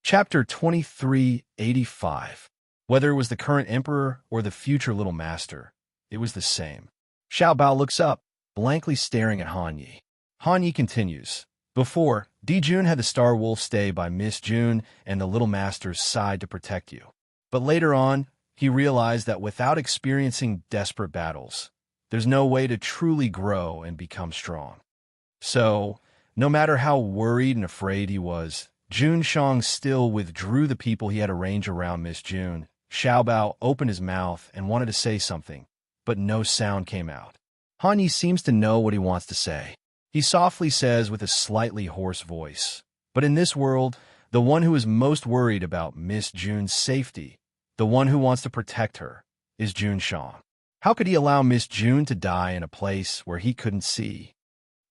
Chapter 2385. Whether it was the current emperor or the future little master, it was the same. Xiao Bao looks up, blankly staring at Han Yi. Han Yi continues. Before, Di Jun had the Star Wolf stay by Miss Jun and the little master's side to protect you. But later on, he realized that without experiencing desperate battles, there's no way to truly grow and become strong. So, no matter how worried and afraid he was, Jun Shang still withdrew the people he had arranged around Miss Jun. Xiao Bao opened his mouth and wanted to say something, but no sound came out. Han Yi seems to know what he wants to say. He softly says with a slightly hoarse voice, "But in this world, the one who is most worried about Miss Jun's safety, the one who wants to protect her, is Jun Shang. How could he allow Miss Jun to die in a place where he couldn't see?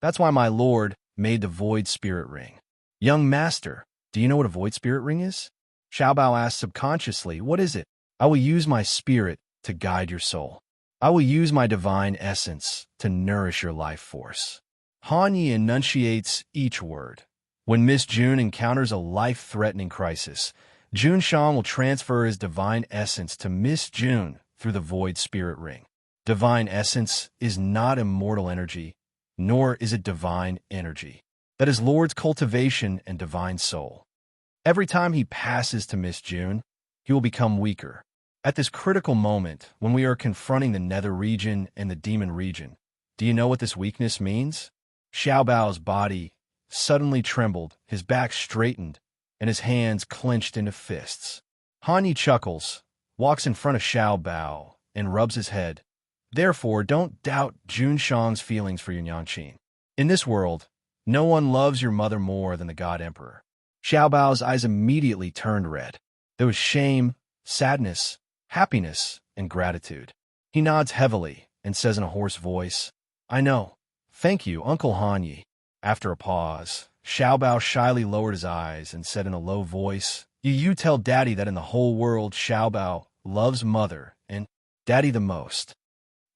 That's why my lord made the Void Spirit Ring." "Young master, do you know what a Void Spirit Ring is?" Xiao Bao asked subconsciously. "What is it?" "I will use my spirit to guide your soul. I will use my divine essence to nourish your life force." Han Yi enunciates each word. When Miss Jun encounters a life-threatening crisis, Jun Shang will transfer his divine essence to Miss Jun through the Void Spirit Ring. Divine essence is not immortal energy, nor is it divine energy. That is Lord's cultivation and divine soul. Every time he passes to Miss Jun, he will become weaker. At this critical moment, when we are confronting the Nether region and the Demon region, do you know what this weakness means? Xiao Bao's body suddenly trembled, his back straightened, and his hands clenched into fists. Han Yi chuckles, walks in front of Xiao Bao, and rubs his head. "Therefore, don't doubt Jun Shang's feelings for your Yanqing. In this world, no one loves your mother more than the God Emperor." Xiao Bao's eyes immediately turned red. There was shame, sadness, happiness, and gratitude. He nods heavily and says in a hoarse voice, "I know. Thank you, Uncle Han Yi." After a pause, Xiao Bao shyly lowered his eyes and said in a low voice, You tell Daddy that in the whole world Xiao Bao loves Mother and Daddy the most."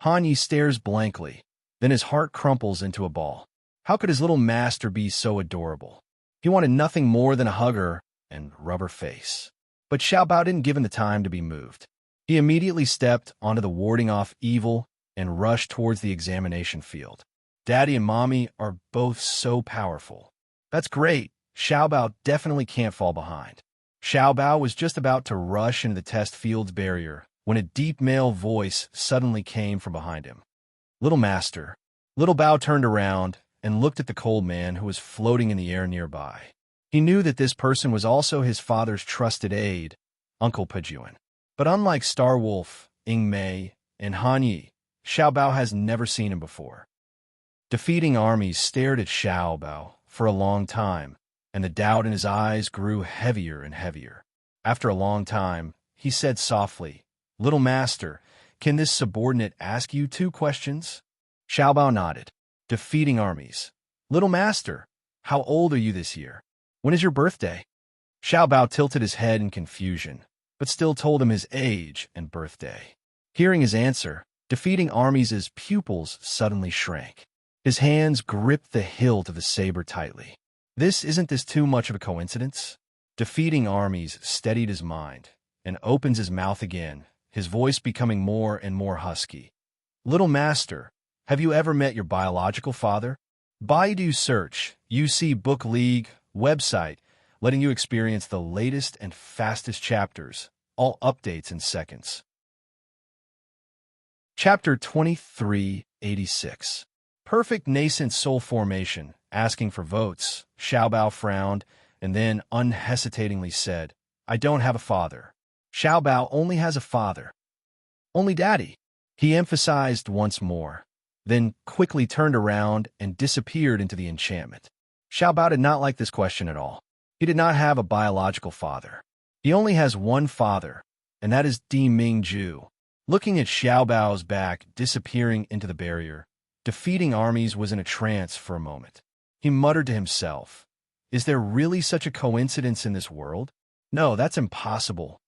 Han Yi stares blankly, then his heart crumples into a ball. How could his little master be so adorable? He wanted nothing more than a hug her and rub her face. But Xiao Bao didn't give him the time to be moved. He immediately stepped onto the warding off evil and rushed towards the examination field. "Daddy and Mommy are both so powerful." "That's great. Xiao Bao definitely can't fall behind." Xiao Bao was just about to rush into the test field's barrier when a deep male voice suddenly came from behind him. "Little master." Little Bao turned around and looked at the cold man who was floating in the air nearby. He knew that this person was also his father's trusted aide, Uncle Pajuan. But unlike Star Wolf, Ing Mei, and Han Yi, Xiao Bao has never seen him before. Defeating armies stared at Xiao Bao for a long time, and the doubt in his eyes grew heavier and heavier. After a long time, he said softly, "Little master, can this subordinate ask you 2 questions?" Xiao Bao nodded. "Defeating armies." "Little master, how old are you this year? When is your birthday?" Xiao Bao tilted his head in confusion, but still told him his age and birthday. Hearing his answer, Defeating armies' pupils suddenly shrank. His hands gripped the hilt of the saber tightly. Isn't this too much of a coincidence? Defeating armies steadied his mind and opens his mouth again, his voice becoming more and more husky. "Little master, have you ever met your biological father?" Baidu search, UC Book League, website, letting you experience the latest and fastest chapters, all updates in seconds. Chapter 2386. Perfect nascent soul formation, asking for votes. Xiao Bao frowned and then unhesitatingly said, "I don't have a father." Xiao Bao only has a father. "Only Daddy," he emphasized once more, then quickly turned around and disappeared into the enchantment. Xiao Bao did not like this question at all. He did not have a biological father. He only has one father, and that is Di Mingju. Looking at Xiao Bao's back disappearing into the barrier, Defeating armies was in a trance for a moment. He muttered to himself, "Is there really such a coincidence in this world? No, that's impossible."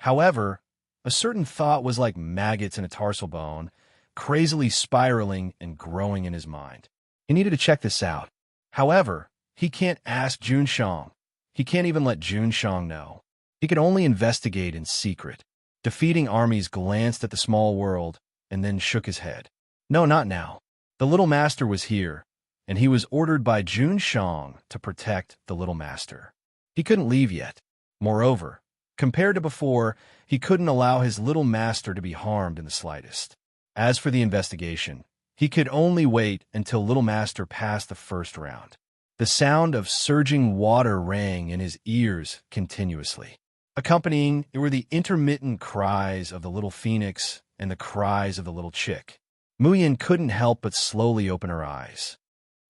However, a certain thought was like maggots in a tarsal bone, crazily spiraling and growing in his mind. He needed to check this out. However, he can't ask Jun Shang. He can't even let Junshang know. He could only investigate in secret. Defeating armies glanced at the small world and then shook his head. No, not now. The little master was here, and he was ordered by Junshang to protect the little master. He couldn't leave yet. Moreover, compared to before, he couldn't allow his little master to be harmed in the slightest. As for the investigation, he could only wait until little master passed the first round. The sound of surging water rang in his ears continuously. Accompanying it were the intermittent cries of the little phoenix and the cries of the little chick. Muyin couldn't help but slowly open her eyes.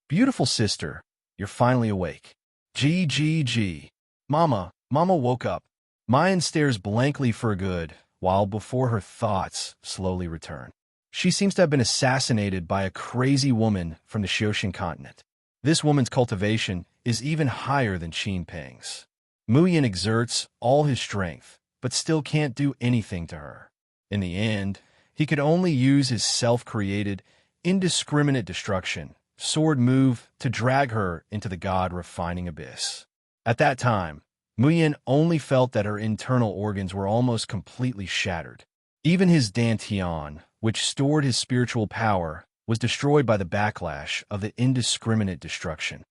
Beautiful sister, you're finally awake. Gee. Mama woke up. Mayan stares blankly for good, while before her thoughts slowly return. She seems to have been assassinated by a crazy woman from the Xioshan continent. This woman's cultivation is even higher than Qin Peng's. Muyin exerts all his strength, but still can't do anything to her. In the end, he could only use his self-created, indiscriminate destruction, sword move to drag her into the God-refining abyss. At that time, Muyin only felt that her internal organs were almost completely shattered. Even his dantian, which stored his spiritual power, was destroyed by the backlash of the indiscriminate destruction.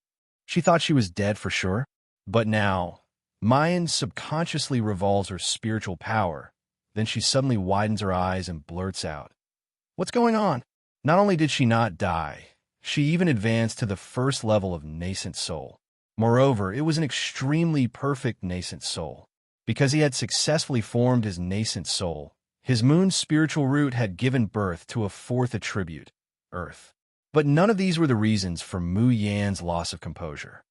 She thought she was dead for sure, but now, Mayan subconsciously revolves her spiritual power. Then she suddenly widens her eyes and blurts out, "What's going on?" Not only did she not die, she even advanced to the first level of nascent soul. Moreover, it was an extremely perfect nascent soul. Because he had successfully formed his nascent soul, his moon's spiritual root had given birth to a fourth attribute, Earth. But none of these were the reasons for Mu Yan's loss of composure.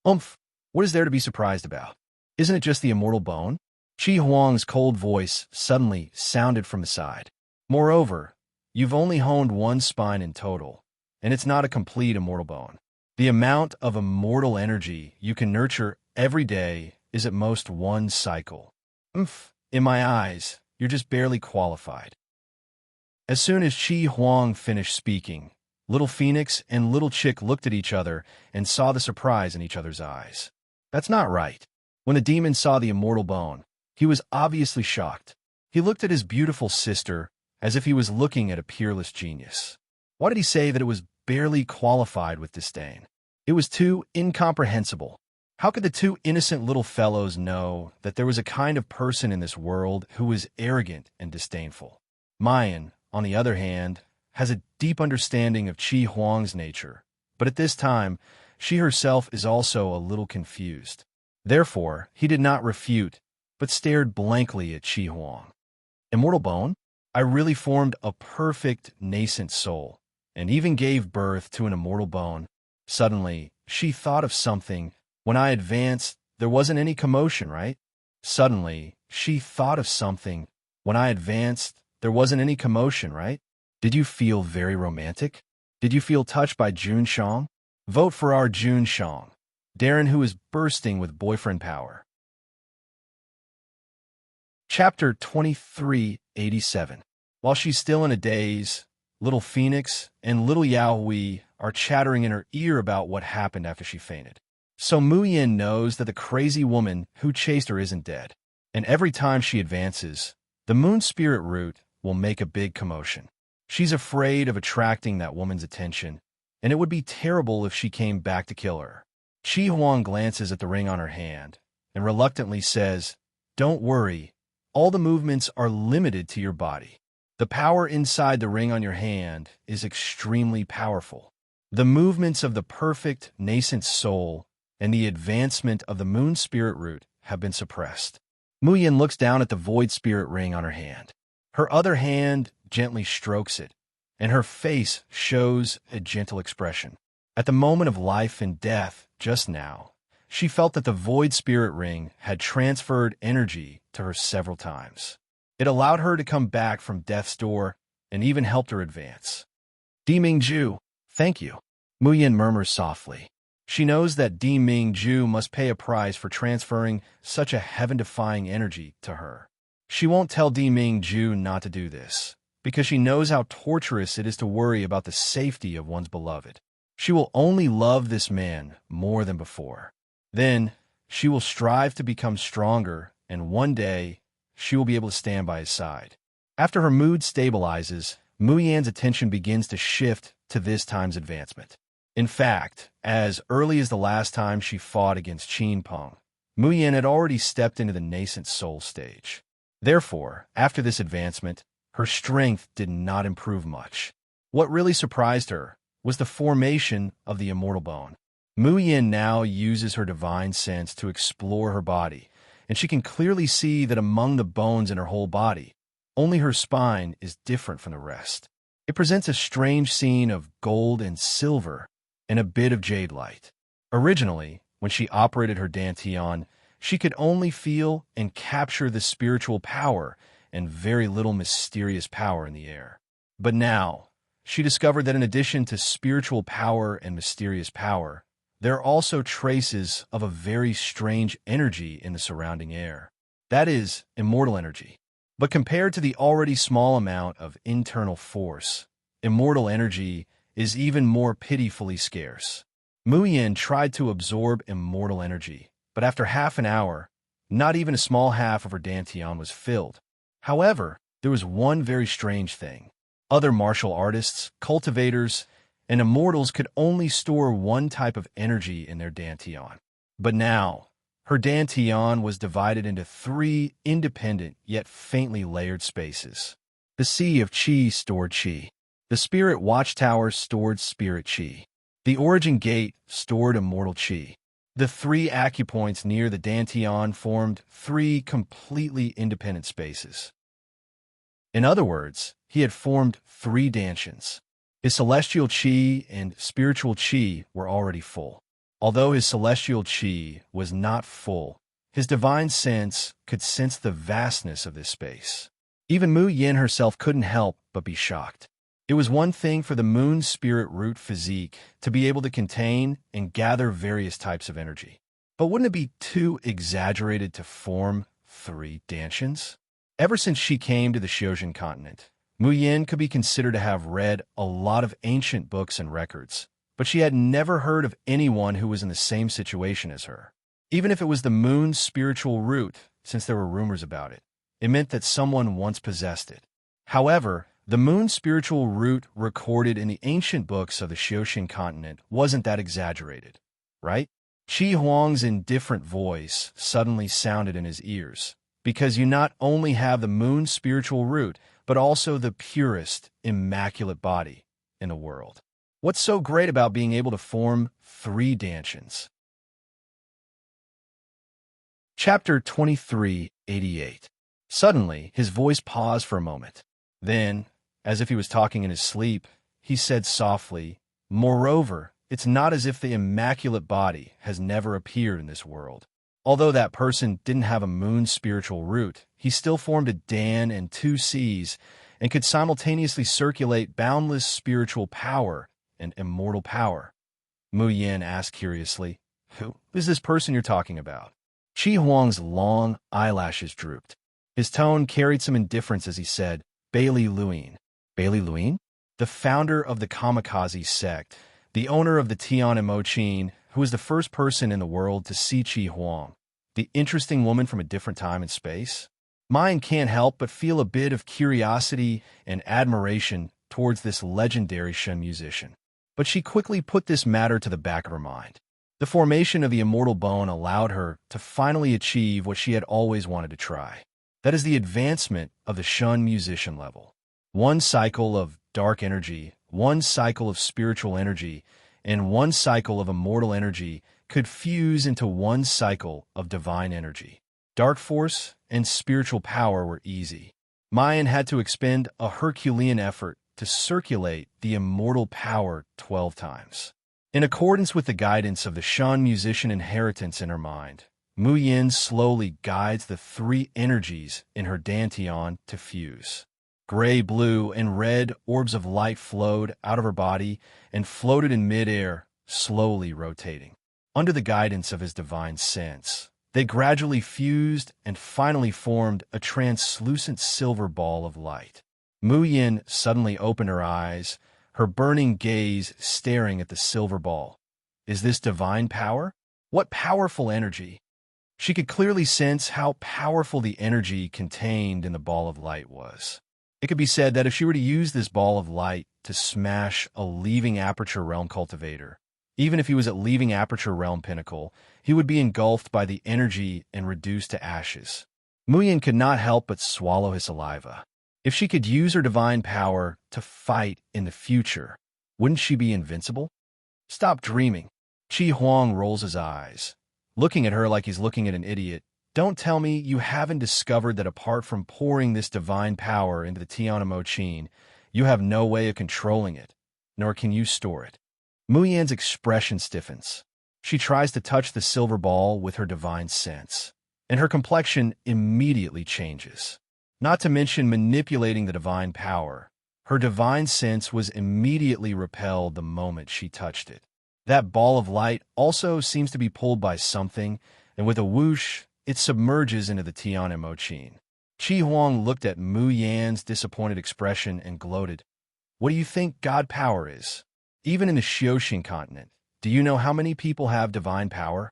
What is there to be surprised about? Isn't it just the immortal bone? Qi Huang's cold voice suddenly sounded from the side. Moreover, you've only honed one spine in total, and it's not a complete immortal bone. The amount of immortal energy you can nurture every day is at most one cycle. In my eyes, you're just barely qualified. As soon as Qi Huang finished speaking, Little Phoenix and Little Chick looked at each other and saw the surprise in each other's eyes. That's not right. When the demon saw the immortal bone, he was obviously shocked. He looked at his beautiful sister as if he was looking at a peerless genius. Why did he say that it was barely qualified with disdain? It was too incomprehensible. How could the two innocent little fellows know that there was a kind of person in this world who was arrogant and disdainful? Mayan, on the other hand, has a deep understanding of Qi Huang's nature, but at this time, she herself is also a little confused. Therefore, he did not refute, but stared blankly at Qi Huang. Immortal bone? I really formed a perfect nascent soul, and even gave birth to an immortal bone. Suddenly, she thought of something. When I advanced, there wasn't any commotion, right? Suddenly, she thought of something. When I advanced, there wasn't any commotion, right? Did you feel very romantic? Did you feel touched by Junshang? Vote for our Junshang, Darren, who is bursting with boyfriend power. Chapter 2387. While she's still in a daze, Little Phoenix and Little Yaoi are chattering in her ear about what happened after she fainted. So Muyin knows that the crazy woman who chased her isn't dead, and every time she advances, the moon spirit root will make a big commotion. She's afraid of attracting that woman's attention, and it would be terrible if she came back to kill her. Qi Huang glances at the ring on her hand and reluctantly says, "Don't worry, all the movements are limited to your body. The power inside the ring on your hand is extremely powerful. The movements of the perfect nascent soul and the advancement of the moon spirit root have been suppressed." Muyin looks down at the void spirit ring on her hand. Her other hand gently strokes it, and her face shows a gentle expression. At the moment of life and death, just now, she felt that the void spirit ring had transferred energy to her several times. It allowed her to come back from death's door and even helped her advance. Di Mingju, thank you, Muyin murmurs softly. She knows that Di Mingju must pay a price for transferring such a heaven-defying energy to her. She won't tell Di Mingju not to do this, because she knows how torturous it is to worry about the safety of one's beloved. She will only love this man more than before. Then, she will strive to become stronger, and one day, she will be able to stand by his side. After her mood stabilizes, Mu Yan's attention begins to shift to this time's advancement. In fact, as early as the last time she fought against Qin Peng, Mu Yan had already stepped into the nascent soul stage. Therefore, after this advancement, her strength did not improve much. What really surprised her was the formation of the immortal bone. Mu Yan now uses her divine sense to explore her body, and she can clearly see that among the bones in her whole body, only her spine is different from the rest. It presents a strange scene of gold and silver and a bit of jade light. Originally, when she operated her dantian, she could only feel and capture the spiritual power and very little mysterious power in the air. But now, she discovered that in addition to spiritual power and mysterious power, there are also traces of a very strange energy in the surrounding air. That is, immortal energy. But compared to the already small amount of internal force, immortal energy is even more pitifully scarce. Mu Yan tried to absorb immortal energy, but after half an hour, not even a small half of her dantian was filled. However, there was one very strange thing. Other martial artists, cultivators, and immortals could only store one type of energy in their dantian. But now, her dantian was divided into 3 independent yet faintly layered spaces. The Sea of Qi stored Qi. The Spirit Watchtower stored Spirit Qi. The Origin Gate stored immortal Qi. The 3 acupoints near the dantian formed 3 completely independent spaces. In other words, he had formed 3 dantians. His celestial Qi and spiritual Qi were already full. Although his celestial Qi was not full, his divine sense could sense the vastness of this space. Even Mu Yan herself couldn't help but be shocked. It was one thing for the moon spirit root physique to be able to contain and gather various types of energy. But wouldn't it be too exaggerated to form 3 dantians? Ever since she came to the Xiaoxian continent, Mu Yan could be considered to have read a lot of ancient books and records, but she had never heard of anyone who was in the same situation as her. Even if it was the moon's spiritual root, since there were rumors about it, it meant that someone once possessed it. However, the moon's spiritual root recorded in the ancient books of the Xiaoxian continent wasn't that exaggerated, right? Qi Huang's indifferent voice suddenly sounded in his ears, because you not only have the moon's spiritual root, but also the purest, immaculate body in the world. What's so great about being able to form 3 dantians? Chapter 2388. Suddenly, his voice paused for a moment. Then, as if he was talking in his sleep, he said softly, "Moreover, it's not as if the immaculate body has never appeared in this world. Although that person didn't have a moon spiritual root, he still formed a Dan and 2 Cs and could simultaneously circulate boundless spiritual power and immortal power." Mu Yan asked curiously, "Who is this person you're talking about?" Qi Huang's long eyelashes drooped. His tone carried some indifference as he said, "Bailey Luin." Bailey Luin? The founder of the Kamikaze sect, the owner of the Tian and Mochin, who was the first person in the world to see Qi Huang, the interesting woman from a different time and space? Mine can't help but feel a bit of curiosity and admiration towards this legendary Shen musician. But she quickly put this matter to the back of her mind. The formation of the immortal bone allowed her to finally achieve what she had always wanted to try. That is the advancement of the Shen musician level. 1 cycle of dark energy, 1 cycle of spiritual energy, and 1 cycle of immortal energy could fuse into 1 cycle of divine energy. Dark force and spiritual power were easy. Mayan had to expend a Herculean effort to circulate the immortal power 12 times. In accordance with the guidance of the Shen musician inheritance in her mind, Mu Yan slowly guides the 3 energies in her dantian to fuse. Gray, blue, and red orbs of light flowed out of her body and floated in midair, slowly rotating. Under the guidance of his divine sense, they gradually fused and finally formed a translucent silver ball of light. Mu Yan suddenly opened her eyes, her burning gaze staring at the silver ball. Is this divine power? What powerful energy! She could clearly sense how powerful the energy contained in the ball of light was. It could be said that if she were to use this ball of light to smash a leaving Aperture Realm cultivator, even if he was at leaving Aperture Realm Pinnacle, he would be engulfed by the energy and reduced to ashes. Muyin could not help but swallow his saliva. If she could use her divine power to fight in the future, wouldn't she be invincible? Stop dreaming. Qi Huang rolls his eyes, looking at her like he's looking at an idiot. Don't tell me you haven't discovered that apart from pouring this divine power into the Tianmo Qin, you have no way of controlling it, nor can you store it. Muyan's expression stiffens. She tries to touch the silver ball with her divine sense, and her complexion immediately changes. Not to mention manipulating the divine power, her divine sense was immediately repelled the moment she touched it. That ball of light also seems to be pulled by something, and with a whoosh, it submerges into the Tianmo Qin. Qi Huang looked at Mu Yan's disappointed expression and gloated. What do you think God power is? Even in the Xiuxing continent, do you know how many people have divine power?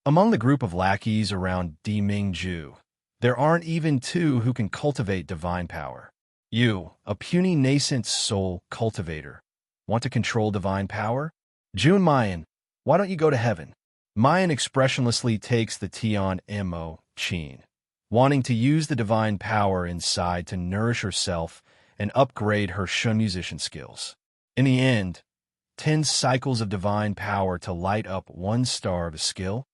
Among the group of lackeys around Di Mingju, there aren't even two who can cultivate divine power. You, a puny nascent soul cultivator, want to control divine power? Jun Mayan, why don't you go to heaven? Mayan expressionlessly takes the Tianmo Qin, wanting to use the divine power inside to nourish herself and upgrade her Shun musician skills. In the end, 10 cycles of divine power to light up 1 star of a skill?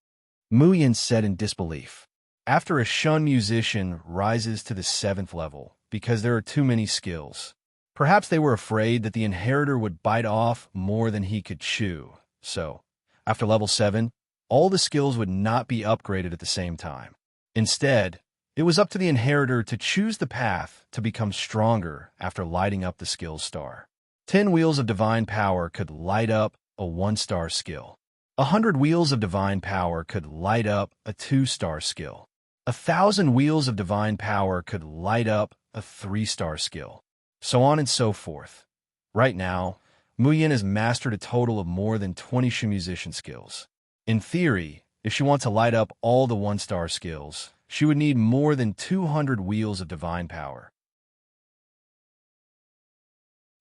Muyin said in disbelief. After a Shun musician rises to the 7th level, because there are too many skills, perhaps they were afraid that the inheritor would bite off more than he could chew. So, after level 7, all the skills would not be upgraded at the same time. Instead, it was up to the inheritor to choose the path to become stronger after lighting up the skills star. 10 wheels of divine power could light up a 1-star skill. 100 wheels of divine power could light up a 2-star skill. 1,000 wheels of divine power could light up a 3-star skill. So on and so forth. Right now, Muyin has mastered a total of more than 20 Shu musician skills. In theory, if she wants to light up all the 1-star skills, she would need more than 200 wheels of divine power.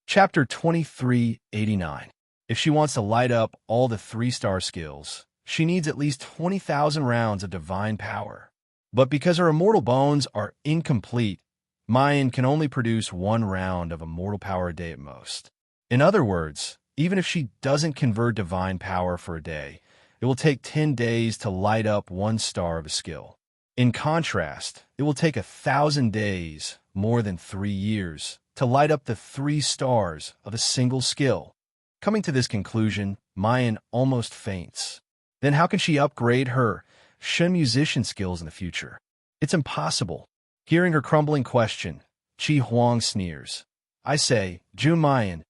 Chapter 2389. If she wants to light up all the 3-star skills, she needs at least 20,000 rounds of divine power. But because her immortal bones are incomplete, Mayan can only produce 1 round of immortal power a day at most. In other words, even if she doesn't convert divine power for a day, it will take 10 days to light up 1 star of a skill. In contrast, it will take 1,000 days, more than 3 years, to light up the 3 stars of a single skill. Coming to this conclusion, Mayan almost faints. Then how can she upgrade her Shen musician skills in the future? It's impossible. Hearing her crumbling question, Qi Huang sneers. I say, Jun Mayan,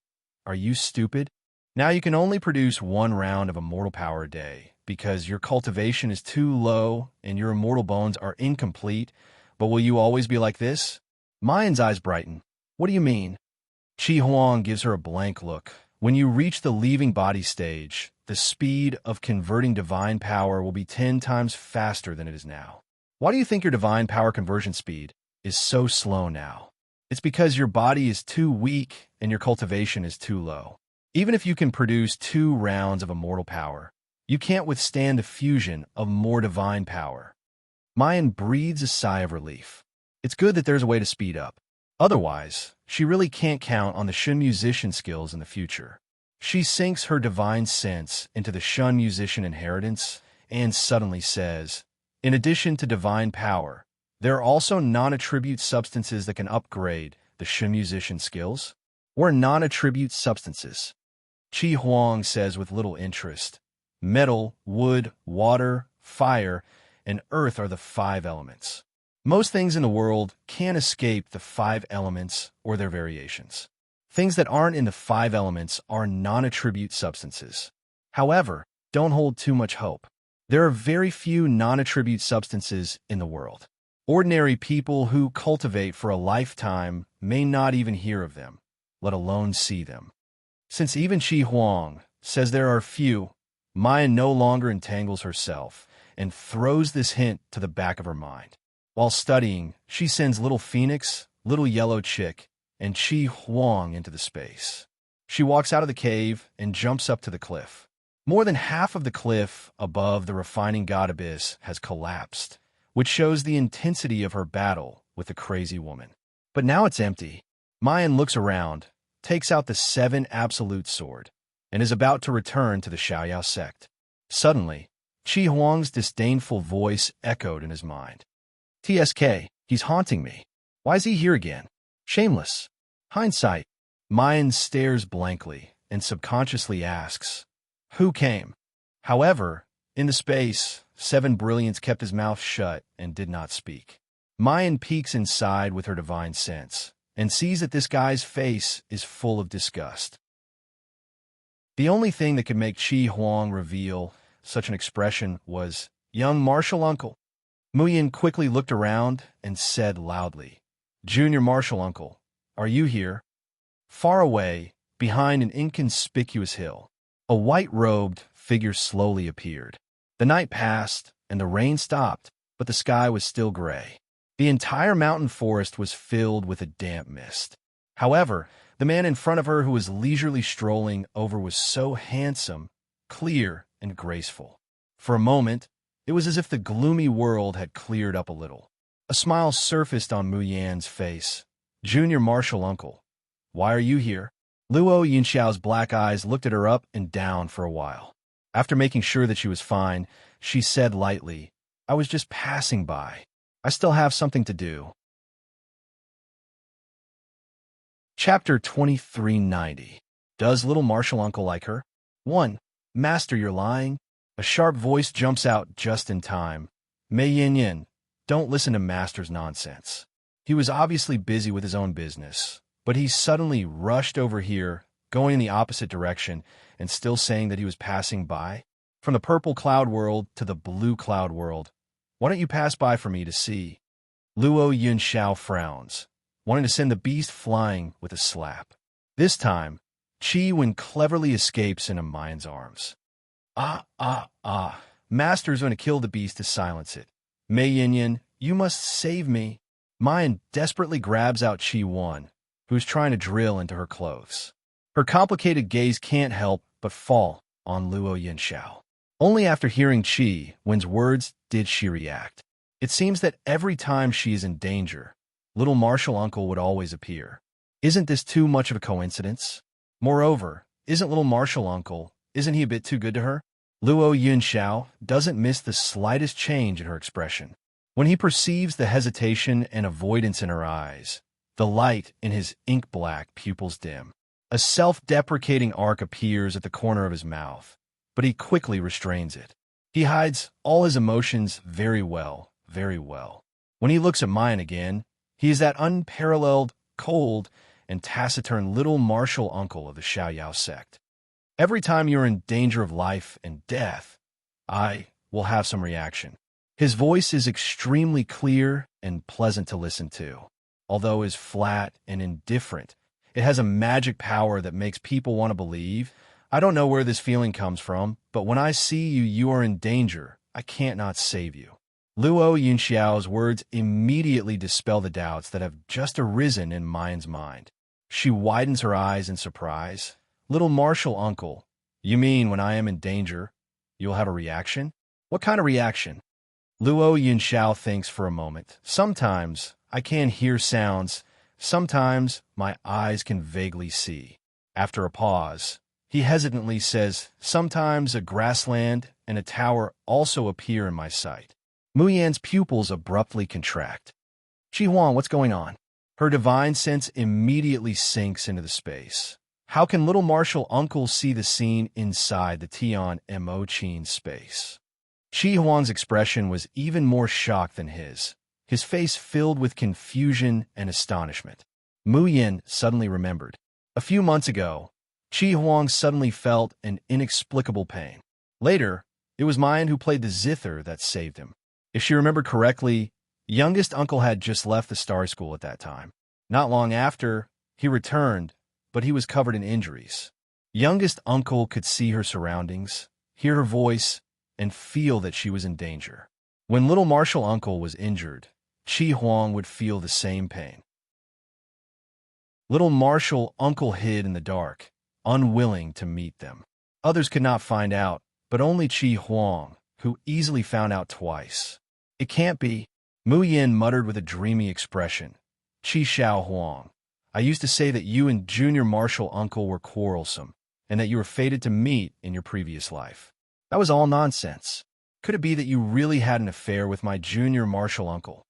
are you stupid? Now you can only produce 1 round of immortal power a day, because your cultivation is too low and your immortal bones are incomplete, but will you always be like this? Mayan's eyes brighten. What do you mean? Qi Huang gives her a blank look. When you reach the leaving body stage, the speed of converting divine power will be 10 times faster than it is now. Why do you think your divine power conversion speed is so slow now? It's because your body is too weak and your cultivation is too low. Even if you can produce 2 rounds of immortal power, you can't withstand the fusion of more divine power. Mayan breathes a sigh of relief. It's good that there's a way to speed up. Otherwise, she really can't count on the Shun musician skills in the future. She sinks her divine sense into the Shun musician inheritance and suddenly says, in addition to divine power, there are also non-attribute substances that can upgrade the Shun musician skills? Or non-attribute substances? Qi Huang says with little interest, metal, wood, water, fire, and earth are the 5 elements. Most things in the world can't escape the 5 elements or their variations. Things that aren't in the 5 elements are non-attribute substances. However, don't hold too much hope. There are very few non-attribute substances in the world. Ordinary people who cultivate for a lifetime may not even hear of them, let alone see them. Since even Qi Huang says there are few, Maya no longer entangles herself and throws this hint to the back of her mind. While studying, she sends little Phoenix, little yellow chick, and Chi Huang into the space. She walks out of the cave and jumps up to the cliff. More than half of the cliff above the refining god abyss has collapsed, which shows the intensity of her battle with the crazy woman. But now it's empty. Mayan looks around, takes out the 7 absolute sword, and is about to return to the Xiaoyao sect. Suddenly, Chi Huang's disdainful voice echoed in his mind. TSK, he's haunting me. Why is he here again? Shameless. Hindsight. Mayan stares blankly and subconsciously asks, who came? However, in the space, 7 Brilliance kept his mouth shut and did not speak. Mayan peeks inside with her divine sense and sees that this guy's face is full of disgust. The only thing that could make Chi Huang reveal such an expression was, young martial uncle. Muyin quickly looked around and said loudly, Junior martial uncle, are you here? Far away, behind an inconspicuous hill, a white-robed figure slowly appeared. The night passed, and the rain stopped, but the sky was still gray. The entire mountain forest was filled with a damp mist. However, the man in front of her who was leisurely strolling over was so handsome, clear, and graceful. For a moment, it was as if the gloomy world had cleared up a little. A smile surfaced on Mu Yan's face. Junior martial uncle, why are you here? Luo Yunxiao's black eyes looked at her up and down for a while. After making sure that she was fine, she said lightly, I was just passing by. I still have something to do. Chapter 2390. Does little martial uncle like her? 1. Master, you're lying. A sharp voice jumps out just in time. Mei Yin, don't listen to Master's nonsense. He was obviously busy with his own business, but he suddenly rushed over here, going in the opposite direction, and still saying that he was passing by. From the purple cloud world to the blue cloud world, why don't you pass by for me to see? Luo Yunxiao frowns, wanting to send the beast flying with a slap. This time, Qi Wen cleverly escapes into Mayan's arms. Master's going to kill the beast to silence it. Mei Yin, you must save me. Mayan desperately grabs out Qi Wen, who's trying to drill into her clothes. Her complicated gaze can't help but fall on Luo Yunxiao. Only after hearing Qi Wen's words did she react. It seems that every time she is in danger, little martial uncle would always appear. Isn't this too much of a coincidence? Moreover, isn't little martial uncle, isn't he a bit too good to her? Luo Yunxiao doesn't miss the slightest change in her expression. When he perceives the hesitation and avoidance in her eyes, the light in his ink-black pupils dim. A self-deprecating arc appears at the corner of his mouth, but he quickly restrains it. He hides all his emotions very well, very well. When he looks at Mayan again, he is that unparalleled, cold, and taciturn little martial uncle of the Xiaoyao sect. Every time you're in danger of life and death, I will have some reaction. His voice is extremely clear and pleasant to listen to. Although is flat and indifferent, it has a magic power that makes people want to believe. I don't know where this feeling comes from, but when I see you, you are in danger. I can't not save you. Luo Yunxiao's words immediately dispel the doubts that have just arisen in Mayan's mind. She widens her eyes in surprise. Little martial uncle, you mean when I am in danger, you'll have a reaction? What kind of reaction? Luo Yunxiao thinks for a moment. Sometimes I can hear sounds. Sometimes my eyes can vaguely see. After a pause, he hesitantly says, sometimes a grassland and a tower also appear in my sight. Mu Yan's pupils abruptly contract. Qi Huang, what's going on? Her divine sense immediately sinks into the space. How can little martial uncle see the scene inside the Tian Mo Qin space? Qi Huang's expression was even more shocked than his face filled with confusion and astonishment. Mu Yin suddenly remembered. A few months ago, Qi Huang suddenly felt an inexplicable pain. Later, it was Mayan who played the zither that saved him. If she remembered correctly, youngest uncle had just left the Star School at that time. Not long after, he returned, but he was covered in injuries. Youngest uncle could see her surroundings, hear her voice, and feel that she was in danger. When little martial uncle was injured, Chi Huang would feel the same pain. Little martial uncle hid in the dark, unwilling to meet them. Others could not find out, but only Chi Huang, who easily found out twice. It can't be, Mu Yin muttered with a dreamy expression. Chi Xiao Huang, I used to say that you and junior martial uncle were quarrelsome, and that you were fated to meet in your previous life. That was all nonsense. Could it be that you really had an affair with my junior martial uncle?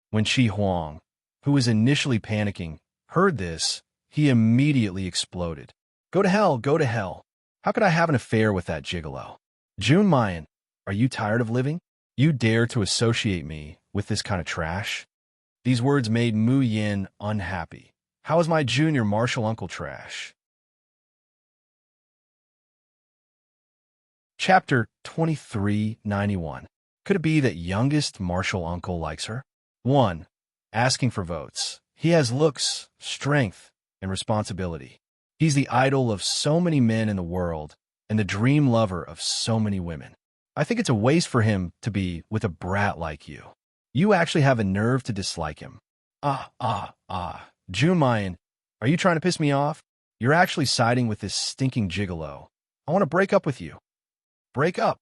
When Chi Huang, who was initially panicking, heard this, he immediately exploded. Go to hell, go to hell. How could I have an affair with that gigolo? Jun Mayan, are you tired of living? You dare to associate me with this kind of trash? These words made Mu Yin unhappy. How is my junior martial uncle trash? Chapter 2391. Could it be that youngest martial uncle likes her? 1. Asking for votes. He has looks, strength, and responsibility. He's the idol of so many men in the world and the dream lover of so many women. I think it's a waste for him to be with a brat like you. You actually have a nerve to dislike him. Jun Mayan, are you trying to piss me off? You're actually siding with this stinking gigolo. I want to break up with you. Break up.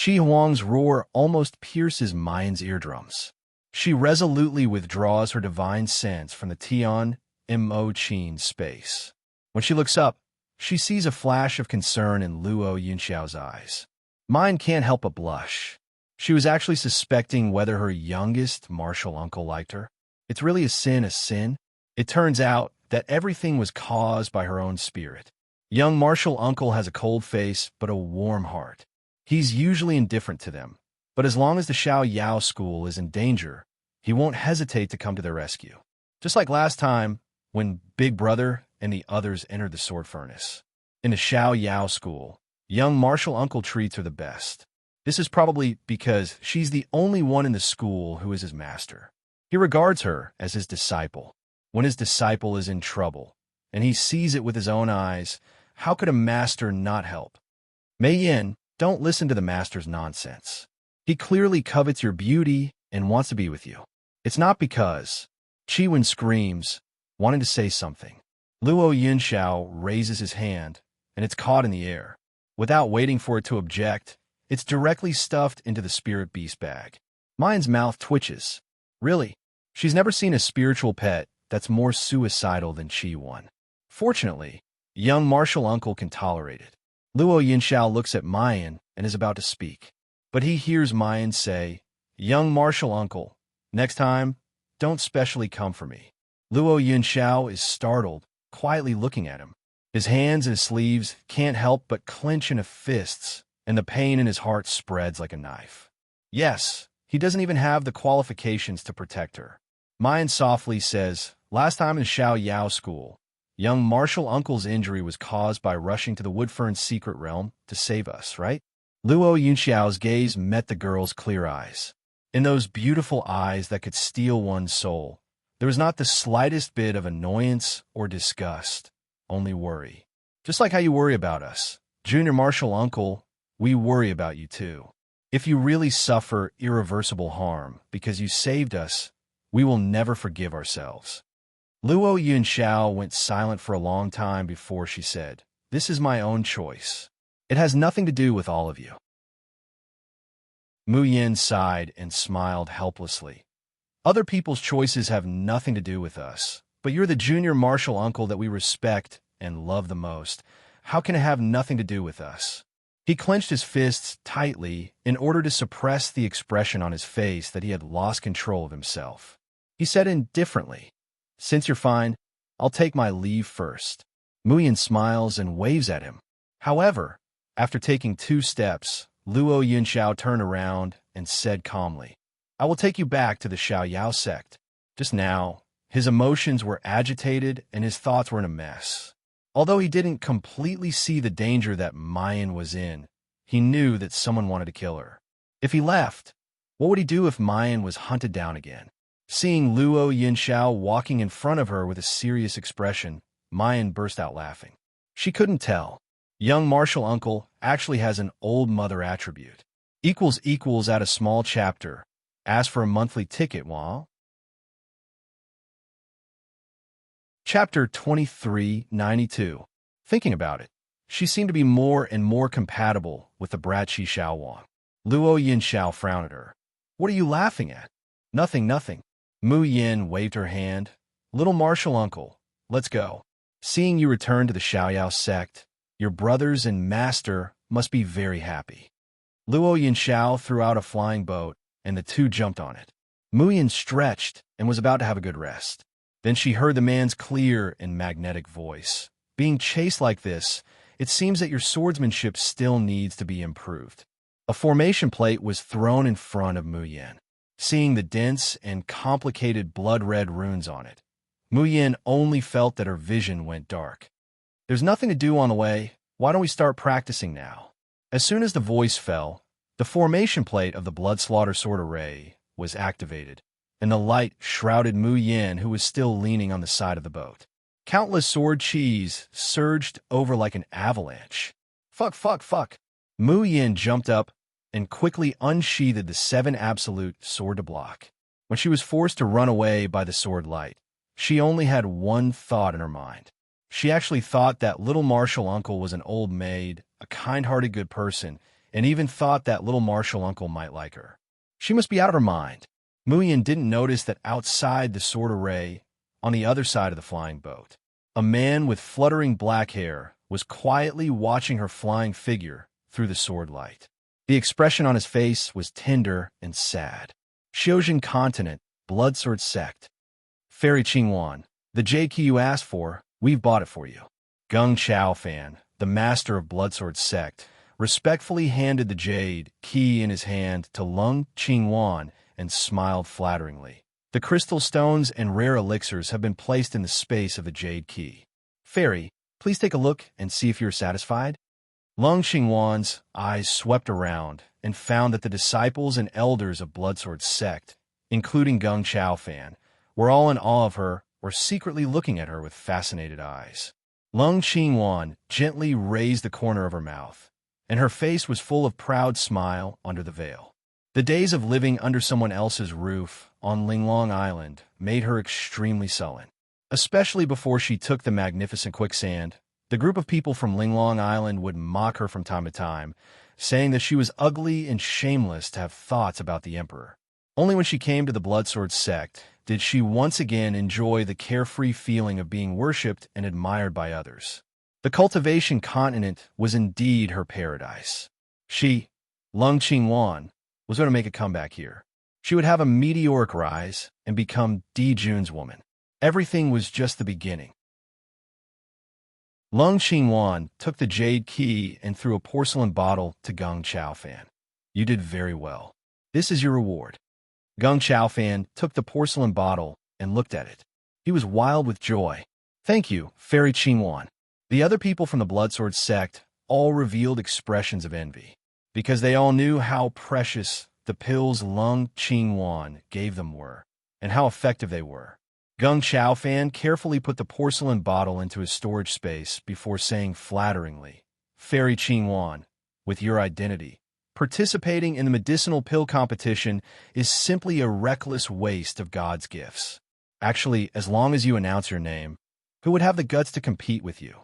Chi Huang's roar almost pierces Mayan's eardrums. She resolutely withdraws her divine sense from the Tian Mo Qin space. When she looks up, she sees a flash of concern in Luo Yunxiao's eyes. Mayan can't help but blush. She was actually suspecting whether her youngest martial uncle liked her. It's really a sin. It turns out that everything was caused by her own spirit. Young martial uncle has a cold face but a warm heart. He's usually indifferent to them, but as long as the Xiao Yao school is in danger, he won't hesitate to come to their rescue. Just like last time when Big Brother and the others entered the sword furnace. In the Xiao Yao school, young martial uncle treats her the best. This is probably because she's the only one in the school who is his master. He regards her as his disciple. When his disciple is in trouble, and he sees it with his own eyes, how could a master not help? Mei Yin, don't listen to the master's nonsense. He clearly covets your beauty and wants to be with you. It's not because. Chi Wen screams, wanting to say something. Luo Yunxiao raises his hand, and it's caught in the air. Without waiting for it to object, it's directly stuffed into the spirit beast bag. Mayan's mouth twitches. Really, she's never seen a spiritual pet that's more suicidal than Chi Wen. Fortunately, young martial uncle can tolerate it. Luo Yunxiao looks at Mayan and is about to speak, but he hears Mayan say, young martial uncle, next time, don't specially come for me. Luo Yunxiao is startled, quietly looking at him. His hands and his sleeves can't help but clench into fists, and the pain in his heart spreads like a knife. Yes, he doesn't even have the qualifications to protect her. Mayan softly says, last time in Xiao Yao school, young martial uncle's injury was caused by rushing to the Woodfern's secret realm to save us, right? Luo Yunxiao's gaze met the girl's clear eyes. In those beautiful eyes that could steal one's soul, there was not the slightest bit of annoyance or disgust, only worry. Just like how you worry about us, junior martial uncle, we worry about you too. If you really suffer irreversible harm because you saved us, we will never forgive ourselves. Luo Yunxiao went silent for a long time before she said, this is my own choice. It has nothing to do with all of you. Mu Yin sighed and smiled helplessly. Other people's choices have nothing to do with us, but you're the junior martial uncle that we respect and love the most. How can it have nothing to do with us? He clenched his fists tightly in order to suppress the expression on his face that he had lost control of himself. He said indifferently, since you're fine, I'll take my leave first. Mu Yin smiles and waves at him. However, after taking 2 steps, Luo Yunxiao turned around and said calmly, I will take you back to the Xiao Yao sect. Just now, his emotions were agitated and his thoughts were in a mess. Although he didn't completely see the danger that Mayan was in, he knew that someone wanted to kill her. If he left, what would he do if Mayan was hunted down again? Seeing Luo Yunxiao walking in front of her with a serious expression, Mayan burst out laughing. She couldn't tell. Young martial uncle actually has an old mother attribute. Add a small chapter. Ask for a monthly ticket while. Chapter 2392. Thinking about it, she seemed to be more and more compatible with the brat Shi Xiaowang. Luo Yinxiao frowned at her. What are you laughing at? Nothing, nothing. Mu Yin waved her hand. Little martial uncle, let's go. Seeing you return to the Xiaoyao sect, your brothers and master must be very happy. Luo Yinxiao threw out a flying boat, and the two jumped on it. Mu Yin stretched and was about to have a good rest. Then she heard the man's clear and magnetic voice. Being chased like this, it seems that your swordsmanship still needs to be improved. A formation plate was thrown in front of Mu Yin. Seeing the dense and complicated blood-red runes on it, Mu Yin only felt that her vision went dark. There's nothing to do on the way. Why don't we start practicing now? As soon as the voice fell, the formation plate of the Blood Slaughter Sword Array was activated, and the light shrouded Mu Yin, who was still leaning on the side of the boat. Countless sword chis surged over like an avalanche. Fuck. Mu Yin jumped up and quickly unsheathed the 7 absolute sword to block. When she was forced to run away by the sword light, she only had one thought in her mind. She actually thought that little martial uncle was an old maid, a kind-hearted good person, and even thought that little martial uncle might like her. She must be out of her mind. Mu Yin didn't notice that outside the sword array, on the other side of the flying boat, a man with fluttering black hair was quietly watching her flying figure through the sword light. The expression on his face was tender and sad. Xiujin Continent, Bloodsword Sect. Fairy Qingwan, the jade key you asked for, we've bought it for you. Gung Chaofan, the master of Bloodsword Sect, respectfully handed the jade key in his hand to Lung Qingwan and smiled flatteringly. The crystal stones and rare elixirs have been placed in the space of the jade key. Fairy, please take a look and see if you're satisfied. Lung Qingwan's eyes swept around and found that the disciples and elders of Bloodsword Sect, including Gung Chaofan, were all in awe of her or secretly looking at her with fascinated eyes. Lung Qingwan gently raised the corner of her mouth, and her face was full of proud smile under the veil. The days of living under someone else's roof on Linglong Island made her extremely sullen. Especially before she took the magnificent quicksand, the group of people from Linglong Island would mock her from time to time, saying that she was ugly and shameless to have thoughts about the Emperor. Only when she came to the Bloodsword Sect did she once again enjoy the carefree feeling of being worshipped and admired by others. The cultivation continent was indeed her paradise. She, Lung Qingwan, was going to make a comeback here. She would have a meteoric rise and become Di Jun's woman. Everything was just the beginning. Lung Qingwan took the jade key and threw a porcelain bottle to Gung Chaofan. You did very well. This is your reward. Gung Chaofan took the porcelain bottle and looked at it. He was wild with joy. Thank you, Fairy Qingwan. The other people from the Bloodsword Sect all revealed expressions of envy, because they all knew how precious the pills Lung Qingwan gave them were, and how effective they were. Gung Chaofan carefully put the porcelain bottle into his storage space before saying flatteringly, Fairy Qingwan, with your identity, participating in the medicinal pill competition is simply a reckless waste of God's gifts. Actually, as long as you announce your name, who would have the guts to compete with you?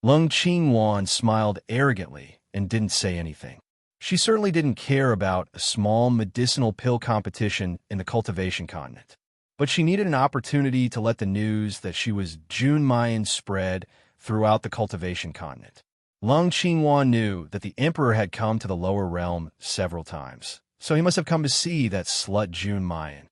Lung Qingwan smiled arrogantly and didn't say anything. She certainly didn't care about a small medicinal pill competition in the cultivation continent. But she needed an opportunity to let the news that she was Jun Mayan spread throughout the cultivation continent. Lung Qingwan knew that the Emperor had come to the lower realm several times, so he must have come to see that slut Jun Mayan.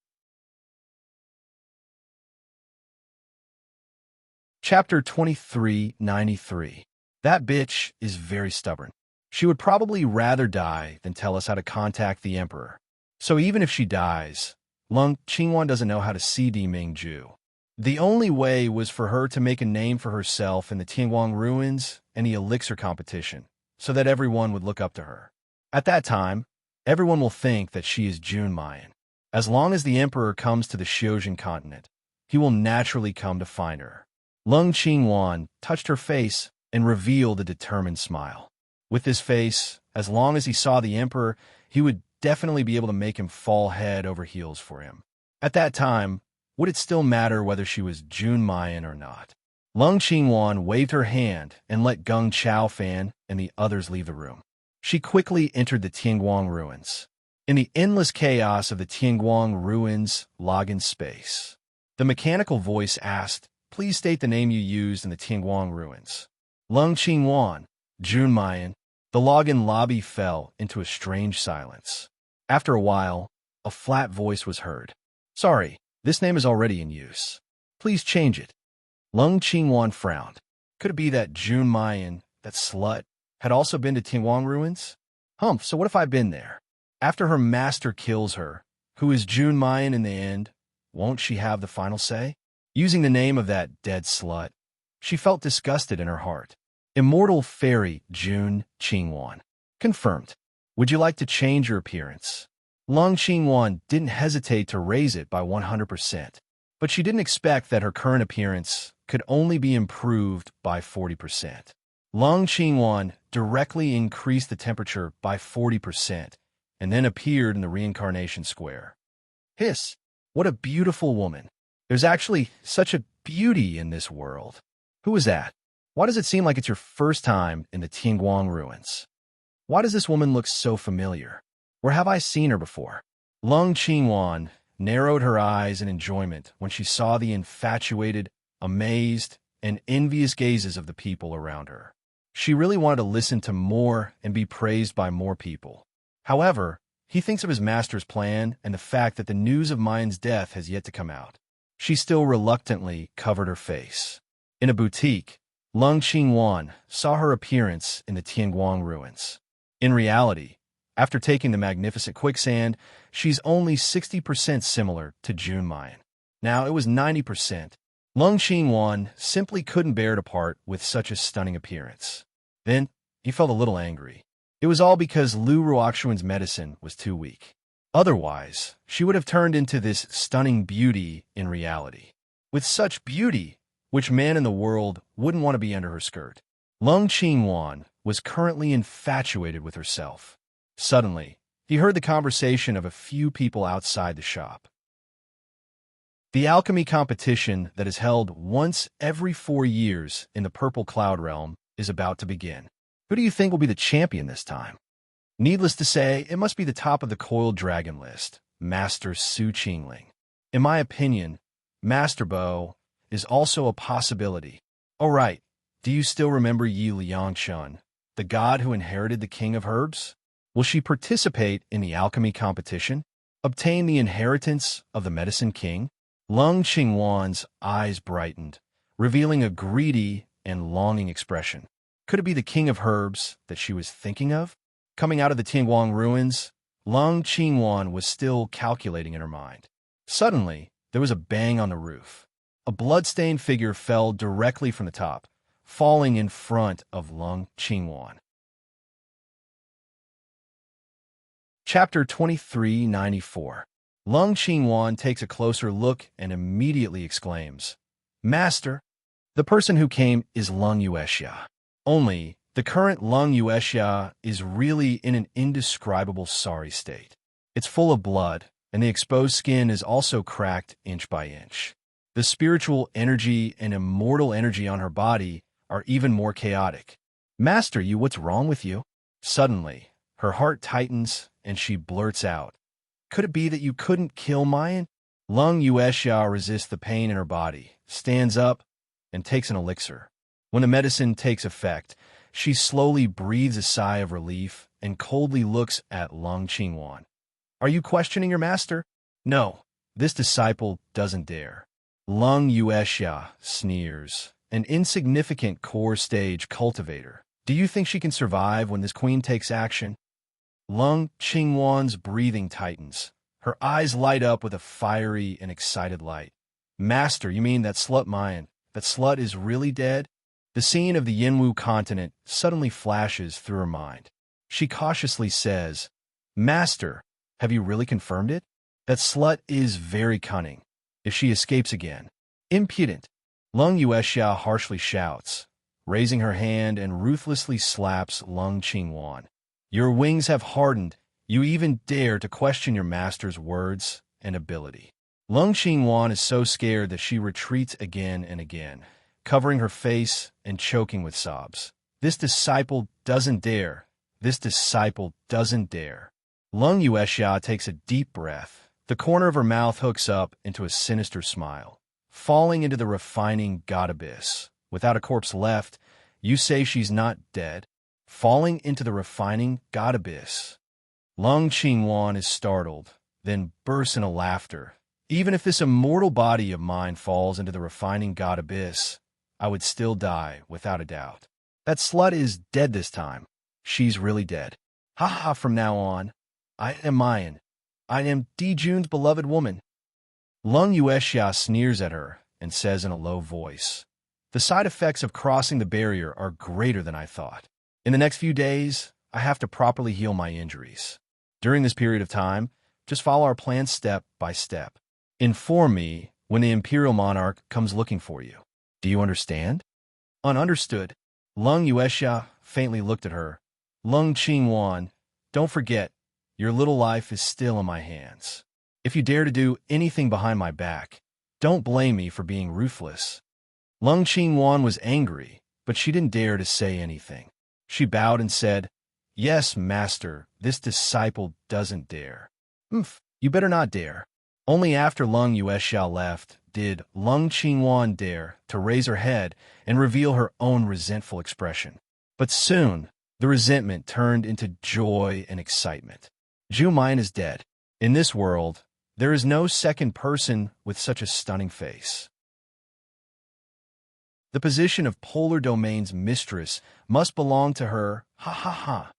Chapter 2393. That bitch is very stubborn. She would probably rather die than tell us how to contact the Emperor. So even if she dies, Lung Qingwan doesn't know how to see Di Mingju. The only way was for her to make a name for herself in the Tianguang ruins and the elixir competition, so that everyone would look up to her. At that time, everyone will think that she is Jun Mayan. As long as the Emperor comes to the Xiujin continent, he will naturally come to find her. Lung Qingwan touched her face and revealed a determined smile. With this face, as long as he saw the Emperor, he would definitely be able to make him fall head over heels for him. At that time, would it still matter whether she was Jun Mayan or not? Lung Qingwan waved her hand and let Geng Chaofan and the others leave the room. She quickly entered the Tianguang ruins. In the endless chaos of the Tianguang ruins login space, the mechanical voice asked, "Please state the name you used in the Tianguang ruins." Lung Qingwan, Jun Mayan. The login lobby fell into a strange silence. After a while, a flat voice was heard. "Sorry, this name is already in use. Please change it." Lung Qingwan frowned. Could it be that Jun Mayan, that slut, had also been to Tianguang ruins? Humph, so what if I've been there? After her master kills her, who is Jun Mayan in the end, won't she have the final say? Using the name of that dead slut, she felt disgusted in her heart. Immortal fairy Jun Qingwan. Confirmed. Would you like to change your appearance? Lung Qingwan didn't hesitate to raise it by 100%, but she didn't expect that her current appearance could only be improved by 40%. Lung Qingwan directly increased the temperature by 40% and then appeared in the reincarnation square. Hiss! What a beautiful woman. There's actually such a beauty in this world. Who is that? Why does it seem like it's your first time in the Tianguang ruins? Why does this woman look so familiar? Where have I seen her before? Lung Qingwan narrowed her eyes in enjoyment when she saw the infatuated, amazed, and envious gazes of the people around her. She really wanted to listen to more and be praised by more people. However, he thinks of his master's plan and the fact that the news of Mayan's death has yet to come out. She still reluctantly covered her face. In a boutique, Lung Qingwan saw her appearance in the Tianguang ruins. In reality, after taking the magnificent quicksand, she's only 60% similar to Jun Mayan. Now it was 90%. Lung Qingwan simply couldn't bear to part with such a stunning appearance. Then, he felt a little angry. It was all because Lu Ruoxuan's medicine was too weak. Otherwise, she would have turned into this stunning beauty in reality. With such beauty, which man in the world wouldn't want to be under her skirt? Lung Qingwan was currently infatuated with herself. Suddenly, he heard the conversation of a few people outside the shop. The alchemy competition that is held once every 4 years in the Purple Cloud Realm is about to begin. Who do you think will be the champion this time? Needless to say, it must be the top of the coiled dragon list, Master Su Qingling. In my opinion, Master Bo is also a possibility. Oh right, do you still remember Yi Liangshun, the god who inherited the King of Herbs? Will she participate in the alchemy competition? Obtain the inheritance of the Medicine King? Lung Qingwan's eyes brightened, revealing a greedy and longing expression. Could it be the King of Herbs that she was thinking of? Coming out of the Tianguang ruins, Lung Qingwan was still calculating in her mind. Suddenly, there was a bang on the roof. A blood-stained figure fell directly from the top, falling in front of Lung Qingwan. Chapter 2394. Lung Qingwan takes a closer look and immediately exclaims, "Master, the person who came is Lung Yuexia. Only, the current Lung Yuexia is really in an indescribable sorry state. It's full of blood, and the exposed skin is also cracked inch by inch. The spiritual energy and immortal energy on her body are even more chaotic. Master, what's wrong with you?" Suddenly, her heart tightens and she blurts out, "Could it be that you couldn't kill Mayan?" Lung Yuexia resists the pain in her body, stands up, and takes an elixir. When the medicine takes effect, she slowly breathes a sigh of relief and coldly looks at Lung Qingwan. "Are you questioning your master?" "No, this disciple doesn't dare." Lung Yuexia sneers, "An insignificant core stage cultivator. Do you think she can survive when this queen takes action?" Lung Qingwan's breathing tightens. Her eyes light up with a fiery and excited light. "Master, you mean that slut Mayan? That slut is really dead?" The scene of the Yinwu continent suddenly flashes through her mind. She cautiously says, "Master, have you really confirmed it? That slut is very cunning. If she escapes again." "Impudent!" Lung Yuexia harshly shouts, raising her hand and ruthlessly slaps Lung Qingwan. "Your wings have hardened, You even dare to question your master's words and ability. Lung Qingwan is so scared that she retreats again and again, covering her face and choking with sobs. This disciple doesn't dare. This disciple doesn't dare. Lung Yuexia takes a deep breath. The corner of her mouth hooks up into a sinister smile. Falling into the refining god abyss. Without a corpse left, you say she's not dead. Falling into the refining god abyss. Lung Qingwan is startled, then bursts into laughter. Even if this immortal body of mine falls into the refining god abyss, I would still die, without a doubt. That slut is dead this time. She's really dead. Ha ha, from now on, I am Mayan. I am Jun's beloved woman. Lung Yuexia sneers at her and says in a low voice, "The side effects of crossing the barrier are greater than I thought. In the next few days, I have to properly heal my injuries. During this period of time, just follow our plan step by step. Inform me when the Imperial Monarch comes looking for you. Do you understand?" Ununderstood. Lung Yuexia faintly looked at her. Lung Qingwan, don't forget, your little life is still in my hands. If you dare to do anything behind my back, don't blame me for being ruthless. Lung Qingwan was angry, but she didn't dare to say anything. She bowed and said, "Yes, master, this disciple doesn't dare." You better not dare." Only after Lung Yuexia left did Lung Qingwan dare to raise her head and reveal her own resentful expression. But soon, the resentment turned into joy and excitement. Zhu Mayan is dead. In this world, there is no second person with such a stunning face. The position of Polar Domain's mistress must belong to her, ha ha ha.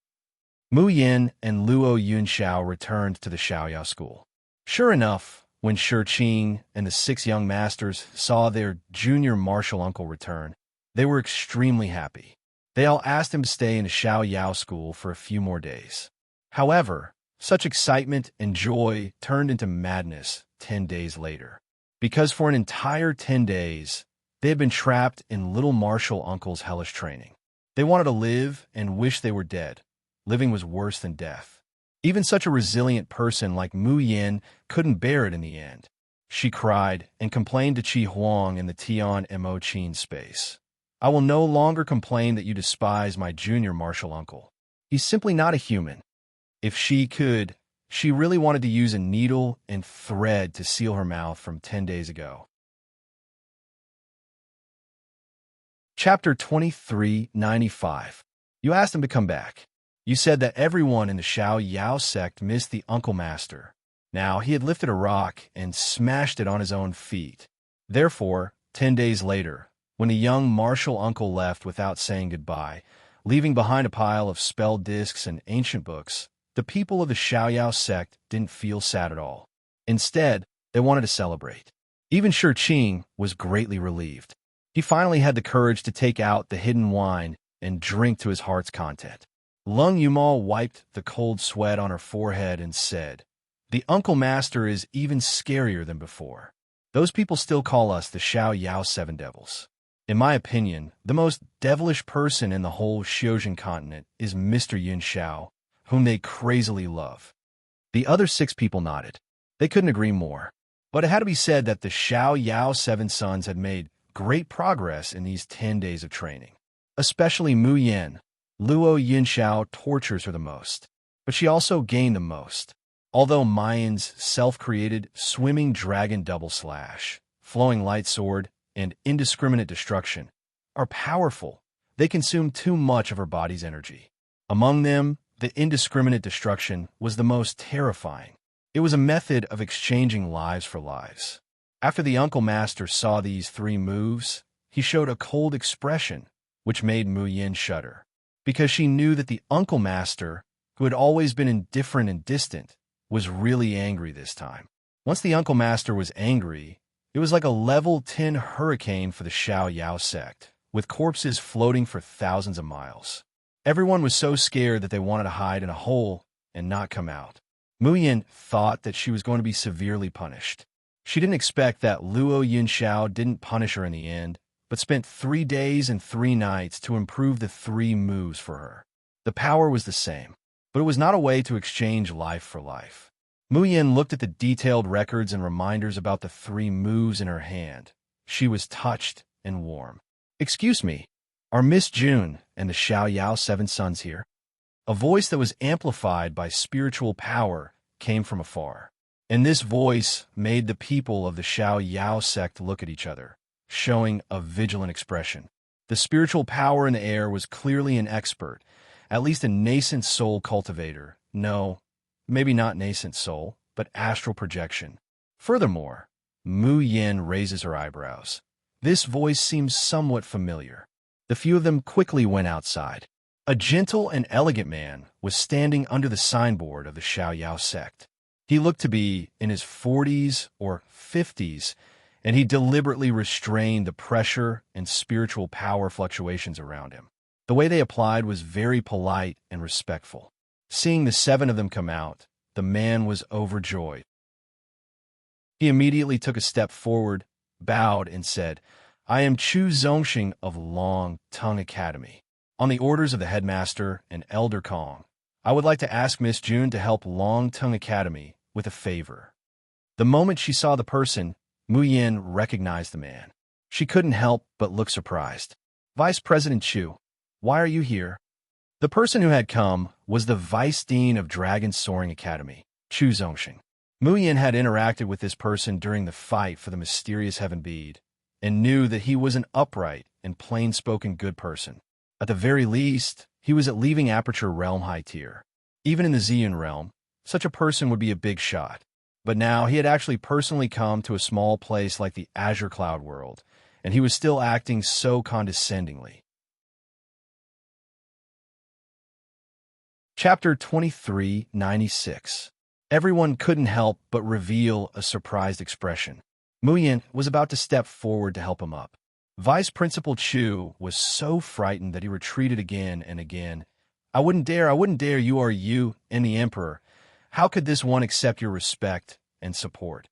Mu Yin and Luo Yunxiao returned to the Xiaoyao school. Sure enough, when Shi Qing and the 6 young masters saw their junior martial uncle return, they were extremely happy. They all asked him to stay in the Xiaoyao school for a few more days. However, such excitement and joy turned into madness 10 days later. Because for an entire 10 days, they had been trapped in little martial uncle's hellish training. They wanted to live and wished they were dead. Living was worse than death. Even such a resilient person like Mu Yin couldn't bear it in the end. She cried and complained to Qi Huang in the Tian Mo Qin space. "I will no longer complain that you despise my junior martial uncle. He's simply not a human." If she could, she really wanted to use a needle and thread to seal her mouth from 10 days ago. Chapter 2395. You asked him to come back. You said that everyone in the Xiaoyao sect missed the Uncle Master. Now, he had lifted a rock and smashed it on his own feet. Therefore, 10 days later, when the young martial uncle left without saying goodbye, leaving behind a pile of spell discs and ancient books, the people of the Xiaoyao sect didn't feel sad at all. Instead, they wanted to celebrate. Even Shi Qing was greatly relieved. He finally had the courage to take out the hidden wine and drink to his heart's content. Lung Yumal wiped the cold sweat on her forehead and said, "The Uncle Master is even scarier than before. Those people still call us the Xiaoyao Seven Devils. In my opinion, the most devilish person in the whole Xiuzhen continent is Mr. Yun Xiao, whom they crazily love." The other 6 people nodded. They couldn't agree more. But it had to be said that the Xiaoyao Seven Sons had made great progress in these 10 days of training. Especially Mu Yin. Luo Yunxiao tortures her the most, but she also gained the most. Although Mayan's self-created swimming dragon double slash, flowing light sword, and indiscriminate destruction are powerful, they consume too much of her body's energy. Among them, the indiscriminate destruction was the most terrifying. It was a method of exchanging lives for lives. After the Uncle Master saw these 3 moves, he showed a cold expression, which made Mu Yin shudder. Because she knew that the Uncle Master, who had always been indifferent and distant, was really angry this time. Once the Uncle Master was angry, it was like a level 10 hurricane for the Xiaoyao sect, with corpses floating for thousands of miles. Everyone was so scared that they wanted to hide in a hole and not come out. Mu Yin thought that she was going to be severely punished. She didn't expect that Luo Yunxiao didn't punish her in the end, but spent 3 days and 3 nights to improve the 3 moves for her. The power was the same. but it was not a way to exchange life for life. Mu Yin looked at the detailed records and reminders about the 3 moves in her hand. She was touched and warm. "Excuse me, are Miss June and the Xiao Yao 7 sons here?" A voice that was amplified by spiritual power came from afar. And this voice made the people of the Xiao Yao sect look at each other, showing a vigilant expression. The spiritual power in the air was clearly an expert, at least a nascent soul cultivator. No, maybe not nascent soul, but astral projection. Furthermore, Mu Yin raises her eyebrows. This voice seems somewhat familiar. The few of them quickly went outside. A gentle and elegant man was standing under the signboard of the Xiao Yao sect. He looked to be in his 40s or 50s, and he deliberately restrained the pressure and spiritual power fluctuations around him. The way they applied was very polite and respectful. Seeing the 7 of them come out, the man was overjoyed. He immediately took a step forward, bowed, and said, "I am Chu Zongxing of Long Tongue Academy. On the orders of the headmaster and Elder Kong, I would like to ask Miss June to help Long Tongue Academy with a favor." The moment she saw the person, Mu Yin recognized the man. She couldn't help but look surprised. "Vice President Chu, why are you here?" The person who had come was the Vice Dean of Dragon Soaring Academy, Chu Zongxing. Mu Yin had interacted with this person during the fight for the mysterious Heaven Bead, and knew that he was an upright and plain-spoken good person. At the very least, he was at Leaving Aperture Realm High Tier. Even in the Ziyun realm, such a person would be a big shot. But now he had actually personally come to a small place like the Azure Cloud world, and he was still acting so condescendingly. Chapter 2396. Everyone couldn't help but reveal a surprised expression. Mu Yin was about to step forward to help him up. Vice Principal Chu was so frightened that he retreated again and again. I wouldn't dare, you are you and the Emperor. How could this one accept your respect and support?"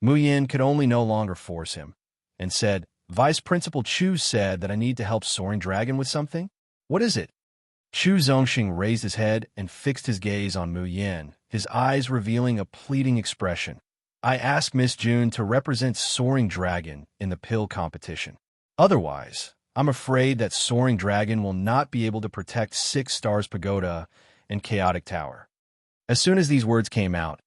Mu Yin could only no longer force him, and said, "Vice Principal Chu said that I need to help Soaring Dragon with something? What is it?" Chu Zongxing raised his head and fixed his gaze on Mu Yin, his eyes revealing a pleading expression. "I ask Miss June to represent Soaring Dragon in the pill competition. Otherwise, I'm afraid that Soaring Dragon will not be able to protect 6 Stars Pagoda and Chaotic Tower." As soon as these words came out,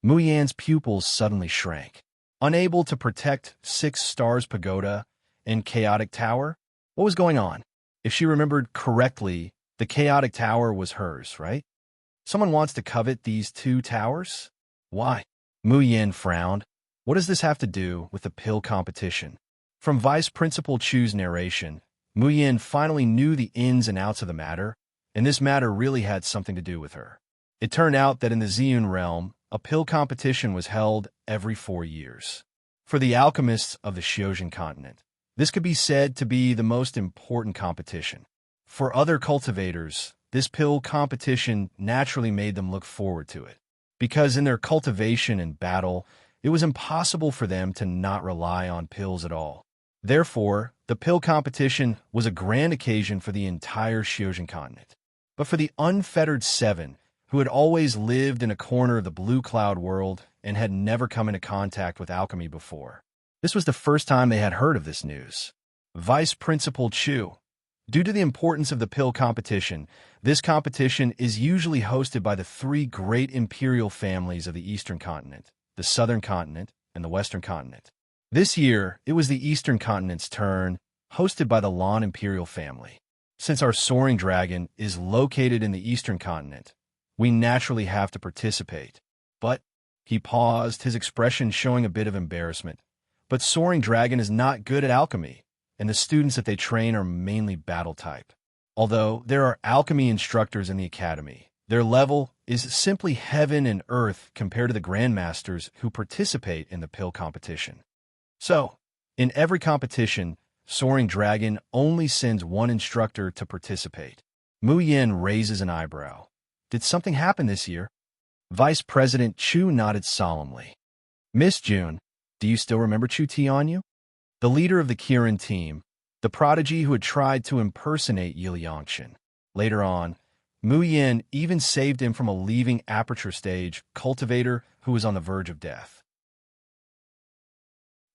Mu Yin's pupils suddenly shrank. Unable to protect 6 Stars Pagoda and Chaotic Tower? What was going on? If she remembered correctly, the Chaotic Tower was hers, right? Someone wants to covet these 2 towers? Why? Mu Yin frowned. What does this have to do with the pill competition? From Vice Principal Chu's narration, Mu Yin finally knew the ins and outs of the matter, and this matter really had something to do with her. It turned out that in the Ziyun realm, a pill competition was held every 4 years. For the alchemists of the Xiojin continent, this could be said to be the most important competition. For other cultivators, this pill competition naturally made them look forward to it, because in their cultivation and battle, it was impossible for them to not rely on pills at all. Therefore, the pill competition was a grand occasion for the entire Xiojin continent. But for the unfettered 7, who had always lived in a corner of the Blue Cloud world and had never come into contact with alchemy before, this was the first time they had heard of this news. Vice Principal Chu. Due to the importance of the pill competition, this competition is usually hosted by the 3 great imperial families of the Eastern continent, the Southern continent, and the Western continent. This year, it was the Eastern continent's turn, hosted by the Lan imperial family. Since our Soaring Dragon is located in the Eastern continent, we naturally have to participate. But, he paused, his expression showing a bit of embarrassment. But Soaring Dragon is not good at alchemy, and the students that they train are mainly battle type. Although there are alchemy instructors in the academy, their level is simply heaven and earth compared to the grandmasters who participate in the pill competition. So, in every competition, Soaring Dragon only sends 1 instructor to participate. Mu Yin raises an eyebrow. Did something happen this year? Vice President Chu nodded solemnly. Miss June, do you still remember Chu Tianyu? The leader of the Kirin team, the prodigy who had tried to impersonate Yi Liangchen. Later on, Mu Yin even saved him from a leaving aperture stage cultivator who was on the verge of death.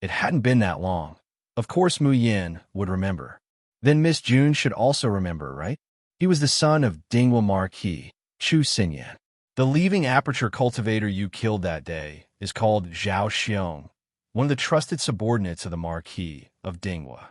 It hadn't been that long. Of course Mu Yin would remember. Then Miss June should also remember, right? He was the son of Dingwa Marquis, Chu Xinyan. The leaving aperture cultivator you killed that day is called Zhao Xiong, one of the trusted subordinates of the Marquis of Dingwa.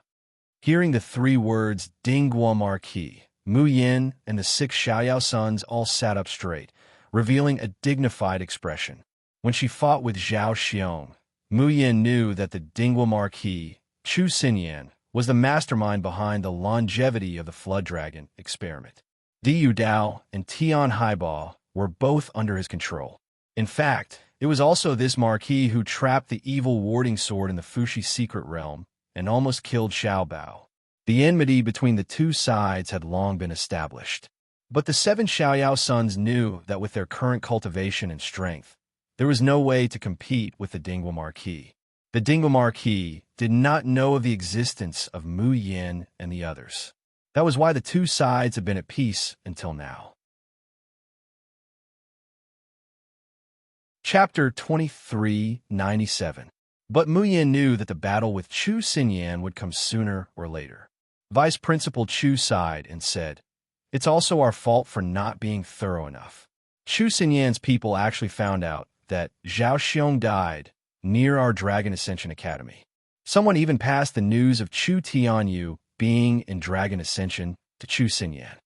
Hearing the 3 words Dingwa Marquis, Mu Yin and the 6 Xiaoyao sons all sat up straight, revealing a dignified expression. When she fought with Zhao Xiong, Mu Yin knew that the Dingwa Marquis, Chu Xinyan, was the mastermind behind the longevity of the Flood Dragon experiment. Diyu Dao and Tian Haiba were both under his control. In fact, it was also this Marquis who trapped the evil warding sword in the Fuxi secret realm and almost killed Xiao Bao. The enmity between the 2 sides had long been established. But the 7 Xiaoyao sons knew that with their current cultivation and strength, there was no way to compete with the Dingwa Marquis. The Dingwa Marquis did not know of the existence of Mu Yin and the others. That was why the 2 sides had been at peace until now. Chapter 2397. But Mu Yin knew that the battle with Chu Xinyan would come sooner or later. Vice Principal Chu sighed and said, "It's also our fault for not being thorough enough. Chu Xinyan's people actually found out that Zhao Xiong died near our Dragon Ascension Academy. Someone even passed the news of Chu Tianyu being in Dragon Ascension to Chu Xinyan.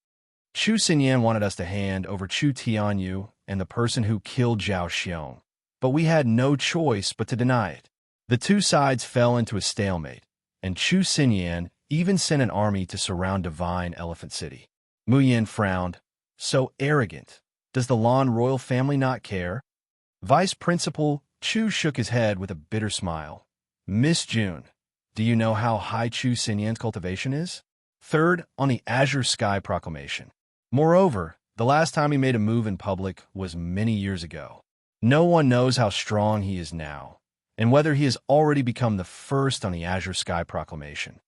Chu Xinyan wanted us to hand over Chu Tianyu and the person who killed Zhao Xiong, but we had no choice but to deny it. The 2 sides fell into a stalemate, and Chu Xinyan even sent an army to surround Divine Elephant City." Mu Yin frowned. "So arrogant. Does the Lan royal family not care?" Vice Principal Chu shook his head with a bitter smile. "Miss June, do you know how high Chu Xinyan's cultivation is? 3rd on the Azure Sky Proclamation. Moreover, the last time he made a move in public was many years ago. No one knows how strong he is now, and whether he has already become the 1st on the Azure Sky Proclamation.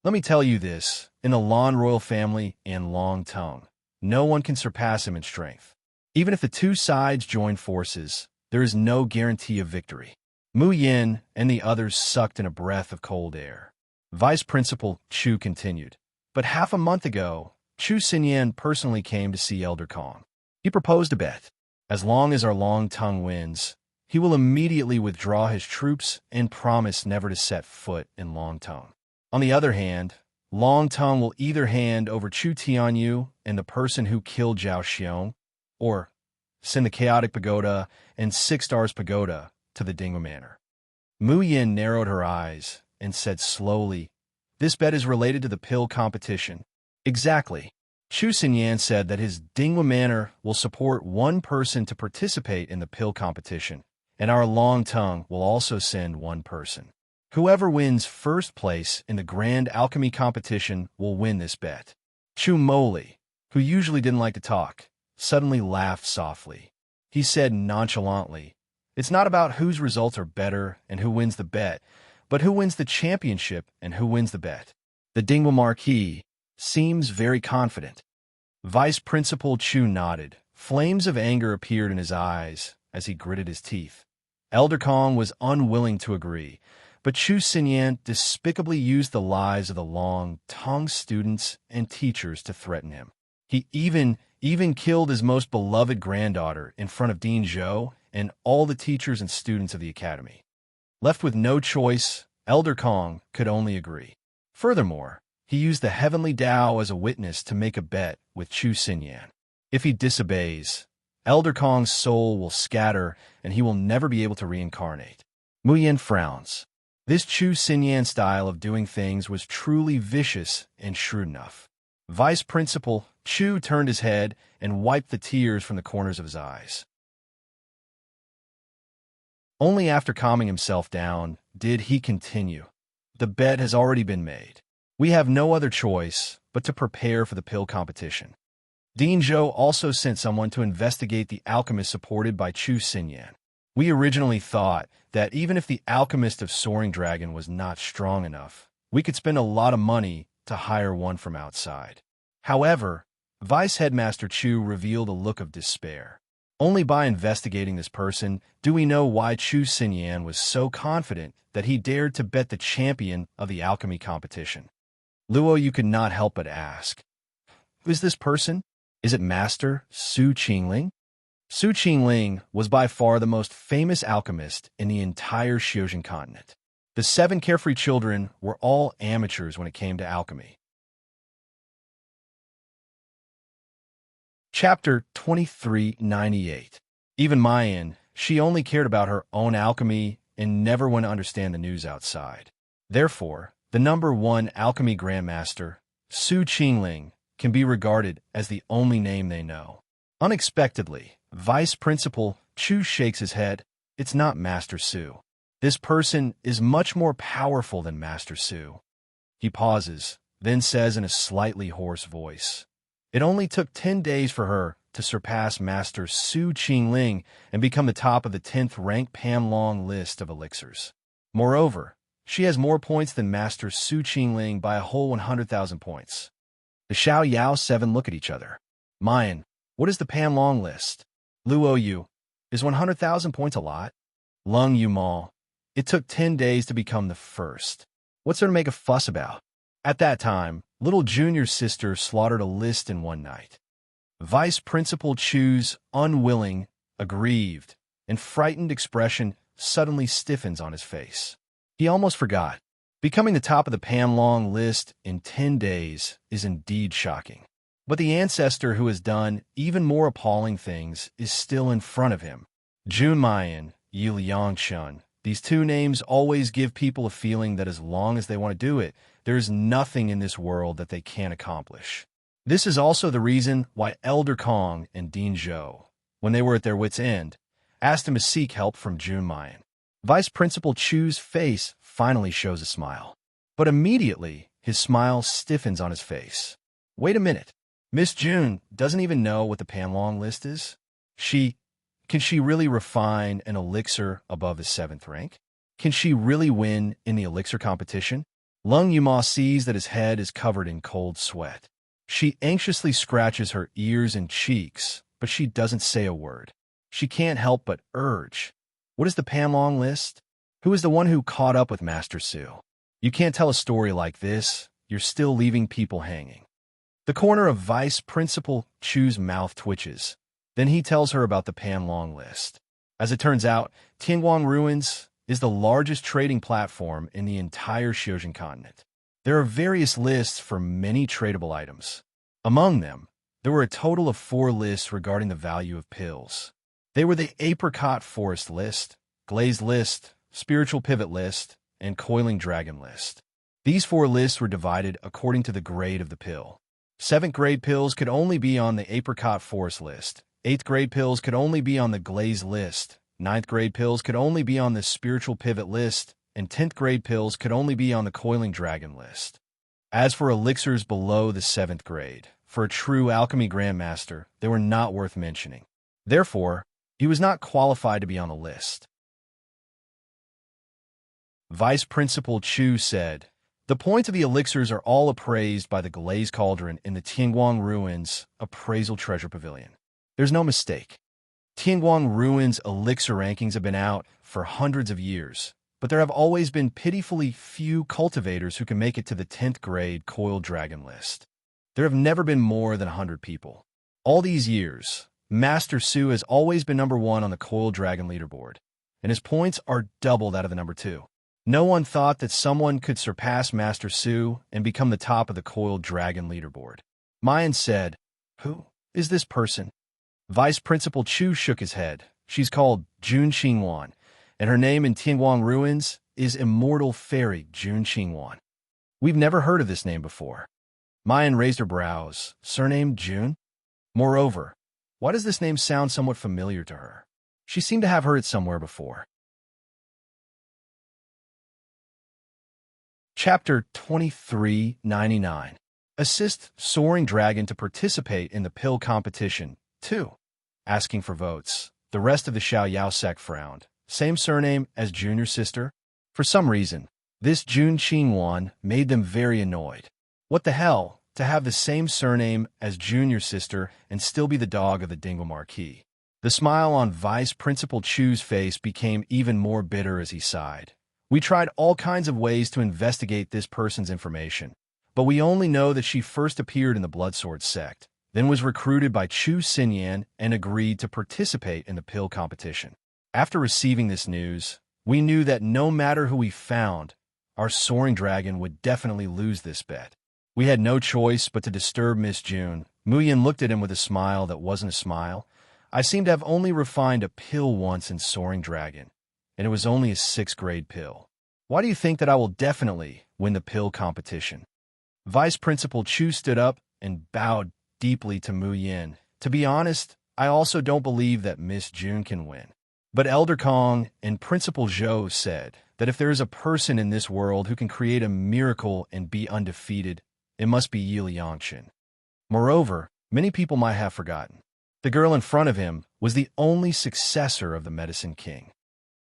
Let me tell you this, in the Lan royal family and Long Tongue, no one can surpass him in strength. Even if the 2 sides join forces, there is no guarantee of victory." Mu Yin and the others sucked in a breath of cold air. Vice Principal Chu continued, "But half a month ago, Chu Xinyan personally came to see Elder Kong. He proposed a bet. As long as our Long Tongue wins, he will immediately withdraw his troops and promise never to set foot in Long Tongue. On the other hand, Long Tongue will either hand over Chu Tianyu and the person who killed Zhao Xiong, or send the Chaotic Pagoda and 6 Stars Pagoda to the Dingwa Manor." Mu Yin narrowed her eyes and said slowly, "This bet is related to the pill competition." "Exactly. Chu Xinyan said that his Dingwa Manor will support 1 person to participate in the pill competition, and our Long Tongue will also send 1 person. Whoever wins 1st place in the Grand Alchemy competition will win this bet." Chu Moli, who usually didn't like to talk, suddenly laughed softly. He said nonchalantly, "It's not about whose results are better and who wins the bet, but who wins the championship and who wins the bet. The Dingwa Marquis seems very confident." Vice Principal Chu nodded. Flames of anger appeared in his eyes as he gritted his teeth. Elder Kong was unwilling to agree, but Chu Xinyan despicably used the lives of the Long Tongue students and teachers to threaten him. He even killed his most beloved granddaughter in front of Dean Zhou and all the teachers and students of the academy. Left with no choice, Elder Kong could only agree. Furthermore, he used the Heavenly Tao as a witness to make a bet with Chu Xinyan. If he disobeys, Elder Kong's soul will scatter and he will never be able to reincarnate. Mu Yin frowns. This Chu Xinyan style of doing things was truly vicious and shrewd enough. Vice Principal Chu turned his head and wiped the tears from the corners of his eyes. Only after calming himself down did he continue. "The bet has already been made. We have no other choice but to prepare for the pill competition. Dean Zhou also sent someone to investigate the alchemist supported by Chu Xinyan. We originally thought that even if the alchemist of Soaring Dragon was not strong enough, we could spend a lot of money to hire one from outside. However, Vice Headmaster Chu revealed a look of despair. Only by investigating this person do we know why Chu Xinyan was so confident that he dared to bet the champion of the alchemy competition. Luo, you could not help but ask, who is this person? Is it Master Su Qingling? Su Qingling was by far the most famous alchemist in the entire Xiuzhen continent. The 7 carefree children were all amateurs when it came to alchemy. Chapter 2398. Even Mayan, she only cared about her own alchemy and never went to understand the news outside. Therefore, the number 1 alchemy grandmaster, Su Qingling, can be regarded as the only name they know. Unexpectedly, Vice Principal Chu shakes his head. It's not Master Su. This person is much more powerful than Master Su. He pauses, then says in a slightly hoarse voice, it only took 10 days for her to surpass Master Su Qingling and become the top of the 10th ranked Panlong list of elixirs. Moreover, she has more points than Master Su Qingling by a whole 100,000 points. The Xiao Yao 7 look at each other. Mayan, what is the Panlong list? Luo Yu, is 100,000 points a lot? Lung Yu Mao, it took 10 days to become the first. What's there to make a fuss about? At that time, little junior sister slaughtered a list in one night. Vice Principal Chu's unwilling, aggrieved, and frightened expression suddenly stiffens on his face. He almost forgot. Becoming the top of the Panlong list in 10 days is indeed shocking. But the ancestor who has done even more appalling things is still in front of him. Jun Mayan, Yi Liangshun. These 2 names always give people a feeling that as long as they want to do it, there is nothing in this world that they can't accomplish. This is also the reason why Elder Kong and Dean Zhou, when they were at their wits' end, asked him to seek help from Jun Mayan. Vice Principal Chu's face finally shows a smile. But immediately, his smile stiffens on his face. Wait a minute. Miss Jun doesn't even know what the Panlong list is? Can she really refine an elixir above the 7th rank? Can she really win in the elixir competition? Lung Yuma sees that his head is covered in cold sweat. She anxiously scratches her ears and cheeks, but she doesn't say a word. She can't help but urge. What is the Panlong list? Who is the one who caught up with Master Su? You can't tell a story like this. You're still leaving people hanging. The corner of Vice Principal Chu's mouth twitches. Then he tells her about the Panlong list. As it turns out, Tianguang Ruins is the largest trading platform in the entire Xiuzhen continent. There are various lists for many tradable items. Among them, there were a total of 4 lists regarding the value of pills. They were the Apricot Forest list, Glazed list, Spiritual Pivot list, and Coiling Dragon list. These 4 lists were divided according to the grade of the pill. 7th grade pills could only be on the Apricot Forest list. 8th grade pills could only be on the Glazed list. 9th grade pills could only be on the Spiritual Pivot list, and 10th grade pills could only be on the Coiling Dragon list. As for elixirs below the 7th grade, for a true alchemy grandmaster, they were not worth mentioning. Therefore, he was not qualified to be on the list. Vice Principal Chu said, the points of the elixirs are all appraised by the Glazed Cauldron in the Tianguang Ruins Appraisal Treasure Pavilion. There's no mistake. Tianguang Ruins elixir rankings have been out for hundreds of years, but there have always been pitifully few cultivators who can make it to the 10th grade Coiled Dragon list. There have never been more than 100 people. All these years, Master Su has always been number 1 on the Coiled Dragon leaderboard, and his points are double that of the number 2. No one thought that someone could surpass Master Su and become the top of the Coiled Dragon leaderboard. Mayan said, who is this person? Vice Principal Chu shook his head. She's called Jun Qingwan, and her name in Tianguang Ruins is Immortal Fairy Jun Qingwan. We've never heard of this name before. Mayan raised her brows. Surname Jun? Moreover, why does this name sound somewhat familiar to her? She seemed to have heard it somewhere before. Chapter 2399. Assist Soaring Dragon to participate in the pill competition. 2. Asking for votes. The rest of the Xiao Yao sect frowned. Same surname as junior sister? For some reason, this Jun Qingwan made them very annoyed. What the hell? to have the same surname as Junior's sister and still be the dog of the Dingle Marquis. The smile on Vice Principal Chu's face became even more bitter as he sighed. We tried all kinds of ways to investigate this person's information, but we only know that she first appeared in the Bloodsword sect, then was recruited by Chu Xinyan and agreed to participate in the pill competition. After receiving this news, we knew that no matter who we found, our soaring dragon would definitely lose this bet. We had no choice but to disturb Miss June. Muyin looked at him with a smile that wasn't a smile. I seem to have only refined a pill once in Soaring Dragon, and it was only a 6th grade pill. Why do you think that I will definitely win the pill competition? Vice Principal Chu stood up and bowed deeply to Muyin. To be honest, I also don't believe that Miss June can win. But Elder Kong and Principal Zhou said that if there is a person in this world who can create a miracle and be undefeated, it must be Yi Liangqin. Moreover, many people might have forgotten. The girl in front of him was the only successor of the Medicine King.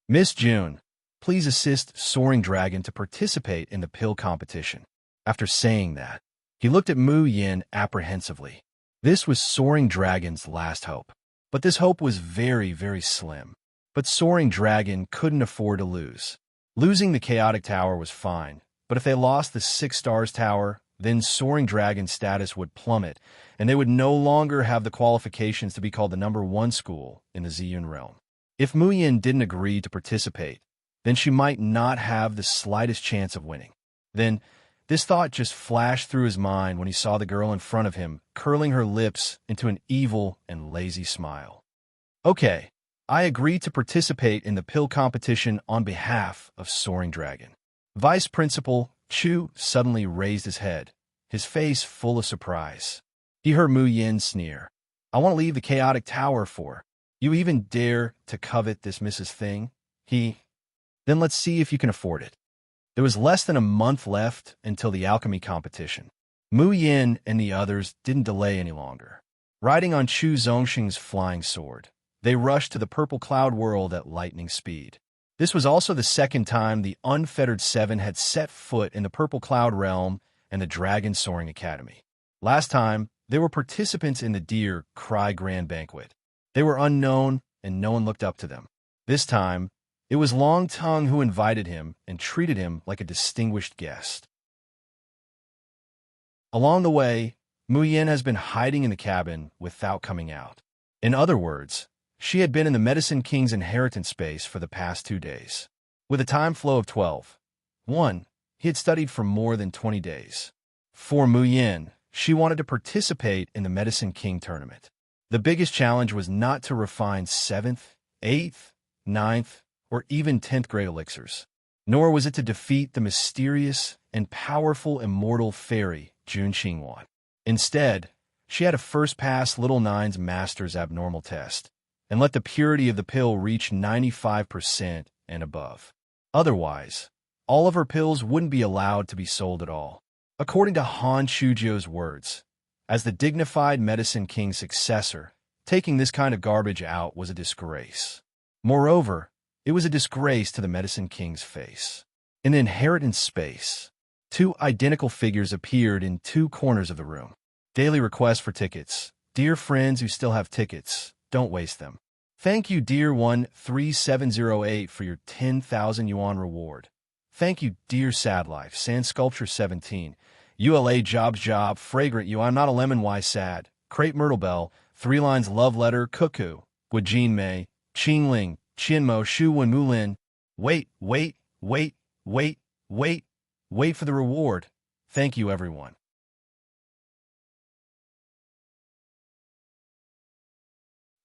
Miss June, please assist Soaring Dragon to participate in the pill competition. After saying that, he looked at Mu Yin apprehensively. This was Soaring Dragon's last hope. But this hope was very, very slim. But Soaring Dragon couldn't afford to lose. Losing the Chaotic Tower was fine, but if they lost the 6 Stars Tower, then Soaring Dragon's status would plummet, and they would no longer have the qualifications to be called the #1 school in the Ziyun realm. If Muyin didn't agree to participate, then she might not have the slightest chance of winning. Then, this thought just flashed through his mind when he saw the girl in front of him curling her lips into an evil and lazy smile. Okay, I agree to participate in the pill competition on behalf of Soaring Dragon. Vice Principal Chu suddenly raised his head, his face full of surprise. He heard Mu Yin sneer. I want to leave the Chaotic Tower for. You even dare to covet this Mrs. Thing? Then let's see if you can afford it. There was less than a month left until the alchemy competition. Mu Yin and the others didn't delay any longer. Riding on Chu Zongxing's flying sword, they rushed to the Purple Cloud world at lightning speed. This was also the second time the Unfettered Seven had set foot in the Purple Cloud realm and the Dragon Soaring Academy. Last time, they were participants in the Deer Cry Grand Banquet. They were unknown, and no one looked up to them. This time, it was Long Tongue who invited him and treated him like a distinguished guest. Along the way, Mu Yin has been hiding in the cabin without coming out. In other words, she had been in the Medicine King's inheritance space for the past 2 days. With a time flow of 12. 1. He had studied for more than 20 days. For Mu Yin, she wanted to participate in the Medicine King tournament. The biggest challenge was not to refine 7th, 8th, 9th, or even 10th grade elixirs, nor was it to defeat the mysterious and powerful immortal fairy Jun Qingwan. Instead, she had to first pass Little Nine's Master's Abnormal Test and let the purity of the pill reach 95% and above. Otherwise, all of her pills wouldn't be allowed to be sold at all. According to Han Shujio's words, as the dignified Medicine King's successor, taking this kind of garbage out was a disgrace. Moreover, it was a disgrace to the Medicine King's face. In the inheritance space, 2 identical figures appeared in 2 corners of the room. Daily request for tickets. Dear friends who still have tickets, don't waste them. Thank you, dear 13708, for your 10,000 yuan reward. Thank you, dear Sad Life, Sand Sculpture 17. ULA Job, Fragrant You, I'm Not a Lemon, Why Sad? Crepe Myrtle Bell, 3 lines Love Letter, Cuckoo, Guijin Mei, Qing Ling, Qianmo, Shu Wen Mulin. Wait for the reward. Thank you, everyone.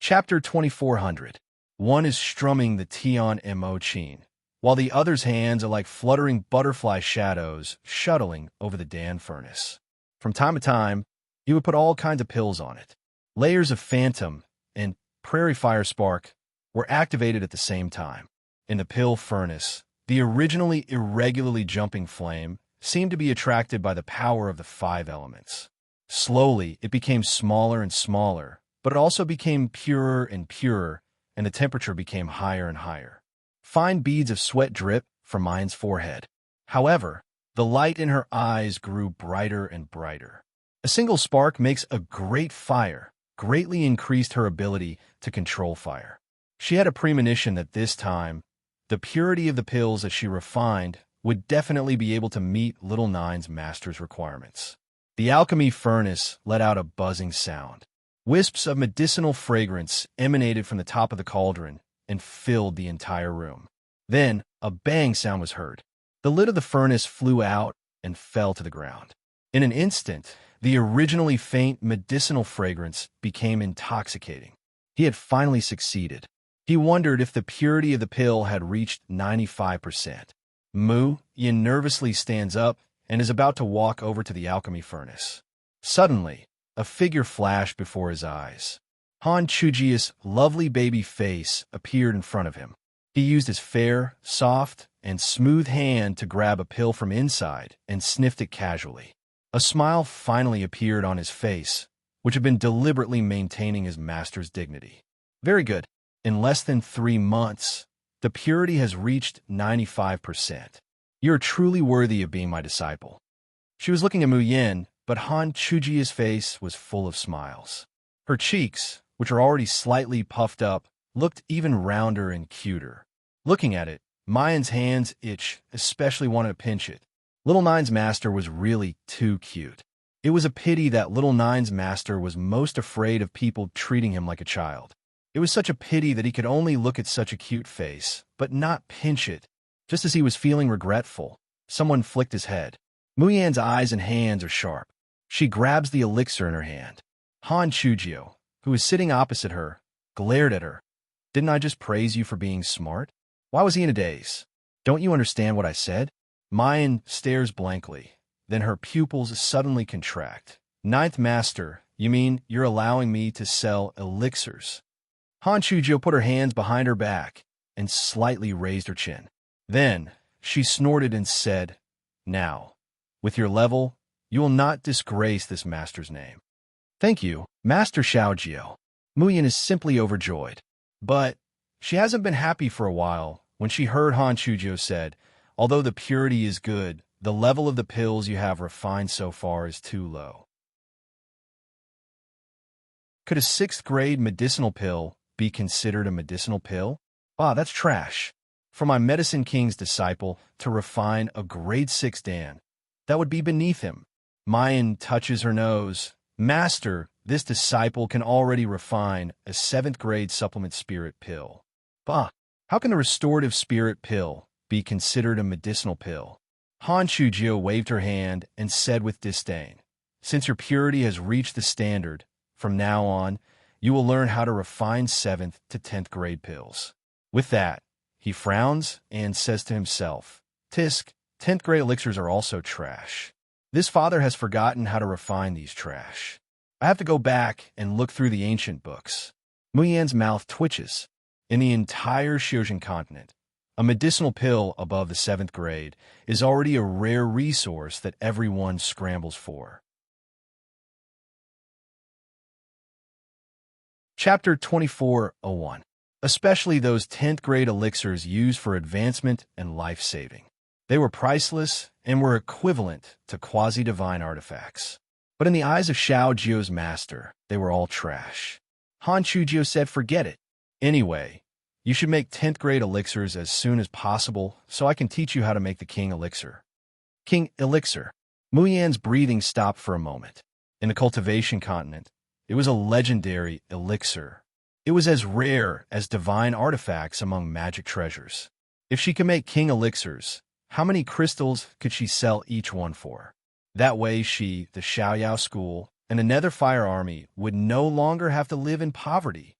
Chapter 2400. One is strumming the Tian Mo Qin, while the other's hands are like fluttering butterfly shadows shuttling over the Dan furnace. From time to time, he would put all kinds of pills on it. Layers of Phantom and Prairie Fire Spark were activated at the same time. In the pill furnace, the originally irregularly jumping flame seemed to be attracted by the power of the 5 elements. Slowly, it became smaller and smaller, but it also became purer and purer, and the temperature became higher and higher. Fine beads of sweat dripped from Mayan's forehead. However, the light in her eyes grew brighter and brighter. A single spark makes a great fire, greatly increased her ability to control fire. She had a premonition that this time, the purity of the pills that she refined would definitely be able to meet Little Nine's master's requirements. The alchemy furnace let out a buzzing sound. Wisps of medicinal fragrance emanated from the top of the cauldron and filled the entire room. Then, a bang sound was heard. The lid of the furnace flew out and fell to the ground. In an instant, the originally faint medicinal fragrance became intoxicating. He had finally succeeded. He wondered if the purity of the pill had reached 95%. Mu Yin nervously stands up and is about to walk over to the alchemy furnace. Suddenly, a figure flashed before his eyes. Han Chujia's lovely baby face appeared in front of him. He used his fair, soft, and smooth hand to grab a pill from inside and sniffed it casually. A smile finally appeared on his face, which had been deliberately maintaining his master's dignity. Very good. In less than 3 months, the purity has reached 95%. You're truly worthy of being my disciple. She was looking at Mu Yin, but Han Chujia's face was full of smiles. Her cheeks, which are already slightly puffed up, looked even rounder and cuter. Looking at it, Mayan's hands itched, especially wanted to pinch it. Little Nine's master was really too cute. It was a pity that Little Nine's master was most afraid of people treating him like a child. It was such a pity that he could only look at such a cute face, but not pinch it. Just as he was feeling regretful, someone flicked his head. Mu Yan's eyes and hands are sharp. She grabs the elixir in her hand. Han Chujio, who was sitting opposite her, glared at her. Didn't I just praise you for being smart? Why was he in a daze? Don't you understand what I said? Mayan stares blankly. Then her pupils suddenly contract. Ninth Master, you mean you're allowing me to sell elixirs? Han Chujio put her hands behind her back and slightly raised her chin. Then she snorted and said, Now, with your level, you will not disgrace this master's name. Thank you, Master Xiaojio. Mu Yin is simply overjoyed. But she hasn't been happy for a while when she heard Han Chujio said, Although the purity is good, the level of the pills you have refined so far is too low. Could a 6th grade medicinal pill be considered a medicinal pill? Ah, that's trash. For my Medicine King's disciple to refine a grade 6 Dan, that would be beneath him. Mayan touches her nose. Master, this disciple can already refine a 7th grade supplement spirit pill. Bah, how can the restorative spirit pill be considered a medicinal pill? Han Chujio waved her hand and said with disdain, Since your purity has reached the standard, from now on, you will learn how to refine 7th to 10th grade pills. With that, he frowns and says to himself, Tisk, 10th grade elixirs are also trash. This father has forgotten how to refine these trash. I have to go back and look through the ancient books. Mu Yan's mouth twitches. In the entire Xiujin continent, a medicinal pill above the 7th grade is already a rare resource that everyone scrambles for. Chapter 24:01. Especially those 10th grade elixirs used for advancement and life-saving. They were priceless and were equivalent to quasi-divine artifacts. But in the eyes of Xiaojio's master, they were all trash. Han Chujio said, Forget it. Anyway, you should make 10th grade elixirs as soon as possible so I can teach you how to make the King Elixir. King Elixir. Mu Yan's breathing stopped for a moment. In the cultivation continent, it was a legendary elixir. It was as rare as divine artifacts among magic treasures. If she could make King Elixirs, how many crystals could she sell each one for? That way she, the Xiaoyao school, and the Netherfire army would no longer have to live in poverty.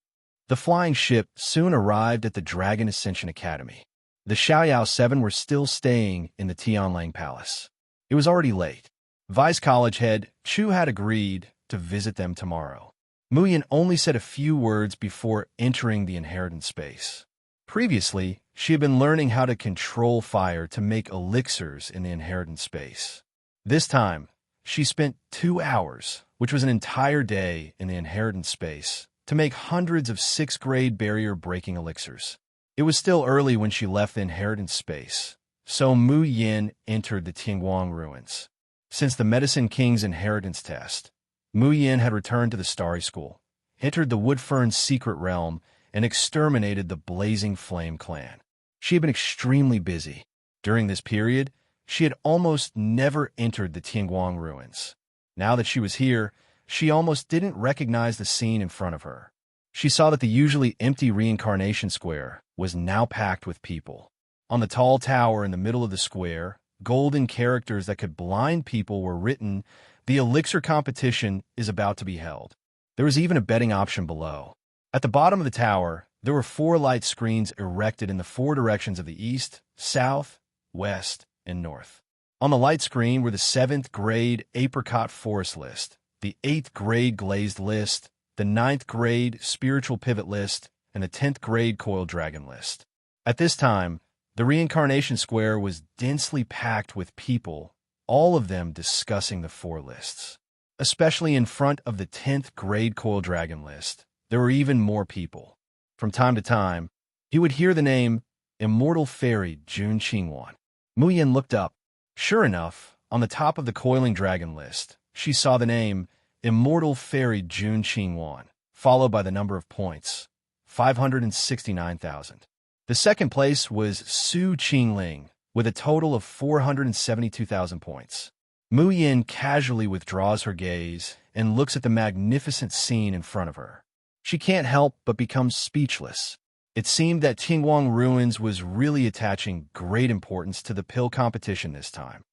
The flying ship soon arrived at the Dragon Ascension Academy. The Xiaoyao 7 were still staying in the Tianlang Palace. It was already late. Vice College head Chu had agreed to visit them tomorrow. Mu Yin only said a few words before entering the inheritance space. Previously, she had been learning how to control fire to make elixirs in the inheritance space. This time, she spent 2 hours, which was an entire day in the inheritance space, to make hundreds of 6th grade barrier-breaking elixirs. It was still early when she left the inheritance space, so Mu Yin entered the Tingguang ruins. Since the Medicine King's inheritance test, Mu Yin had returned to the Starry School, entered the Woodfern's secret realm, and exterminated the Blazing Flame clan. She had been extremely busy. During this period, she had almost never entered the Tianguang ruins. Now that she was here, she almost didn't recognize the scene in front of her. She saw that the usually empty reincarnation square was now packed with people. On the tall tower in the middle of the square, golden characters that could blind people were written, "The elixir competition is about to be held." There was even a betting option below. At the bottom of the tower, there were 4 light screens erected in the 4 directions of the east, south, west, and north. On the light screen were the 7th grade apricot forest list, the 8th grade glazed list, the 9th grade spiritual pivot list, and the 10th grade coiled dragon list. At this time, the reincarnation square was densely packed with people, all of them discussing the 4 lists. Especially in front of the 10th grade coiled dragon list, there were even more people. From time to time, he would hear the name Immortal Fairy Jun Qingwan. Mu Yin looked up. Sure enough, on the top of the coiling dragon list, she saw the name Immortal Fairy Jun Qingwan, followed by the number of points, 569,000. The second place was Su Qingling, with a total of 472,000 points. Mu Yin casually withdraws her gaze and looks at the magnificent scene in front of her. She can't help but become speechless. It seemed that Tianguang Ruins was really attaching great importance to the pill competition this time.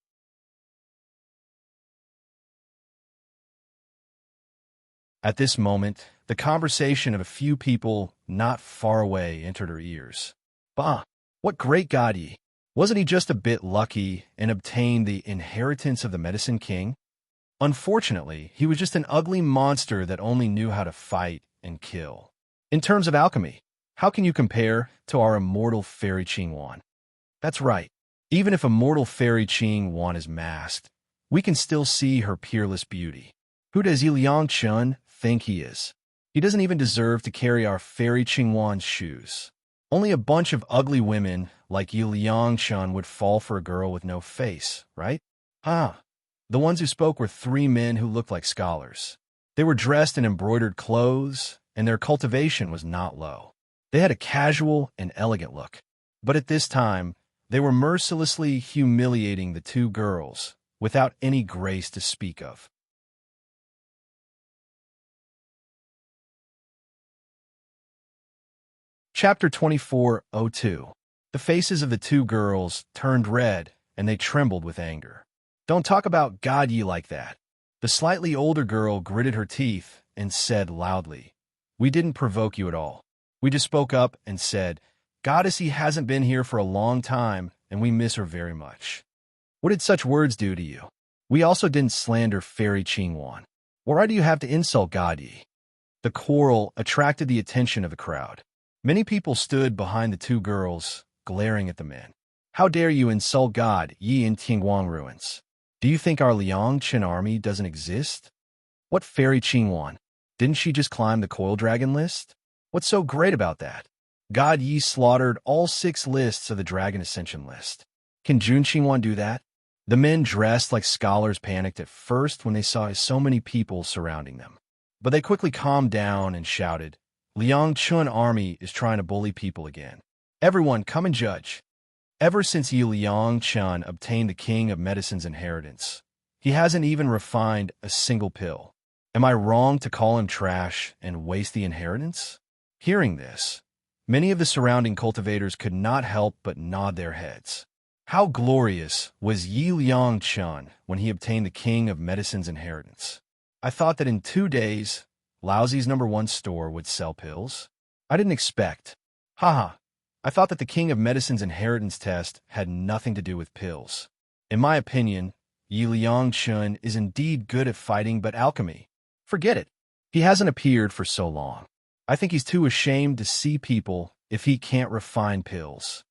At this moment, the conversation of a few people not far away entered her ears. Bah, what great god ye! Wasn't he just a bit lucky and obtained the inheritance of the Medicine King? Unfortunately, he was just an ugly monster that only knew how to fight and kill. In terms of alchemy, how can you compare to our immortal fairy Qingwan? That's right. Even if immortal fairy Qingwan is masked, we can still see her peerless beauty. Who does Yiliang Chun think he is? He doesn't even deserve to carry our fairy Qingwan's shoes. Only a bunch of ugly women like Yiliang Chun would fall for a girl with no face, right? The ones who spoke were 3 men who looked like scholars. They were dressed in embroidered clothes, and their cultivation was not low. They had a casual and elegant look. But at this time, they were mercilessly humiliating the 2 girls, without any grace to speak of. Chapter 24:02. The faces of the 2 girls turned red, and they trembled with anger. Don't talk about God ye like that. The slightly older girl gritted her teeth and said loudly, "We didn't provoke you at all. We just spoke up and said, Goddess he hasn't been here for a long time, and we miss her very much. What did such words do to you? We also didn't slander Fairy Qingwan. Why do you have to insult God ye?" The quarrel attracted the attention of the crowd. Many people stood behind the 2 girls, glaring at the men. "How dare you insult God ye in Tianguang ruins? Do you think our Liang Chen army doesn't exist? What Fairy Qingwan? Didn't she just climb the Coil Dragon list? What's so great about that? God ye slaughtered all 6 lists of the Dragon Ascension list. Can Jun Qingwan do that?" The men dressed like scholars panicked at first when they saw so many people surrounding them. But they quickly calmed down and shouted, "Liang Chun army is trying to bully people again. Everyone come and judge." Ever since Yi Liang Chun obtained the King of Medicine's inheritance, he hasn't even refined a single pill. Am I wrong to call him trash and waste the inheritance? Hearing this, many of the surrounding cultivators could not help but nod their heads. How glorious was Yi Liang Chun when he obtained the King of Medicine's inheritance. I thought that in 2 days, Laozi's #1 store would sell pills. I didn't expect. Haha. I thought that the King of Medicine's inheritance test had nothing to do with pills. In my opinion, Yi Liang Chun is indeed good at fighting, but alchemy, forget it. He hasn't appeared for so long. I think he's too ashamed to see people if he can't refine pills.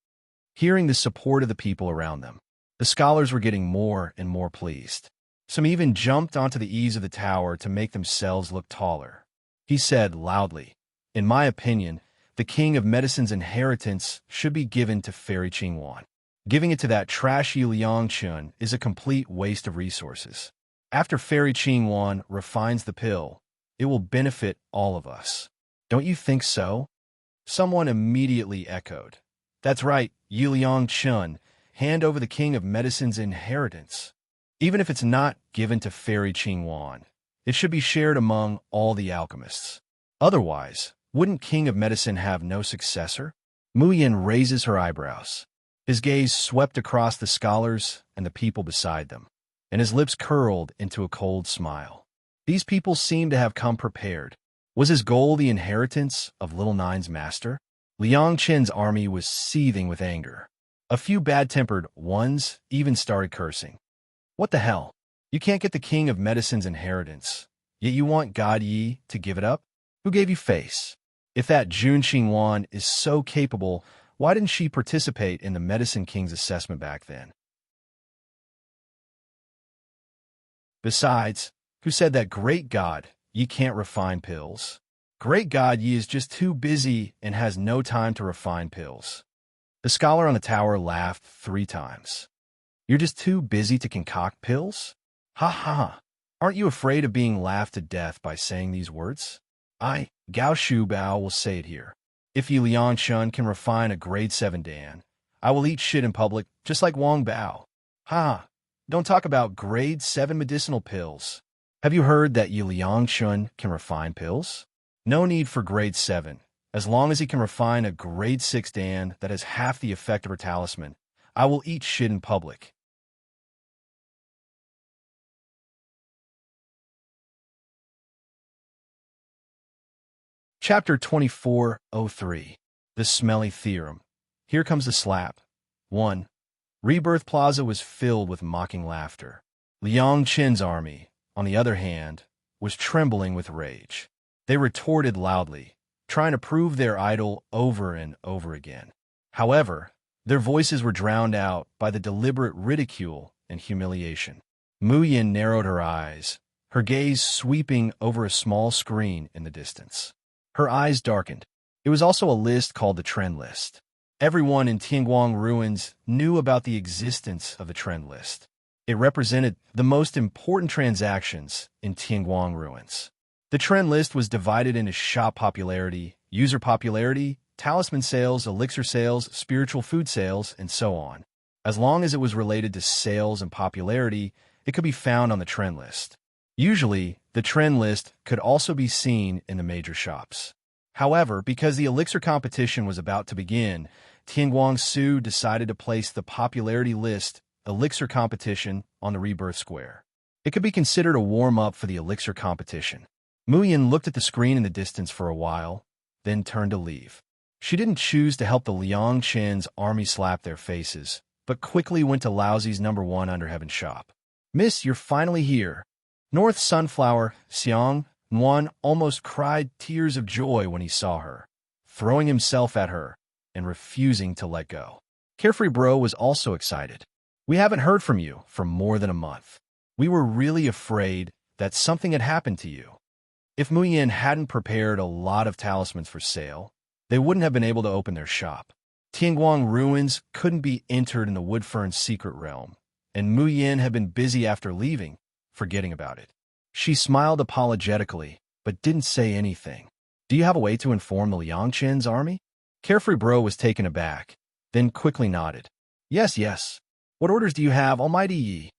Hearing the support of the people around them, the scholars were getting more and more pleased. Some even jumped onto the eaves of the tower to make themselves look taller. He said loudly, "In my opinion, the King of Medicine's inheritance should be given to Fairy Qingwan. Giving it to that trashy Liang Chun is a complete waste of resources. After Fairy Qing Wan refines the pill, it will benefit all of us. Don't you think so? Someone immediately echoed. That's right, Yi Liang Chun, hand over the King of Medicine's inheritance. Even if it's not given to Fairy Qing Wan, it should be shared among all the alchemists. Otherwise, wouldn't King of Medicine have no successor? Mu Yin raises her eyebrows. His gaze swept across the scholars and the people beside them, and his lips curled into a cold smile. These people seemed to have come prepared. Was his goal the inheritance of Little Nine's master? Liang Chen's army was seething with anger. A few bad-tempered ones even started cursing. What the hell? You can't get the King of Medicine's inheritance, yet you want God Yi to give it up? Who gave you face? If that Jun Xingwan is so capable, why didn't she participate in the Medicine King's assessment back then? Besides, who said that Great God Yi can't refine pills? Great God Yi is just too busy and has no time to refine pills. The scholar on the tower laughed 3 times. You're just too busy to concoct pills? Ha ha ha. Aren't you afraid of being laughed to death by saying these words? Gao Shu Bao, will say it here. If Yi Liang Chun can refine a grade 7 Dan, I will eat shit in public just like Wang Bao. Ha! Don't talk about grade 7 medicinal pills. Have you heard that Yi Liang Chun can refine pills? No need for grade 7. As long as he can refine a grade 6 Dan that has half the effect of her talisman, I will eat shit in public. Chapter 2403. The Smelly Theorem. Here comes the slap. 1. Rebirth Plaza was filled with mocking laughter. Liang Chen's army, on the other hand, was trembling with rage. They retorted loudly, trying to prove their idol over and over again. However, their voices were drowned out by the deliberate ridicule and humiliation. Mu Yin narrowed her eyes, her gaze sweeping over a small screen in the distance. Her eyes darkened. It was also a list called the Trend List. Everyone in Tianguang Ruins knew about the existence of the Trend List. It represented the most important transactions in Tianguang Ruins. The Trend List was divided into shop popularity, user popularity, talisman sales, elixir sales, spiritual food sales, and so on. As long as it was related to sales and popularity, it could be found on the Trend List. Usually, the Trend List could also be seen in the major shops. However, because the elixir competition was about to begin, Tianguang Su decided to place the popularity list elixir competition on the Rebirth Square. It could be considered a warm-up for the elixir competition. Mu Yin looked at the screen in the distance for a while, then turned to leave. She didn't choose to help the Liang Chen's army slap their faces, but quickly went to Laozi's #1 Under Heaven shop. Miss, you're finally here. North Sunflower, Xiang Nguan almost cried tears of joy when he saw her, throwing himself at her and refusing to let go. Carefree Bro was also excited. We haven't heard from you for more than a month. We were really afraid that something had happened to you. If Mu Yin hadn't prepared a lot of talismans for sale, they wouldn't have been able to open their shop. Tianguang Ruins couldn't be entered in the Woodfern's secret realm, and Mu Yin had been busy after leaving, forgetting about it. She smiled apologetically, but didn't say anything. Do you have a way to inform the Liang Chen's army? Carefree Bro was taken aback, then quickly nodded. Yes. What orders do you have, Almighty Yi?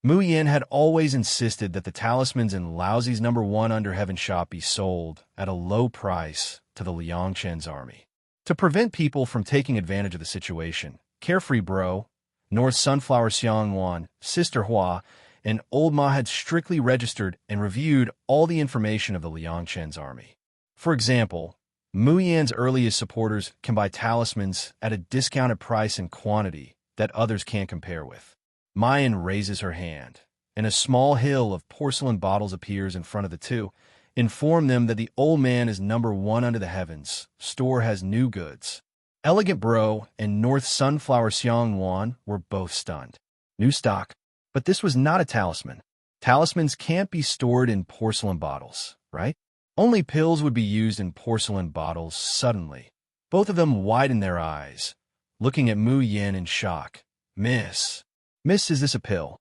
Mu Yin had always insisted that the talismans in Laozi's #1 Under Heaven shop be sold at a low price to the Liang Chen's army. To prevent people from taking advantage of the situation, Carefree Bro, North Sunflower Xiangwan, Sister Hua, and Old Ma had strictly registered and reviewed all the information of the Liang Chen's army. For example, Mu Yan's earliest supporters can buy talismans at a discounted price and quantity that others can't compare with. Mayan raises her hand, and a small hill of porcelain bottles appears in front of the two. Inform them that the old man is #1 under the heavens. Store has new goods. Elegant Bro and North Sunflower Xiangwan were both stunned. New stock. But this was not a talisman. Talismans can't be stored in porcelain bottles, right? Only pills would be used in porcelain bottles suddenly. Both of them widened their eyes, looking at Mu Yin in shock, Miss. Miss, is this a pill?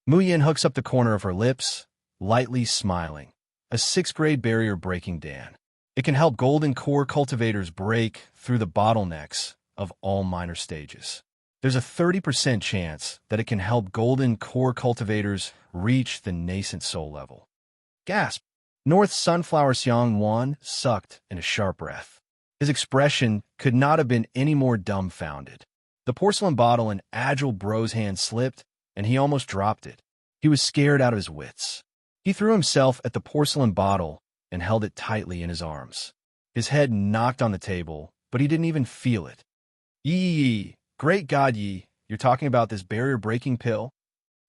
Mu Yin hooks up the corner of her lips, lightly smiling. A 6th-grade barrier-breaking Dan. It can help golden core cultivators break through the bottlenecks of all minor stages. There's a 30% chance that it can help golden core cultivators reach the nascent soul level. Gasp! North Sunflower Xiang Wan sucked in a sharp breath. His expression could not have been any more dumbfounded. The porcelain bottle in Agile Bro's hand slipped, and he almost dropped it. He was scared out of his wits. He threw himself at the porcelain bottle and held it tightly in his arms. His head knocked on the table, but he didn't even feel it. Yee, great God, Yi, you're talking about this barrier-breaking pill?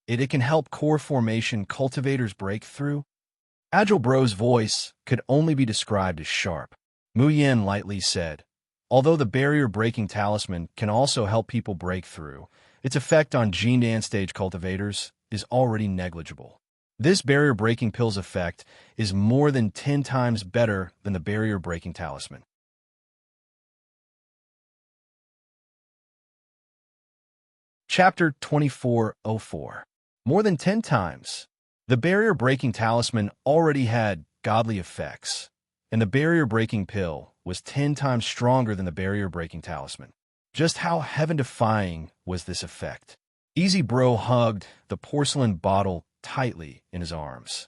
It can help core formation cultivators break through? Agile Bro's voice could only be described as sharp. Mu Yin lightly said, although the barrier-breaking talisman can also help people break through, its effect on gene dance stage cultivators is already negligible. This barrier-breaking pill's effect is more than 10 times better than the barrier-breaking talisman. Chapter 2404. More than 10 times. The barrier-breaking talisman already had godly effects, and the barrier-breaking pill was 10 times stronger than the barrier-breaking talisman. Just how heaven-defying was this effect? Easy Bro hugged the porcelain bottle tightly in his arms.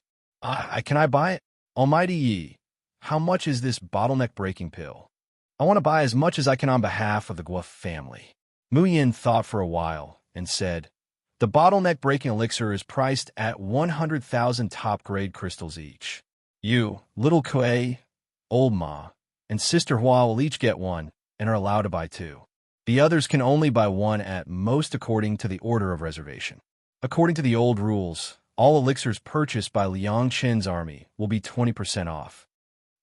Can I buy it? Almighty Yi, how much is this bottleneck-breaking pill? I want to buy as much as I can on behalf of the Guo family. Mu Yin thought for a while and said, the bottleneck-breaking elixir is priced at 100,000 top-grade crystals each. You, little Kuei, old Ma, and Sister Hua will each get one and are allowed to buy 2. The others can only buy 1 at most according to the order of reservation. According to the old rules, all elixirs purchased by Liang Qin's army will be 20% off.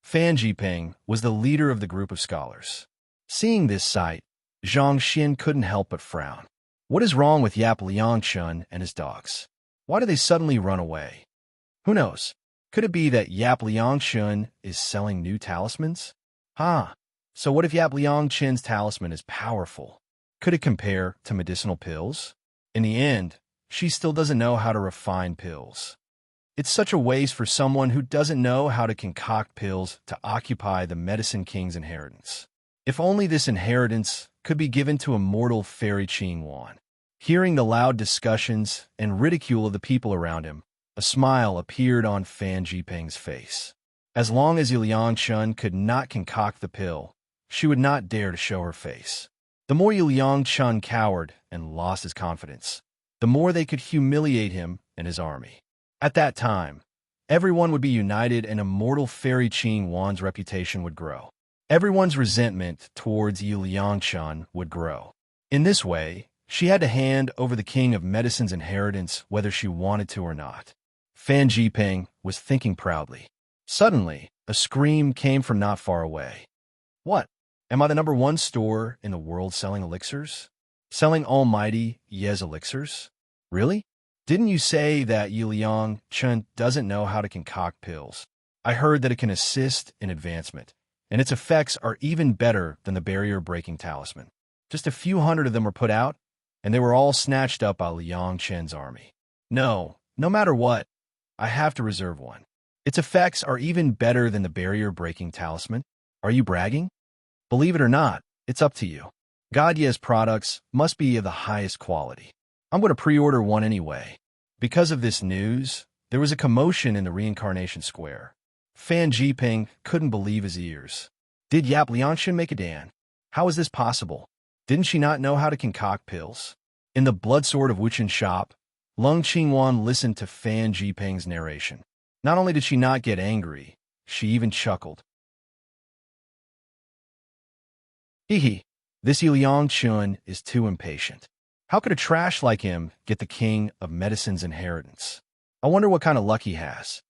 Fan Jiping was the leader of the group of scholars. Seeing this sight, Zhang Xin couldn't help but frown. What is wrong with Yap Liangchun and his dogs? Why do they suddenly run away? Who knows? Could it be that Yap Liangchun is selling new talismans? So what if Yap Liangchun's talisman is powerful? Could it compare to medicinal pills? In the end, she still doesn't know how to refine pills. It's such a waste for someone who doesn't know how to concoct pills to occupy the Medicine King's inheritance. If only this inheritance could be given to immortal Fairy Qing Wan. Hearing the loud discussions and ridicule of the people around him, a smile appeared on Fan Jiping's face. As long as Liang Chun could not concoct the pill, she would not dare to show her face. The more Liang Chun cowered and lost his confidence, the more they could humiliate him and his army. At that time, everyone would be united and immortal Fairy Qing Wan's reputation would grow. Everyone's resentment towards Liang Chun would grow. In this way, she had to hand over the King of Medicine's inheritance whether she wanted to or not. Fan Jiping was thinking proudly. Suddenly, a scream came from not far away. What? Am I the #1 store in the world selling elixirs? Selling almighty Ye's elixirs? Really? Didn't you say that Liang Chun doesn't know how to concoct pills? I heard that it can assist in advancement, and its effects are even better than the barrier-breaking talisman. Just a few hundred of them were put out, and they were all snatched up by Liang Chen's army. No matter what, I have to reserve one. Its effects are even better than the barrier-breaking talisman. Are you bragging? Believe it or not, it's up to you. Godye's products must be of the highest quality. I'm going to pre-order one anyway. Because of this news, there was a commotion in the Reincarnation Square. Fan Jiping couldn't believe his ears. Did Yap Liangshan make a Dan? How is this possible? Didn't she not know how to concoct pills? In the Blood Sword of Wuchen shop, Lung Qingwan listened to Fan Jiping's narration. Not only did she not get angry, she even chuckled. Hee, this Liang Chun is too impatient. How could a trash like him get the King of Medicine's inheritance? I wonder what kind of luck he has.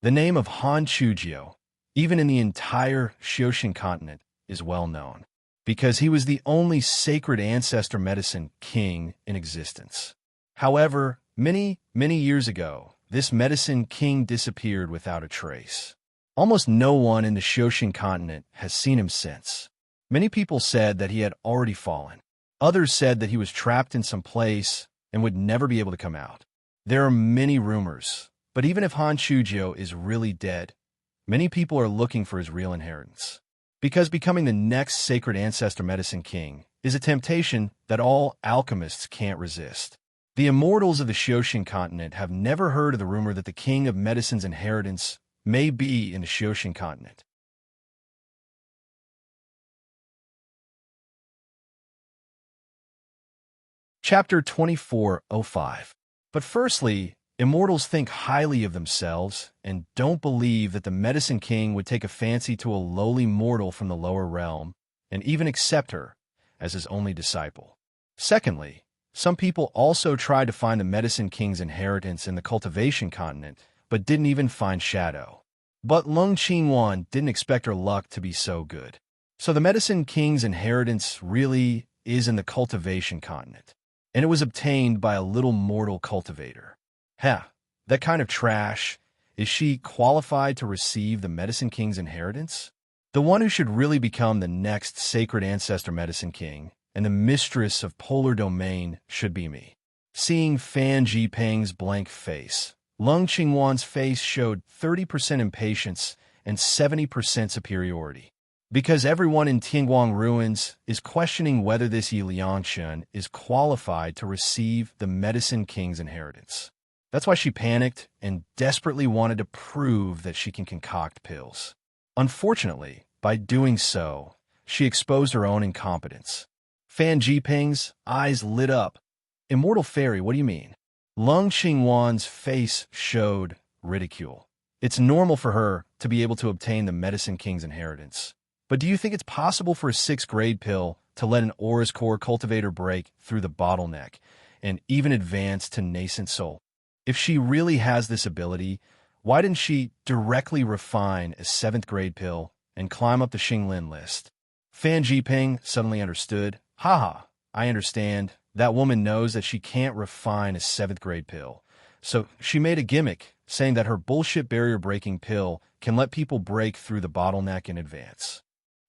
The name of Han Chujio, even in the entire Xioshin continent, is well known, because he was the only sacred ancestor medicine king in existence. However, many years ago, this medicine king disappeared without a trace. Almost no one in the Xioshin continent has seen him since. Many people said that he had already fallen. Others said that he was trapped in some place and would never be able to come out. There are many rumors, but even if Han Shujiao is really dead, many people are looking for his real inheritance. Because becoming the next sacred ancestor medicine king is a temptation that all alchemists can't resist. The immortals of the Xiaoxin continent have never heard of the rumor that the king of medicine's inheritance may be in the Xiaoxin continent. Chapter 2405. But firstly, immortals think highly of themselves and don't believe that the medicine king would take a fancy to a lowly mortal from the lower realm and even accept her as his only disciple. Secondly, some people also tried to find the medicine king's inheritance in the cultivation continent, but didn't even find Shadow. But Lung Qingwan didn't expect her luck to be so good. So the medicine king's inheritance really is in the cultivation continent, and it was obtained by a little mortal cultivator. That kind of trash. Is she qualified to receive the medicine king's inheritance? The one who should really become the next sacred ancestor medicine king and the mistress of polar domain should be me. Seeing Fan Jipeng's blank face, Lung Qingwan's face showed 30% impatience and 70% superiority. Because everyone in Tianguang ruins is questioning whether this Yi Liangshan is qualified to receive the medicine king's inheritance. That's why she panicked and desperately wanted to prove that she can concoct pills. Unfortunately, by doing so, she exposed her own incompetence. Fan Jipeng's eyes lit up. Immortal fairy, what do you mean? Lung Qingwan's face showed ridicule. It's normal for her to be able to obtain the medicine king's inheritance. But do you think it's possible for a 6th grade pill to let an Aura's Core cultivator break through the bottleneck and even advance to nascent soul? If she really has this ability, why didn't she directly refine a 7th grade pill and climb up the Xinglin list? Fan Jipeng suddenly understood. Haha, I understand. That woman knows that she can't refine a 7th grade pill. So she made a gimmick saying that her bullshit barrier-breaking pill can let people break through the bottleneck in advance.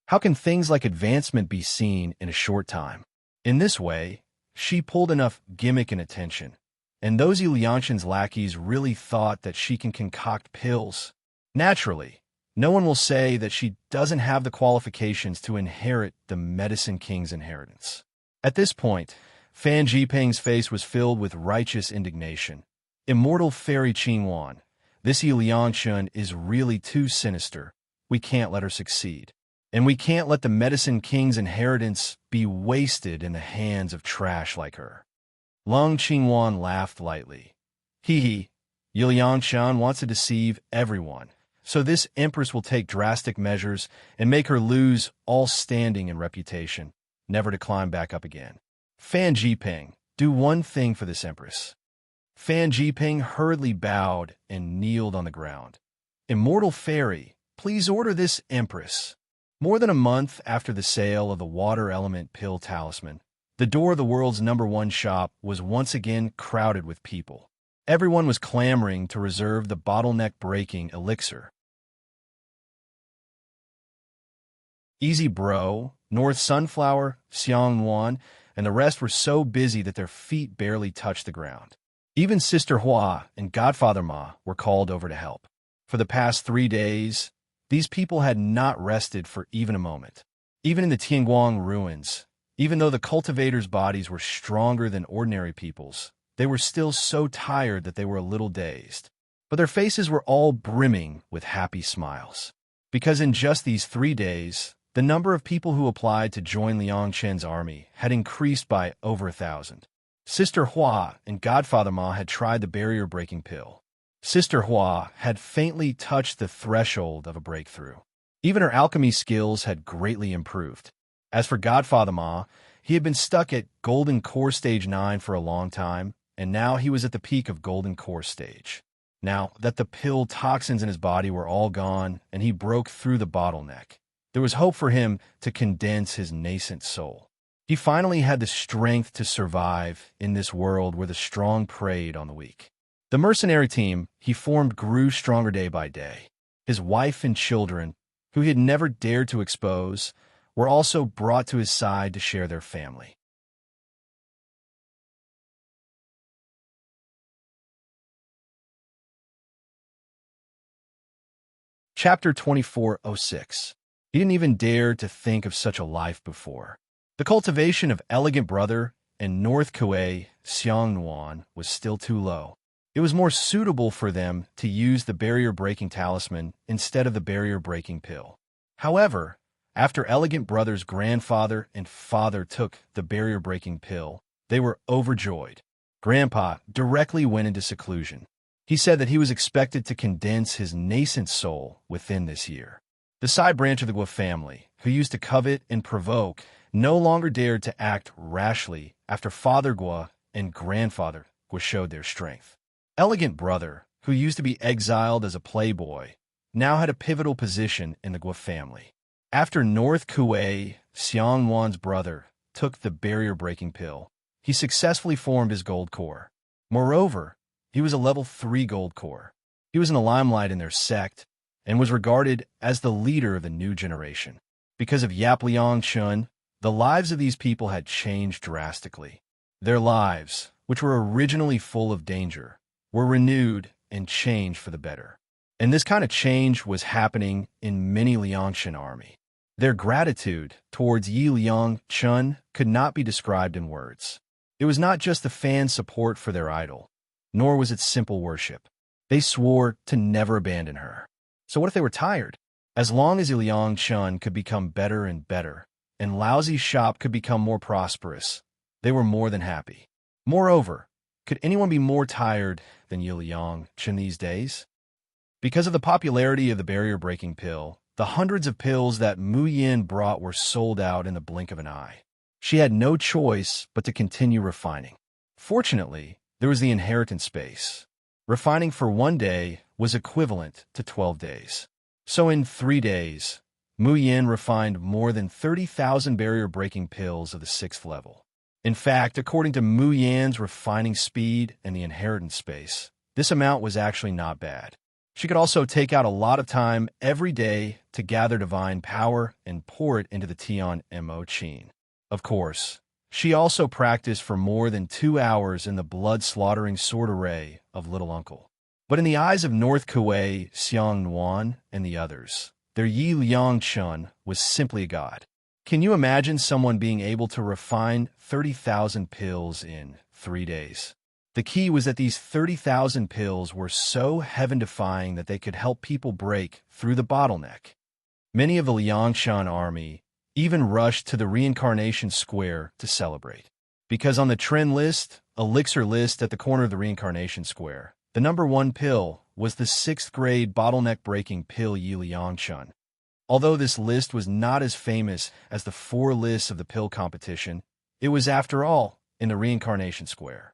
How can things like advancement be seen in a short time? In this way, she pulled enough gimmick and attention, and those Yi Liangshan's lackeys really thought that she can concoct pills. Naturally, no one will say that she doesn't have the qualifications to inherit the medicine king's inheritance. At this point, Fan Jipeng's face was filled with righteous indignation. Immortal fairy Qingwan, this Yi Liangshan is really too sinister. We can't let her succeed. And we can't let the medicine king's inheritance be wasted in the hands of trash like her. Lung Qingwan laughed lightly. Hee, Yi Liangshan wants to deceive everyone, so this empress will take drastic measures and make her lose all standing and reputation, never to climb back up again. Fan Jipeng, do one thing for this empress. Fan Jipeng hurriedly bowed and kneeled on the ground. Immortal fairy, please order this empress. More than a month after the sale of the water element pill talisman, the door of the world's #1 shop was once again crowded with people. Everyone was clamoring to reserve the bottleneck-breaking elixir. Easy Bro, North Sunflower, Xiangnuan, and the rest were so busy that their feet barely touched the ground. Even Sister Hua and Godfather Ma were called over to help. For the past 3 days, these people had not rested for even a moment. Even in the Tianguang ruins, even though the cultivators' bodies were stronger than ordinary people's, they were still so tired that they were a little dazed. But their faces were all brimming with happy smiles. Because in just these 3 days, the number of people who applied to join Liang Chen's army had increased by over 1,000. Sister Hua and Godfather Ma had tried the barrier-breaking pill. Sister Hua had faintly touched the threshold of a breakthrough. Even her alchemy skills had greatly improved. As for Godfather Ma, he had been stuck at Golden Core Stage 9 for a long time, and now he was at the peak of Golden Core Stage. Now that the pill toxins in his body were all gone and he broke through the bottleneck, there was hope for him to condense his nascent soul. He finally had the strength to survive in this world where the strong preyed on the weak. The mercenary team he formed grew stronger day by day. His wife and children, who he had never dared to expose, were also brought to his side to share their family. Chapter 2406. He didn't even dare to think of such a life before. The cultivation of Elegant Brother and North Kuei Xiangnuan was still too low. It was more suitable for them to use the barrier-breaking talisman instead of the barrier-breaking pill. However, after Elegant Brother's grandfather and father took the barrier-breaking pill, they were overjoyed. Grandpa directly went into seclusion. He said that he was expected to condense his nascent soul within this year. The side branch of the Gua family, who used to covet and provoke, no longer dared to act rashly after Father Gua and Grandfather Gua showed their strength. Elegant Brother, who used to be exiled as a playboy, now had a pivotal position in the Gua family. After North Kuei Xiangnuan's brother took the barrier-breaking pill, he successfully formed his gold core. Moreover, he was a level 3 gold core. He was in the limelight in their sect and was regarded as the leader of the new generation. Because of Yap Liang Chun, the lives of these people had changed drastically. Their lives, which were originally full of danger, were renewed and changed for the better. And this kind of change was happening in many Liangshan army. Their gratitude towards Yi Liang Chun could not be described in words. It was not just the fans' support for their idol, nor was it simple worship. They swore to never abandon her. So what if they were tired? As long as Liang Chun could become better and better, and Laozi's shop could become more prosperous, they were more than happy. Moreover, could anyone be more tired than Yi Liang Chun these days? Because of the popularity of the barrier-breaking pill, the hundreds of pills that Mu Yin brought were sold out in the blink of an eye. She had no choice but to continue refining. Fortunately, there was the inheritance space. Refining for 1 day was equivalent to 12 days. So in 3 days, Mu Yin refined more than 30,000 barrier-breaking pills of the 6th level. In fact, according to Mu Yan's refining speed and the inheritance space, this amount was actually not bad. She could also take out a lot of time every day to gather divine power and pour it into the Tian Mo Qin. Of course, she also practiced for more than 2 hours in the blood-slaughtering sword array of Little Uncle. But in the eyes of North Kuei Xiangnuan and the others, their Yi Liang Chun was simply a god. Can you imagine someone being able to refine 30,000 pills in 3 days? The key was that these 30,000 pills were so heaven-defying that they could help people break through the bottleneck. Many of the Liangshan army even rushed to the reincarnation square to celebrate. Because on the trend list, elixir list at the corner of the reincarnation square, the number 1 pill was the 6th grade bottleneck-breaking pill Yi Liang Chun. Although this list was not as famous as the 4 lists of the pill competition, it was, after all, in the reincarnation square.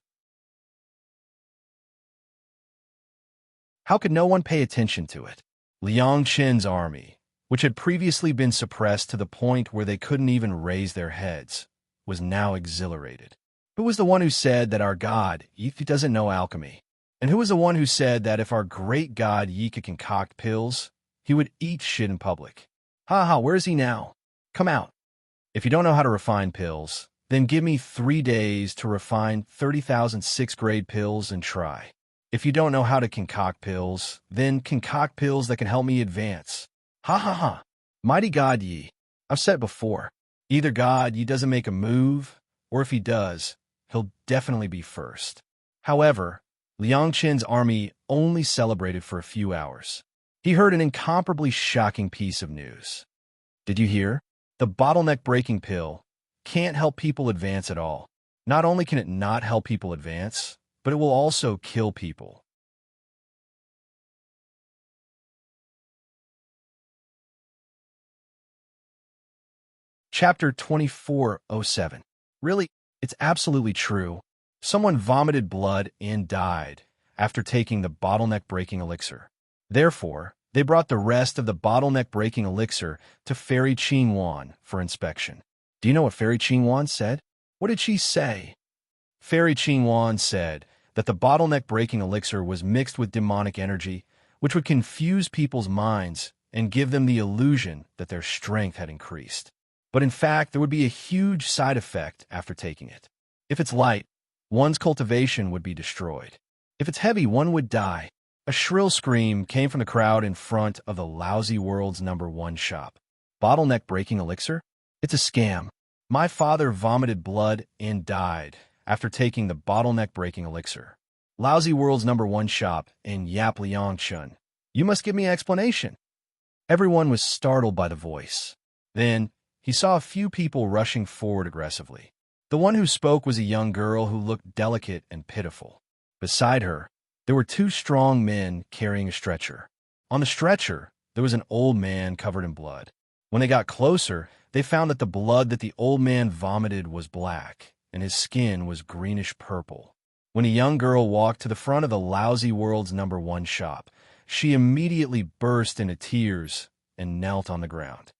How could no one pay attention to it? Liang Qin's army, which had previously been suppressed to the point where they couldn't even raise their heads, was now exhilarated. Who was the one who said that our god, Yi, doesn't know alchemy? And who was the one who said that if our great god Yi could concoct pills, he would eat shit in public? Ha ha, where is he now? Come out. If you don't know how to refine pills, then give me 3 days to refine 30,000 6th grade pills and try. If you don't know how to concoct pills, then concoct pills that can help me advance. Ha ha ha. Mighty God Yi. I've said it before. Either God Yi doesn't make a move, or if he does, he'll definitely be first. However, Liang Qin's army only celebrated for a few hours. He heard an incomparably shocking piece of news. Did you hear? The bottleneck-breaking pill can't help people advance at all. Not only can it not help people advance, but it will also kill people. Chapter 2407. Really, it's absolutely true. Someone vomited blood and died after taking the bottleneck-breaking elixir. Therefore, they brought the rest of the bottleneck-breaking elixir to Fairy Qingwan for inspection. Do you know what Fairy Qingwan said? What did she say? Fairy Qingwan said that the bottleneck-breaking elixir was mixed with demonic energy, which would confuse people's minds and give them the illusion that their strength had increased. But in fact, there would be a huge side effect after taking it. If it's light, one's cultivation would be destroyed. If it's heavy, one would die. A shrill scream came from the crowd in front of the Lousy World's #1 shop. Bottleneck breaking elixir? It's a scam. My father vomited blood and died after taking the bottleneck breaking elixir. Lousy World's #1 shop in Yap Liangchun. You must give me an explanation. Everyone was startled by the voice. Then, he saw a few people rushing forward aggressively. The one who spoke was a young girl who looked delicate and pitiful. Beside her, there were 2 strong men carrying a stretcher. On the stretcher, there was an old man covered in blood. When they got closer, they found that the blood that the old man vomited was black, and his skin was greenish-purple. When a young girl walked to the front of the Lousy World's #1 shop, she immediately burst into tears and knelt on the ground.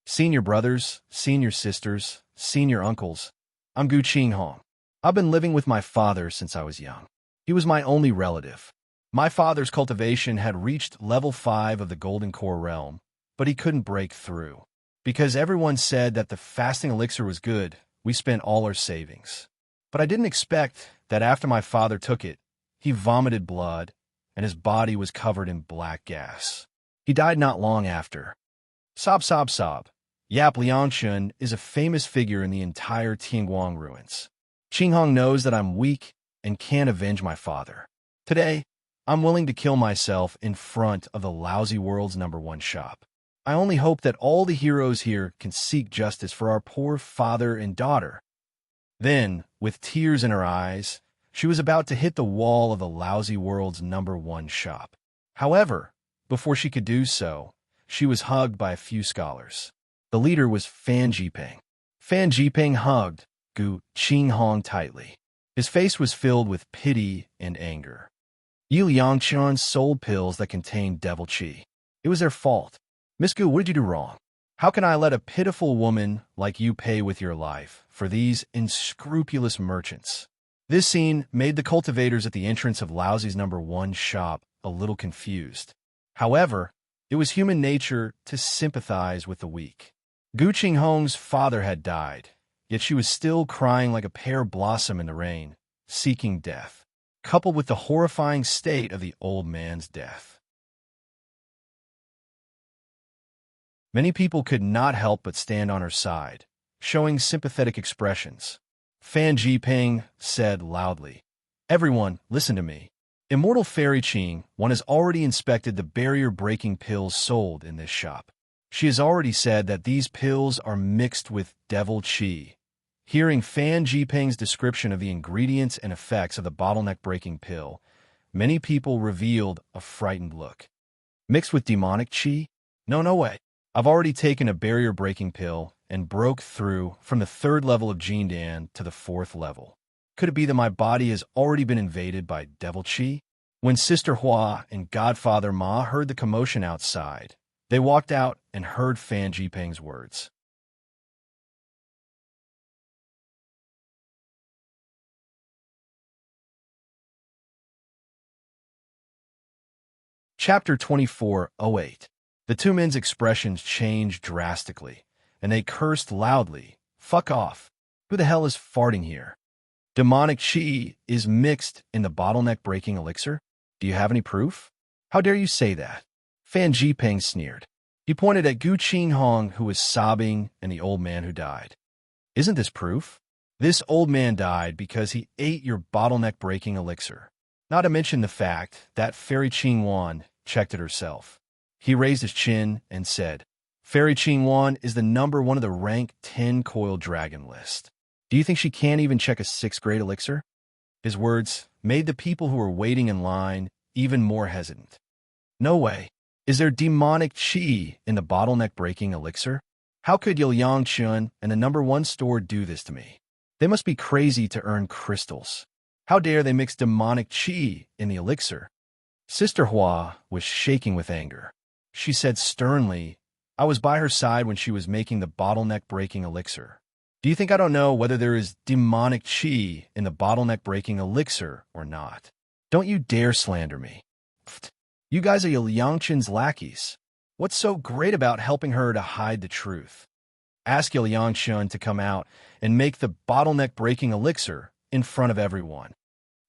Senior brothers, senior sisters, senior uncles, I'm Gu Qinghong. I've been living with my father since I was young. He was my only relative. My father's cultivation had reached level 5 of the Golden Core realm, but he couldn't break through. Because everyone said that the fasting elixir was good, we spent all our savings. But I didn't expect that after my father took it, he vomited blood, and his body was covered in black gas. He died not long after. Sob, sob, sob. Yap Liangchun is a famous figure in the entire Tianguang ruins. Qinghong knows that I'm weak and can't avenge my father. Today, I'm willing to kill myself in front of the Lousy World's #1 shop. I only hope that all the heroes here can seek justice for our poor father and daughter. Then, with tears in her eyes, she was about to hit the wall of the Lousy World's #1 shop. However, before she could do so, she was hugged by a few scholars. The leader was Fan Jiping. Fan Jiping hugged Gu Qinghong tightly. His face was filled with pity and anger. Yi Liangchun sold pills that contained devil qi. It was their fault. Miss Gu, what did you do wrong? How can I let a pitiful woman like you pay with your life for these unscrupulous merchants? This scene made the cultivators at the entrance of Lousy's #1 shop a little confused. However, it was human nature to sympathize with the weak. Gu Qinghong's father had died, yet she was still crying like a pear blossom in the rain, seeking death, coupled with the horrifying state of the old man's death. Many people could not help but stand on her side, showing sympathetic expressions. Fan Jiping said loudly, "Everyone, listen to me. Immortal Fairy Qing, one has already inspected the barrier-breaking pills sold in this shop. She has already said that these pills are mixed with devil qi." Hearing Fan Jiping's description of the ingredients and effects of the bottleneck-breaking pill, many people revealed a frightened look. Mixed with demonic qi? No way. I've already taken a barrier-breaking pill and broke through from the 3rd level of Jindan to the 4th level. Could it be that my body has already been invaded by devil qi? When Sister Hua and Godfather Ma heard the commotion outside, they walked out and heard Fan Jiping's words. Chapter 24:08. The 2 men's expressions changed drastically, and they cursed loudly. Fuck off. Who the hell is farting here? Demonic qi is mixed in the bottleneck-breaking elixir? Do you have any proof? How dare you say that? Fan Jiping sneered. He pointed at Gu Qinghong, who was sobbing, and the old man who died. Isn't this proof? This old man died because he ate your bottleneck-breaking elixir. Not to mention the fact that Fairy Qingwan checked it herself. He raised his chin and said, Fairy Qingwan is the #1 of the rank 10 coiled dragon list. Do you think she can't even check a 6th grade elixir? His words made the people who were waiting in line even more hesitant. No way. Is there demonic qi in the bottleneck-breaking elixir? How could Liangchun and the #1 store do this to me? They must be crazy to earn crystals. How dare they mix demonic qi in the elixir? Sister Hua was shaking with anger. She said sternly, I was by her side when she was making the bottleneck-breaking elixir. Do you think I don't know whether there is demonic qi in the bottleneck-breaking elixir or not? Don't you dare slander me. Pfft. You guys are Liangchun's lackeys. What's so great about helping her to hide the truth? Ask Yiliangshun to come out and make the bottleneck-breaking elixir in front of everyone.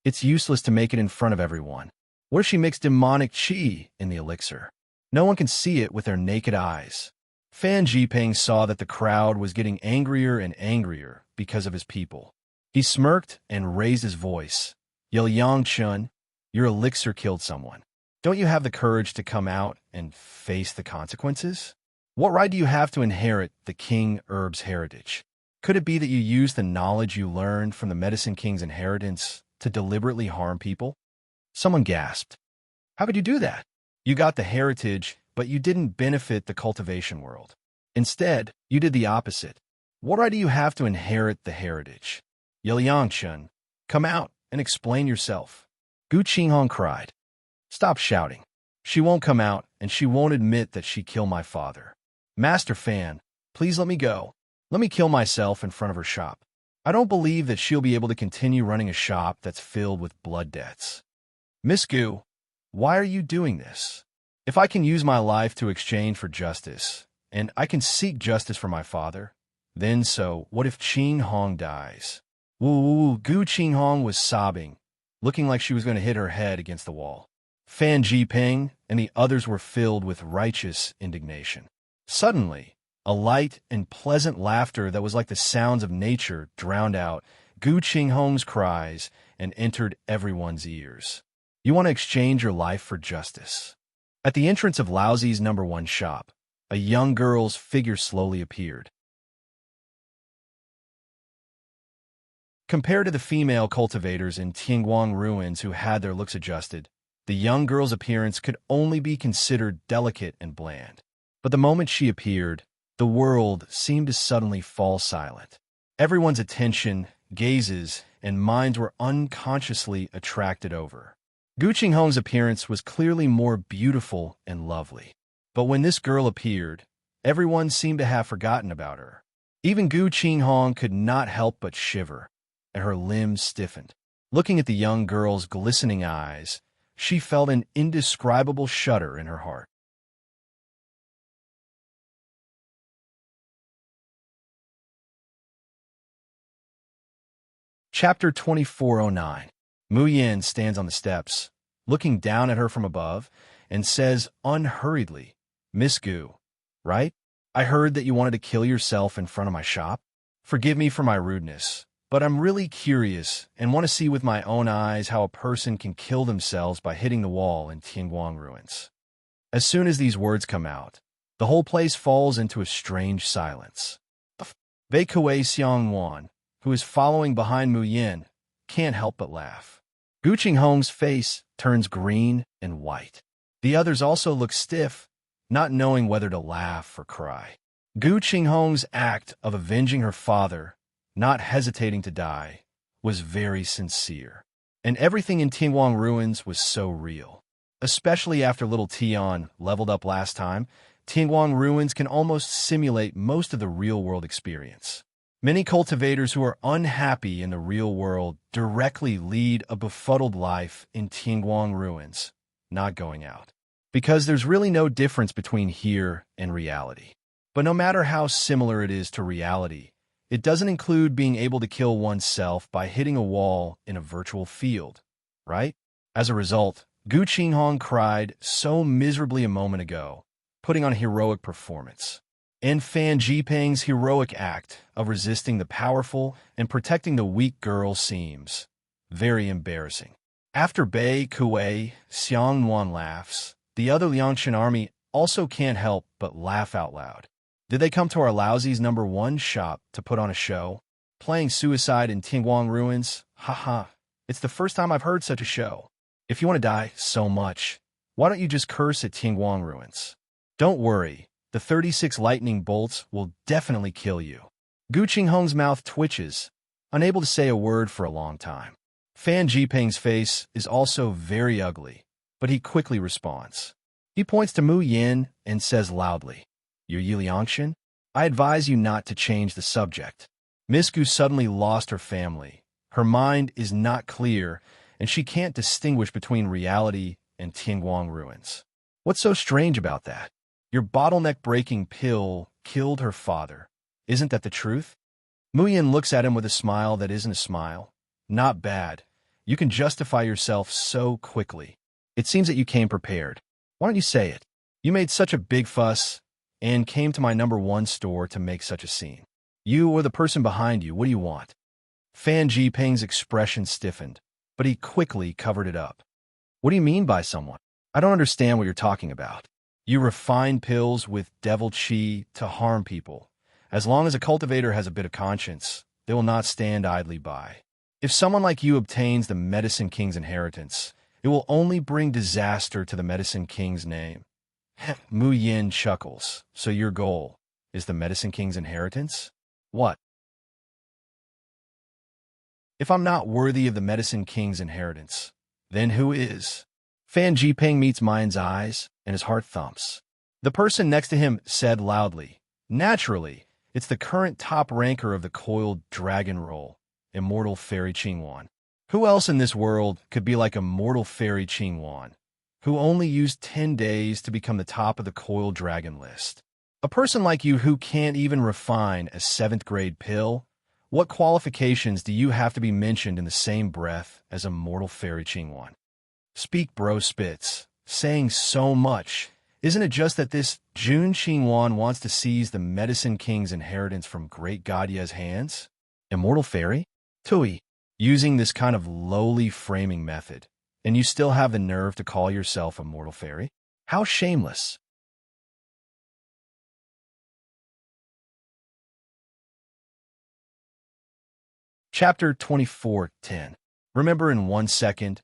It's useless to make it in front of everyone. What if she makes demonic qi in the elixir? No one can see it with their naked eyes. Fan Jiping saw that the crowd was getting angrier and angrier because of his people. He smirked and raised his voice. Yiliangshun, your elixir killed someone. Don't you have the courage to come out and face the consequences? What right do you have to inherit the King Herb's heritage? Could it be that you used the knowledge you learned from the Medicine King's inheritance to deliberately harm people? Someone gasped. How could you do that? You got the heritage, but you didn't benefit the cultivation world. Instead, you did the opposite. What right do you have to inherit the heritage? Yiliangshun, come out and explain yourself. Gu Qinghong cried. Stop shouting. She won't come out, and she won't admit that she killed my father. Master Fan, please let me go. Let me kill myself in front of her shop. I don't believe that she'll be able to continue running a shop that's filled with blood debts. Miss Gu, why are you doing this? If I can use my life to exchange for justice, and I can seek justice for my father, then so, what if Qinghong dies? Woo, Gu Qinghong was sobbing, looking like she was going to hit her head against the wall. Fan Jiping and the others were filled with righteous indignation. Suddenly, a light and pleasant laughter that was like the sounds of nature drowned out Gu Qinghong's cries and entered everyone's ears. You want to exchange your life for justice. At the entrance of Laozi's #1 shop, a young girl's figure slowly appeared. Compared to the female cultivators in Tianguang ruins who had their looks adjusted, the young girl's appearance could only be considered delicate and bland. But the moment she appeared, the world seemed to suddenly fall silent. Everyone's attention, gazes, and minds were unconsciously attracted over. Gu Qinghong's appearance was clearly more beautiful and lovely. But when this girl appeared, everyone seemed to have forgotten about her. Even Gu Qinghong could not help but shiver, and her limbs stiffened. Looking at the young girl's glistening eyes, she felt an indescribable shudder in her heart. Chapter 2409. Mu Yin stands on the steps, looking down at her from above, and says unhurriedly, Miss Gu, right? I heard that you wanted to kill yourself in front of my shop. Forgive me for my rudeness, but I'm really curious and want to see with my own eyes how a person can kill themselves by hitting the wall in Tianguang ruins. As soon as these words come out, the whole place falls into a strange silence. Bei Kuei Xiangwan, who is following behind Mu Yin, can't help but laugh. Gu Qinghong's face turns green and white. The others also look stiff, not knowing whether to laugh or cry. Gu Qinghong's act of avenging her father, not hesitating to die, was very sincere. And everything in Tianguang ruins was so real. Especially after little Tian leveled up last time, Tianguang ruins can almost simulate most of the real-world experience. Many cultivators who are unhappy in the real world directly lead a befuddled life in Tianguang ruins, not going out. Because there's really no difference between here and reality. But no matter how similar it is to reality, it doesn't include being able to kill oneself by hitting a wall in a virtual field, right? As a result, Gu Qinghong cried so miserably a moment ago, putting on a heroic performance. And Fan Jiping's heroic act of resisting the powerful and protecting the weak girl seems very embarrassing. After Bei Kuei Xiangwan laughs, the other Liangshan army also can't help but laugh out loud. Did they come to our Laozi's #1 shop to put on a show? Playing suicide in Tianguang ruins? Haha, it's the first time I've heard such a show. If you want to die so much, why don't you just curse at Tianguang ruins? Don't worry, the 36 lightning bolts will definitely kill you. Gu Qinghong's mouth twitches, unable to say a word for a long time. Fan Jiping's face is also very ugly, but he quickly responds. He points to Mu Yin and says loudly, Your Yiliangshan, I advise you not to change the subject. Miss Gu suddenly lost her family. Her mind is not clear, and she can't distinguish between reality and Tianguang ruins. What's so strange about that? Your bottleneck-breaking pill killed her father, Isn't that the truth? Mu Yin looks at him with a smile that isn't a smile. Not bad. You can justify yourself so quickly. It seems that you came prepared. Why don't you say it? You made such a big fuss and came to my #1 store to make such a scene. You or the person behind you, what do you want? Fan Jiping's expression stiffened, but he quickly covered it up. What do you mean by someone? I don't understand what you're talking about. You refine pills with devil chi to harm people. As long as a cultivator has a bit of conscience, they will not stand idly by. If someone like you obtains the Medicine King's inheritance, it will only bring disaster to the Medicine King's name. Mu Yin chuckles. So your goal is the Medicine King's inheritance? What? If I'm not worthy of the Medicine King's inheritance, then who is? Fan Jiping meets Mayan's eyes, and his heart thumps. The person next to him said loudly, naturally, it's the current top ranker of the coiled dragon roll, immortal fairy Qingwan. Who else in this world could be like immortal fairy Qingwan, who only used 10 days to become the top of the coiled dragon list? A person like you who can't even refine a 7th grade pill? What qualifications do you have to be mentioned in the same breath as immortal fairy Qingwan? Speak, bro Spitz. Saying so much. Isn't it just that this Jun Qingwan wants to seize the Medicine King's inheritance from Great God Ye's hands? Immortal fairy? Tui, using this kind of lowly framing method, and you still have the nerve to call yourself a mortal fairy? How shameless. Chapter 24:10. Remember in 1 second,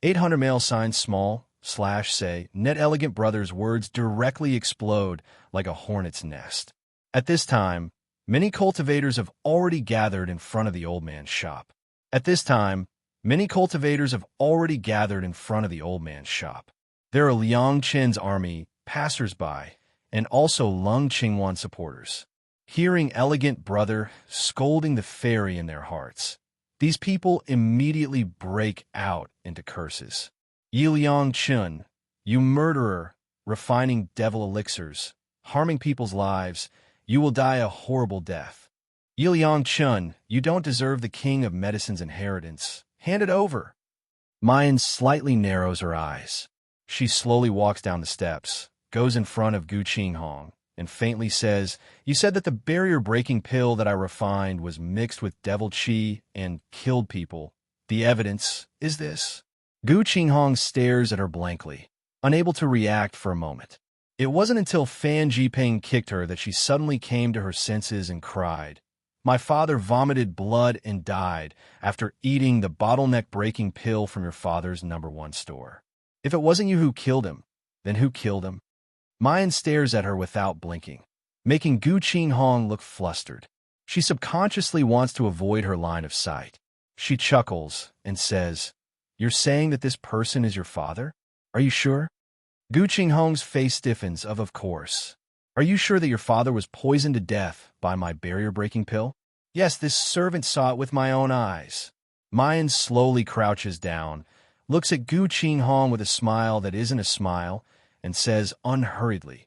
800 male signs small, /say, net elegant brothers words directly explode like a hornet's nest. At this time, many cultivators have already gathered in front of the old man's shop. At this time, many cultivators have already gathered in front of the old man's shop. There are Liang Qin's army, passers-by, and also Lung Qingwan supporters. Hearing elegant brother scolding the fairy in their hearts, these people immediately break out into curses. Yi Liang Chun, you murderer, refining devil elixirs, harming people's lives, you will die a horrible death. Yi Liang Chun, you don't deserve the king of medicine's inheritance. Hand it over. Mayan slightly narrows her eyes. She slowly walks down the steps, goes in front of Gu Qinghong, and faintly says, you said that the barrier-breaking pill that I refined was mixed with devil chi and killed people. The evidence is this. Gu Qinghong stares at her blankly, unable to react for a moment. It wasn't until Fan Jiping kicked her that she suddenly came to her senses and cried, my father vomited blood and died after eating the bottleneck-breaking pill from your father's #1 store. If it wasn't you who killed him, then who killed him? Mayan stares at her without blinking, making Gu Qinghong look flustered. She subconsciously wants to avoid her line of sight. She chuckles and says, you're saying that this person is your father? Are you sure? Gu Qinghong's face stiffens of course. Are you sure that your father was poisoned to death by my barrier-breaking pill? Yes, this servant saw it with my own eyes. Mayan slowly crouches down, looks at Gu Qinghong with a smile that isn't a smile, and says unhurriedly,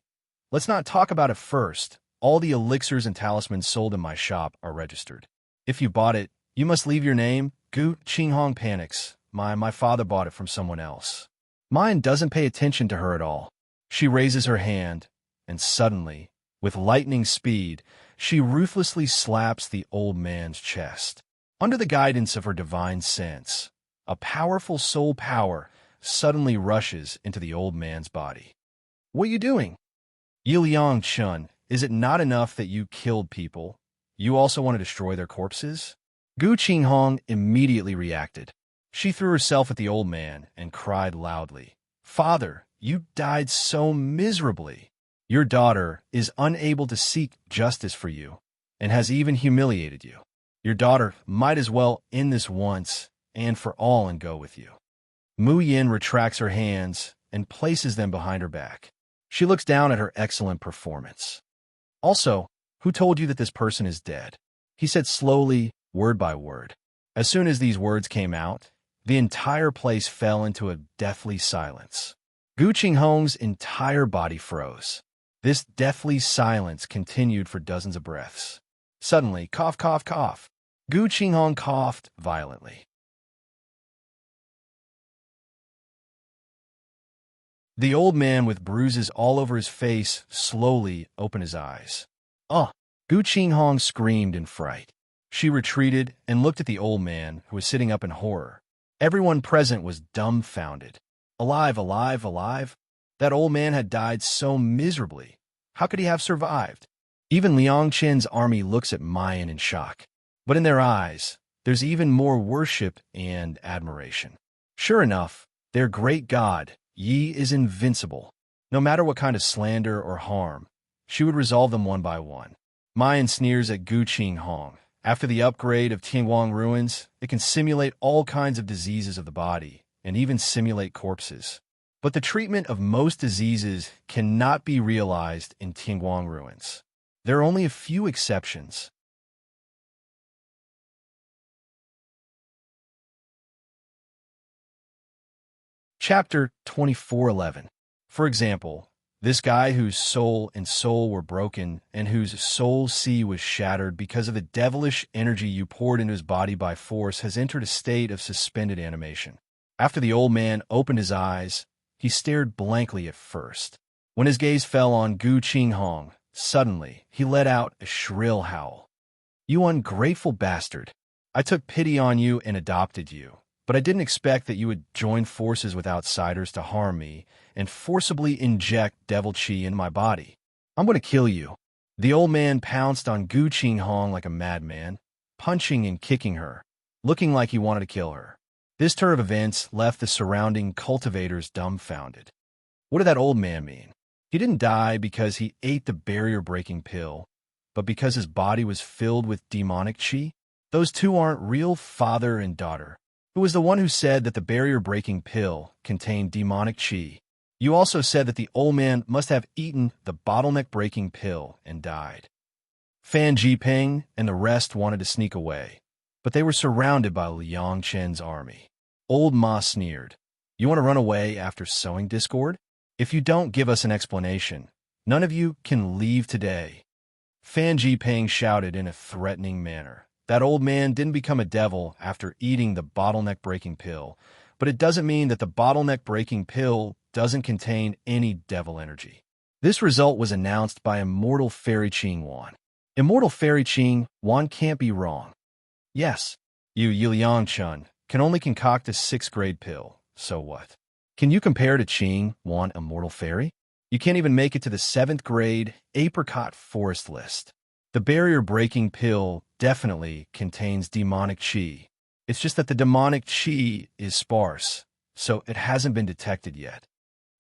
let's not talk about it first. All the elixirs and talismans sold in my shop are registered. If you bought it, you must leave your name. Gu Qinghong panics. My father bought it from someone else. Mayan doesn't pay attention to her at all. She raises her hand, and suddenly, with lightning speed, she ruthlessly slaps the old man's chest. Under the guidance of her divine sense, a powerful soul power suddenly rushes into the old man's body. What are you doing? Yi Liang Chun, is it not enough that you killed people? You also want to destroy their corpses? Gu Qinghong immediately reacted. She threw herself at the old man and cried loudly, Father, you died so miserably. Your daughter is unable to seek justice for you and has even humiliated you. Your daughter might as well end this once and for all and go with you. Mu Yin retracts her hands and places them behind her back. She looks down at her excellent performance. Also, who told you that this person is dead? He said slowly, word by word. As soon as these words came out, the entire place fell into a deathly silence. Gu Qinghong's entire body froze. This deathly silence continued for dozens of breaths. Suddenly, cough, cough, cough. Gu Qinghong coughed violently. The old man with bruises all over his face slowly opened his eyes. Oh! Gu Qinghong screamed in fright. She retreated and looked at the old man, who was sitting up in horror. Everyone present was dumbfounded. Alive, alive, alive? That old man had died so miserably. How could he have survived? Even Liang Qin's army looks at Mayan in shock. But in their eyes, there's even more worship and admiration. Sure enough, their great god, Yi, is invincible. No matter what kind of slander or harm, she would resolve them one by one. Mayan sneers at Gu Qinghong. After the upgrade of Tianguang ruins, it can simulate all kinds of diseases of the body, and even simulate corpses. But the treatment of most diseases cannot be realized in Tianguang ruins. There are only a few exceptions. Chapter 2411. For example, this guy whose soul and soul were broken and whose soul sea was shattered because of the devilish energy you poured into his body by force has entered a state of suspended animation. After the old man opened his eyes, he stared blankly at first. When his gaze fell on Gu Qinghong, suddenly he let out a shrill howl. You ungrateful bastard! I took pity on you and adopted you. But I didn't expect that you would join forces with outsiders to harm me and forcibly inject devil chi in my body. I'm going to kill you. The old man pounced on Gu Qinghong like a madman, punching and kicking her, looking like he wanted to kill her. This turn of events left the surrounding cultivators dumbfounded. What did that old man mean? He didn't die because he ate the barrier-breaking pill, but because his body was filled with demonic chi? Those two aren't real father and daughter. Who was the one who said that the barrier-breaking pill contained demonic chi? You also said that the old man must have eaten the bottleneck-breaking pill and died. Fan Jiping and the rest wanted to sneak away, but they were surrounded by Liang Chen's army. Old Ma sneered. You want to run away after sowing discord? If you don't give us an explanation, none of you can leave today. Fan Jiping shouted in a threatening manner. That old man didn't become a devil after eating the bottleneck-breaking pill, but it doesn't mean that the bottleneck-breaking pill doesn't contain any devil energy. This result was announced by Immortal Fairy Qing Wan. Immortal Fairy Qing Wan can't be wrong. Yes, you Yiliang Chun can only concoct a 6th grade pill, so what? Can you compare to Qing Wan Immortal Fairy? You can't even make it to the 7th grade apricot forest list. The barrier-breaking pill definitely contains demonic chi. It's just that the demonic chi is sparse, so it hasn't been detected yet.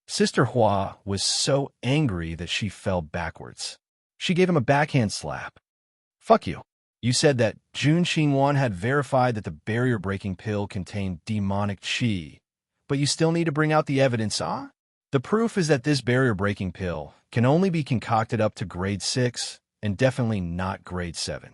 Sister Hua was so angry that she fell backwards. She gave him a backhand slap. Fuck you. You said that Jun Xingwan had verified that the barrier-breaking pill contained demonic chi, but you still need to bring out the evidence, huh? The proof is that this barrier-breaking pill can only be concocted up to grade 6 and definitely not grade 7.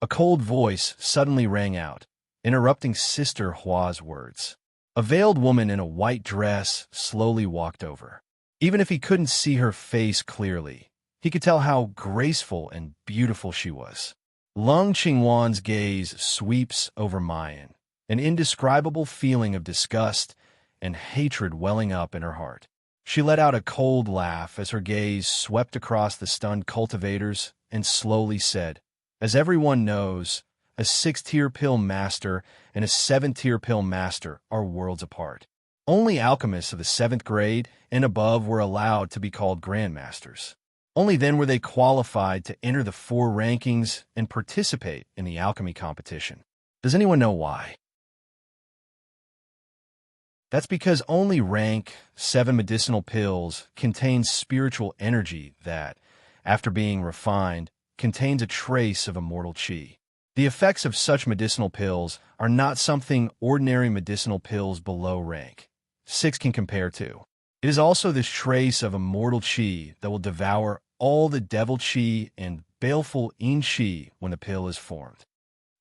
A cold voice suddenly rang out, interrupting Sister Hua's words. A veiled woman in a white dress slowly walked over. Even if he couldn't see her face clearly, he could tell how graceful and beautiful she was. Lung Qingwan's gaze sweeps over Mayan, an indescribable feeling of disgust and hatred welling up in her heart. She let out a cold laugh as her gaze swept across the stunned cultivators and slowly said, as everyone knows, a 6th-tier pill master and a 7th-tier pill master are worlds apart. Only alchemists of the 7th grade and above were allowed to be called grandmasters. Only then were they qualified to enter the 4 rankings and participate in the alchemy competition. Does anyone know why? That's because only rank 7 medicinal pills contain spiritual energy that, after being refined, contains a trace of immortal chi. The effects of such medicinal pills are not something ordinary medicinal pills below rank 6 can compare to. It is also this trace of immortal chi that will devour all the devil chi and baleful yin chi when the pill is formed.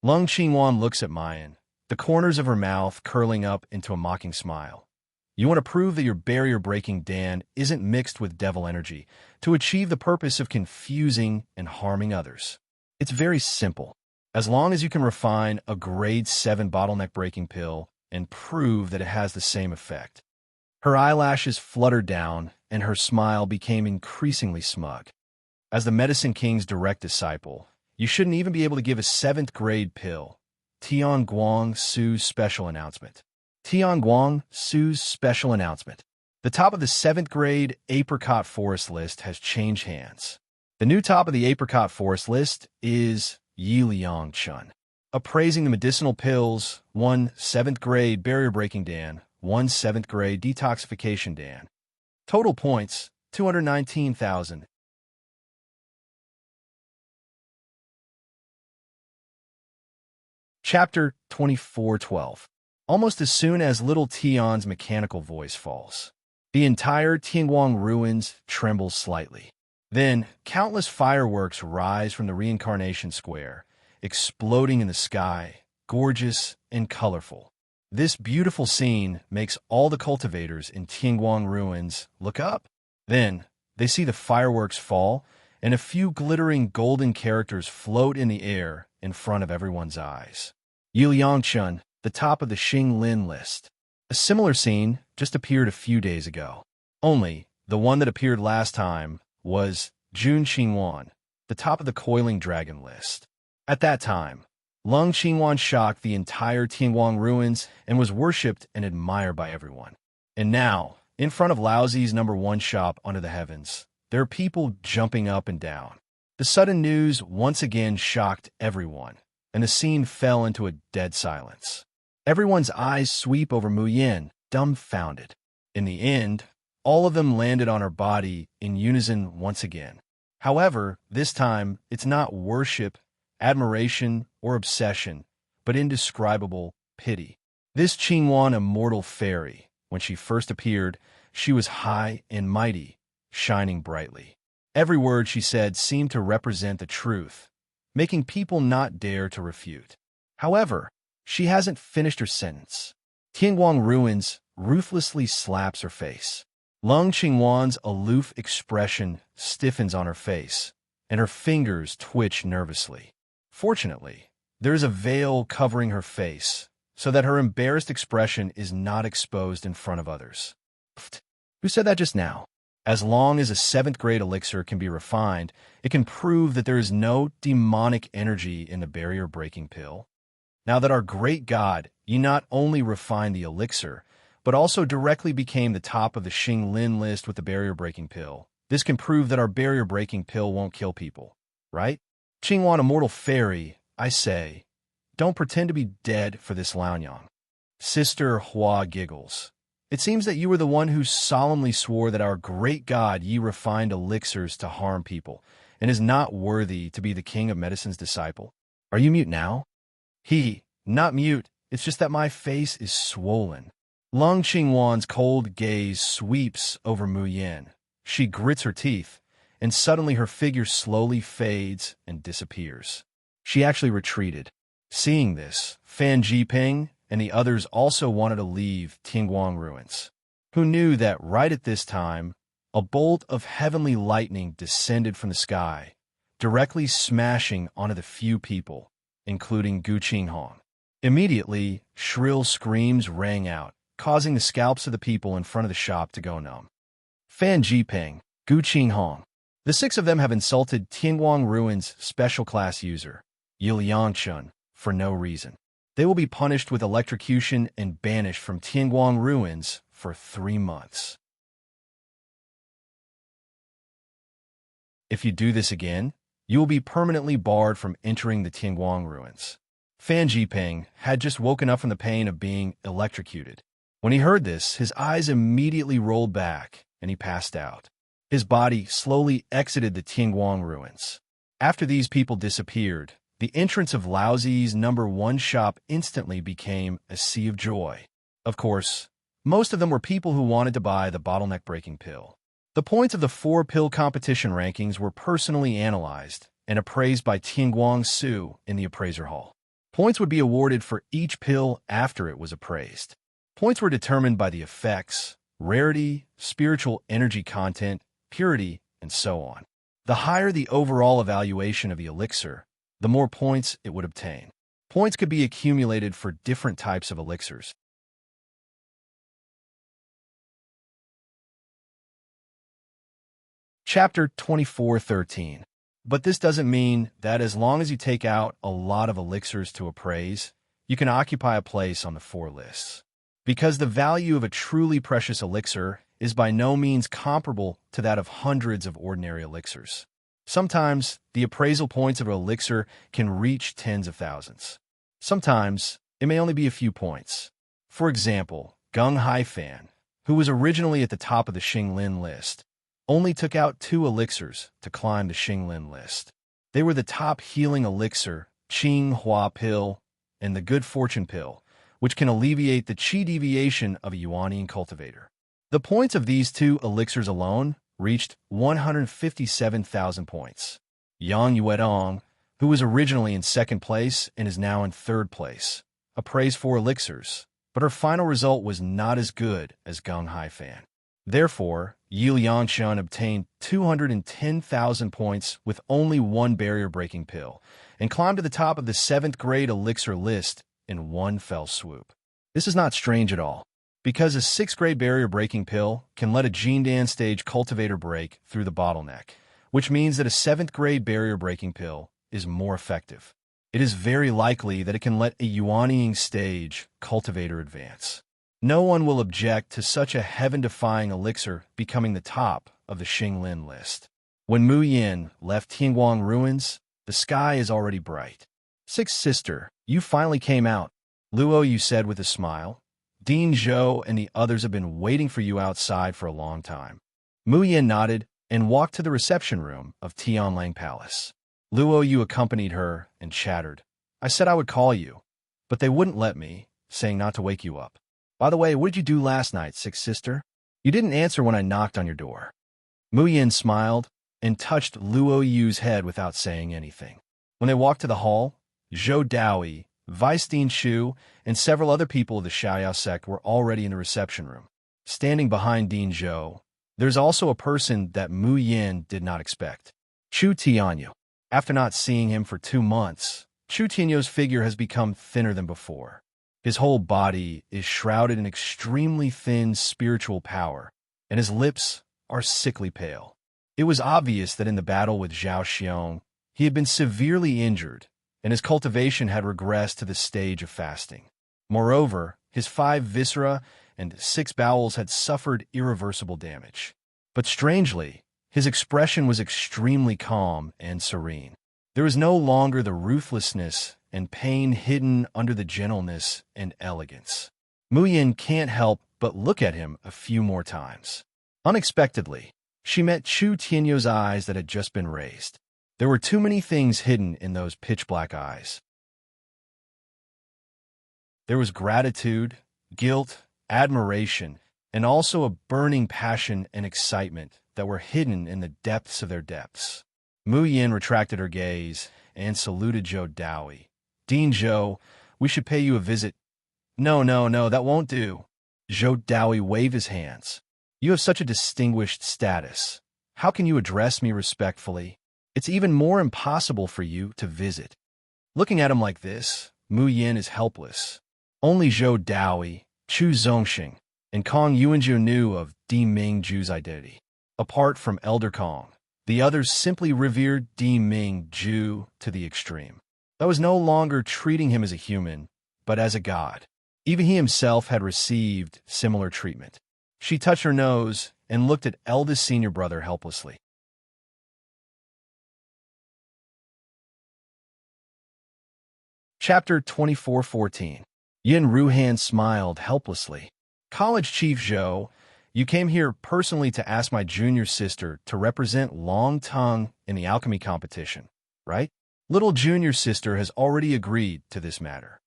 Lung Qingwan looks at Mayan, the corners of her mouth curling up into a mocking smile. You want to prove that your barrier-breaking Dan isn't mixed with devil energy to achieve the purpose of confusing and harming others. It's very simple. As long as you can refine a grade 7 bottleneck breaking pill and prove that it has the same effect. Her eyelashes fluttered down, and her smile became increasingly smug. As the Medicine King's direct disciple, you shouldn't even be able to give a 7th grade pill. Tianguang Su's special announcement. Tianguang Su's special announcement. The top of the 7th grade apricot forest list has changed hands. The new top of the apricot forest list is Yi Liang-chun. Appraising the medicinal pills, 1 7th grade barrier-breaking Dan, 1 7th grade detoxification Dan. Total points, 219,000. Chapter 24:12. Almost as soon as little Tion's mechanical voice falls, the entire Tianguang ruins tremble slightly. Then, countless fireworks rise from the reincarnation square, exploding in the sky, gorgeous and colorful. This beautiful scene makes all the cultivators in Tianguang ruins look up. Then, they see the fireworks fall, and a few glittering golden characters float in the air in front of everyone's eyes. Yi Liang-chun, the top of the Xing Lin list. A similar scene just appeared a few days ago. Only, the one that appeared last time was Jun Qingwan, the top of the Coiling Dragon list. At that time, Lung Qingwan shocked the entire Tianguang ruins and was worshipped and admired by everyone. And now, in front of Laozi's #1 shop under the heavens, there are people jumping up and down. The sudden news once again shocked everyone, and the scene fell into a dead silence. Everyone's eyes sweep over Mu Yin, dumbfounded. In the end, all of them landed on her body in unison once again. However, this time, it's not worship, admiration, or obsession, but indescribable pity. This Qingwan immortal fairy, when she first appeared, she was high and mighty, shining brightly. Every word she said seemed to represent the truth, making people not dare to refute. However, she hasn't finished her sentence. Tianguang ruins ruthlessly slaps her face. Lung Qingwan's aloof expression stiffens on her face, and her fingers twitch nervously. Fortunately, there is a veil covering her face, so that her embarrassed expression is not exposed in front of others. Pfft, who said that just now? As long as a 7th grade elixir can be refined, it can prove that there is no demonic energy in the barrier-breaking pill. Now that our great God, Yi not only refined the elixir, but also directly became the top of the Xing Lin list with the barrier-breaking pill, this can prove that our barrier-breaking pill won't kill people, right? Qingwan immortal fairy, I say, don't pretend to be dead for this Laonyang. Sister Hua giggles. It seems that you were the one who solemnly swore that our great God Yi refined elixirs to harm people, and is not worthy to be the king of medicine's disciple. Are you mute now? Not mute, it's just that my face is swollen. Lung Qingwan's cold gaze sweeps over Mu Yin. She grits her teeth, and suddenly her figure slowly fades and disappears. She actually retreated. Seeing this, Fan Jiping and the others also wanted to leave Tianguang ruins. Who knew that right at this time, a bolt of heavenly lightning descended from the sky, directly smashing onto the few people, including Gu Qinghong. Immediately, shrill screams rang out, causing the scalps of the people in front of the shop to go numb. Fan Jiping, Gu Qinghong. The 6 of them have insulted Tianguang Ruins' special class user, Yi Liang-chun, for no reason. They will be punished with electrocution and banished from Tianguang Ruins for 3 months. If you do this again, you will be permanently barred from entering the Tianguang Ruins. Fan Jiping had just woken up from the pain of being electrocuted. When he heard this, his eyes immediately rolled back, and he passed out. His body slowly exited the Tianguang Ruins. After these people disappeared, the entrance of Laozi's #1 shop instantly became a sea of joy. Of course, most of them were people who wanted to buy the bottleneck-breaking pill. The points of the 4-pill competition rankings were personally analyzed and appraised by Tianguang Su in the appraiser hall. Points would be awarded for each pill after it was appraised. Points were determined by the effects, rarity, spiritual energy content, purity, and so on. The higher the overall evaluation of the elixir, the more points it would obtain. Points could be accumulated for different types of elixirs. Chapter 24:13. But this doesn't mean that as long as you take out a lot of elixirs to appraise, you can occupy a place on the 4 lists. Because the value of a truly precious elixir is by no means comparable to that of hundreds of ordinary elixirs. Sometimes, the appraisal points of an elixir can reach tens of thousands. Sometimes, it may only be a few points. For example, Gung Haifan, who was originally at the top of the Xinglin list, only took out 2 elixirs to climb the Xinglin list. They were the top healing elixir, Qing Hua Pill, and the Good Fortune Pill, which can alleviate the qi deviation of a Yuanian cultivator. The points of these 2 elixirs alone reached 157,000 points. Yang Yuedong, who was originally in 2nd place and is now in 3rd place, appraised 4 elixirs, but her final result was not as good as Gung Haifan. Therefore, Yi Liangshan obtained 210,000 points with only 1 barrier-breaking pill, and climbed to the top of the 7th grade elixir list in one fell swoop. This is not strange at all, because a 6th grade barrier-breaking pill can let a Jindan stage cultivator break through the bottleneck, which means that a 7th grade barrier-breaking pill is more effective. It is very likely that it can let a Yuanian stage cultivator advance. No one will object to such a heaven-defying elixir becoming the top of the Xinglin list. When Mu Yin left Tianguang ruins, the sky is already bright. Sixth sister, you finally came out, Luo Yu said with a smile. Dean Zhou and the others have been waiting for you outside for a long time. Mu Yin nodded and walked to the reception room of Tianlang Palace. Luo Yu accompanied her and chattered. I said I would call you, but they wouldn't let me, saying not to wake you up. By the way, what did you do last night, sixth sister? You didn't answer when I knocked on your door. Mu Yin smiled and touched Luo Yu's head without saying anything. When they walked to the hall, Zhou Daoi, Vice Dean Shu, and several other people of the Xiaoyao sect were already in the reception room. Standing behind Dean Zhou, there's also a person that Mu Yin did not expect. Chu Tianyu. After not seeing him for 2 months, Chu Tianyu's figure has become thinner than before. His whole body is shrouded in extremely thin spiritual power, and his lips are sickly pale. It was obvious that in the battle with Zhao Xiong, he had been severely injured, and his cultivation had regressed to the stage of fasting. Moreover, his 5 viscera and 6 bowels had suffered irreversible damage. But strangely, his expression was extremely calm and serene. There was no longer the ruthlessness and pain hidden under the gentleness and elegance. Mu Yin can't help but look at him a few more times. Unexpectedly, she met Chu Tianyu's eyes that had just been raised. There were too many things hidden in those pitch-black eyes. There was gratitude, guilt, admiration, and also a burning passion and excitement that were hidden in the depths of their depths. Mu Yin retracted her gaze and saluted Zhou Daoi. Dean Zhou, we should pay you a visit. No, that won't do. Zhou Daoi waved his hands. You have such a distinguished status. How can you address me respectfully? It's even more impossible for you to visit. Looking at him like this, Mu Yin is helpless. Only Zhou Daoi, Chu Zongxing, and Kong Yuanzhu knew of Di Mingju's identity. Apart from Elder Kong, the others simply revered Di Mingju to the extreme. That was no longer treating him as a human, but as a god. Even he himself had received similar treatment. She touched her nose and looked at eldest senior brother helplessly. Chapter 24:14. Yin Ruhan smiled helplessly. College Chief Zhou, you came here personally to ask my junior sister to represent Long Tongue in the alchemy competition, right? Little junior sister has already agreed to this matter.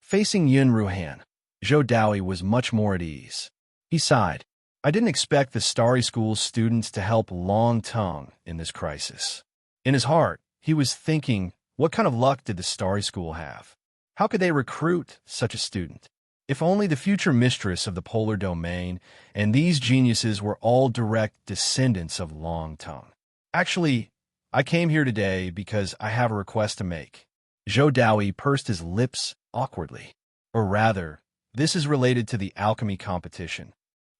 Facing Yin Ruhan, Zhou Daoi was much more at ease. He sighed. I didn't expect the Starry School's students to help Long Tongue in this crisis. In his heart, he was thinking, what kind of luck did the Starry School have? How could they recruit such a student? If only the future mistress of the polar domain and these geniuses were all direct descendants of Long Tongue. Actually, I came here today because I have a request to make. Zhou Daoi pursed his lips awkwardly. Or rather, this is related to the alchemy competition.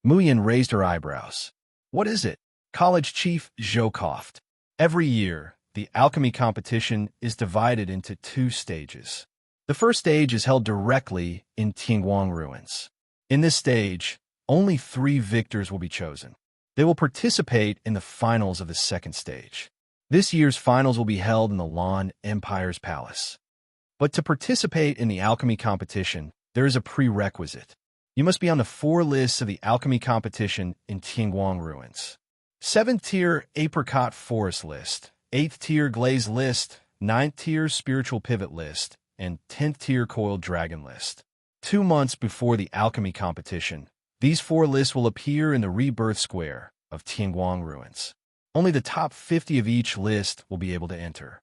Muyin raised her eyebrows. What is it? College chief Zhou coughed. Every year, the alchemy competition is divided into two stages. The first stage is held directly in Tianguang ruins. In this stage, only 3 victors will be chosen. They will participate in the finals of the second stage. This year's finals will be held in the Lan Empire's palace. But to participate in the alchemy competition, there is a prerequisite. You must be on the 4 lists of the alchemy competition in Tianguang ruins. 7th tier Apricot Forest list, 8th tier Glaze list, 9th tier Spiritual Pivot list, and 10th tier Coiled Dragon list. 2 months before the alchemy competition, these 4 lists will appear in the Rebirth Square of Tianguang ruins. Only the top 50 of each list will be able to enter.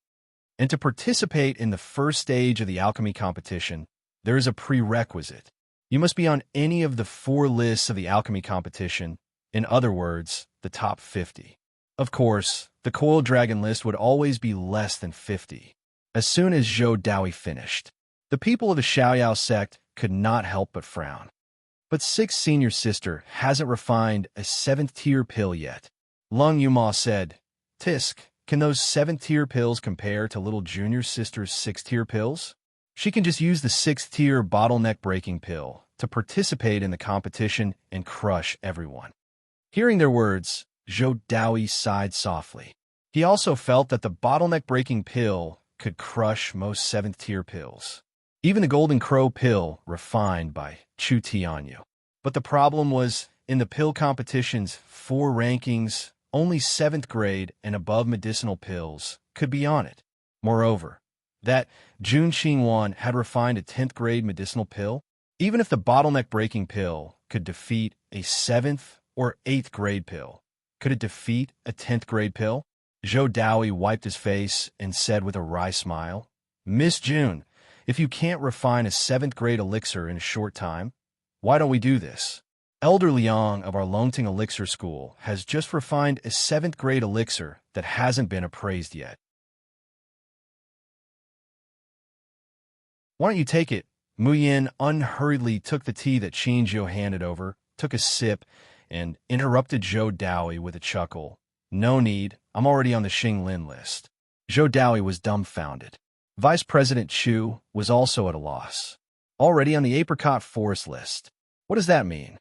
And to participate in the first stage of the alchemy competition, there is a prerequisite. You must be on any of the 4 lists of the alchemy competition, in other words, the top 50. Of course, the Coiled Dragon list would always be less than 50. As soon as Zhou Daoi finished, the people of the Xiaoyao sect could not help but frown. But 6th senior sister hasn't refined a 7th tier pill yet. Lung Yuma said, Tisk, can those 7th tier pills compare to little junior sister's 6th tier pills? She can just use the 6th tier bottleneck breaking pill to participate in the competition and crush everyone. Hearing their words, Zhou Daoi sighed softly. He also felt that the bottleneck breaking pill could crush most 7th tier pills. Even the Golden Crow pill refined by Chu Tianyu. But the problem was, in the pill competition's 4 rankings, only 7th grade and above medicinal pills could be on it. Moreover, that Jun Xingwan had refined a 10th grade medicinal pill. Even if the bottleneck breaking pill could defeat a 7th or 8th grade pill, could it defeat a 10th grade pill? Zhou Daoi wiped his face and said with a wry smile, Miss June, if you can't refine a 7th grade elixir in a short time, why don't we do this? Elder Liang of our Longting Elixir School has just refined a 7th grade elixir that hasn't been appraised yet. Why don't you take it? Mu Yin unhurriedly took the tea that Qin Zhou handed over, took a sip, and interrupted Zhou Daoi with a chuckle. No need, I'm already on the Xinglin list. Zhou Daoi was dumbfounded. Vice President Chu was also at a loss. Already on the Apricot Forest list. What does that mean?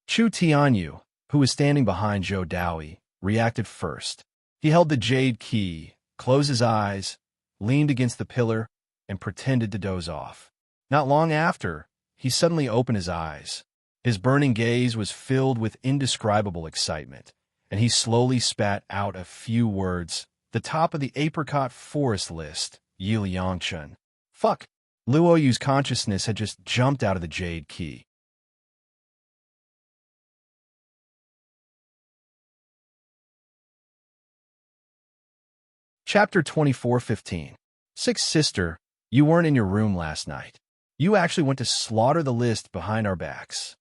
Chu Tianyu, who was standing behind Zhou Daoi, reacted first. He held the jade key, closed his eyes, leaned against the pillar, and pretended to doze off. Not long after, he suddenly opened his eyes. His burning gaze was filled with indescribable excitement, and he slowly spat out a few words, the top of the Apricot Forest list, Yi Liangchen. Fuck! Luoyu's consciousness had just jumped out of the jade key. Chapter 24:15. Sixth sister, you weren't in your room last night. You actually went to slaughter the list behind our backs.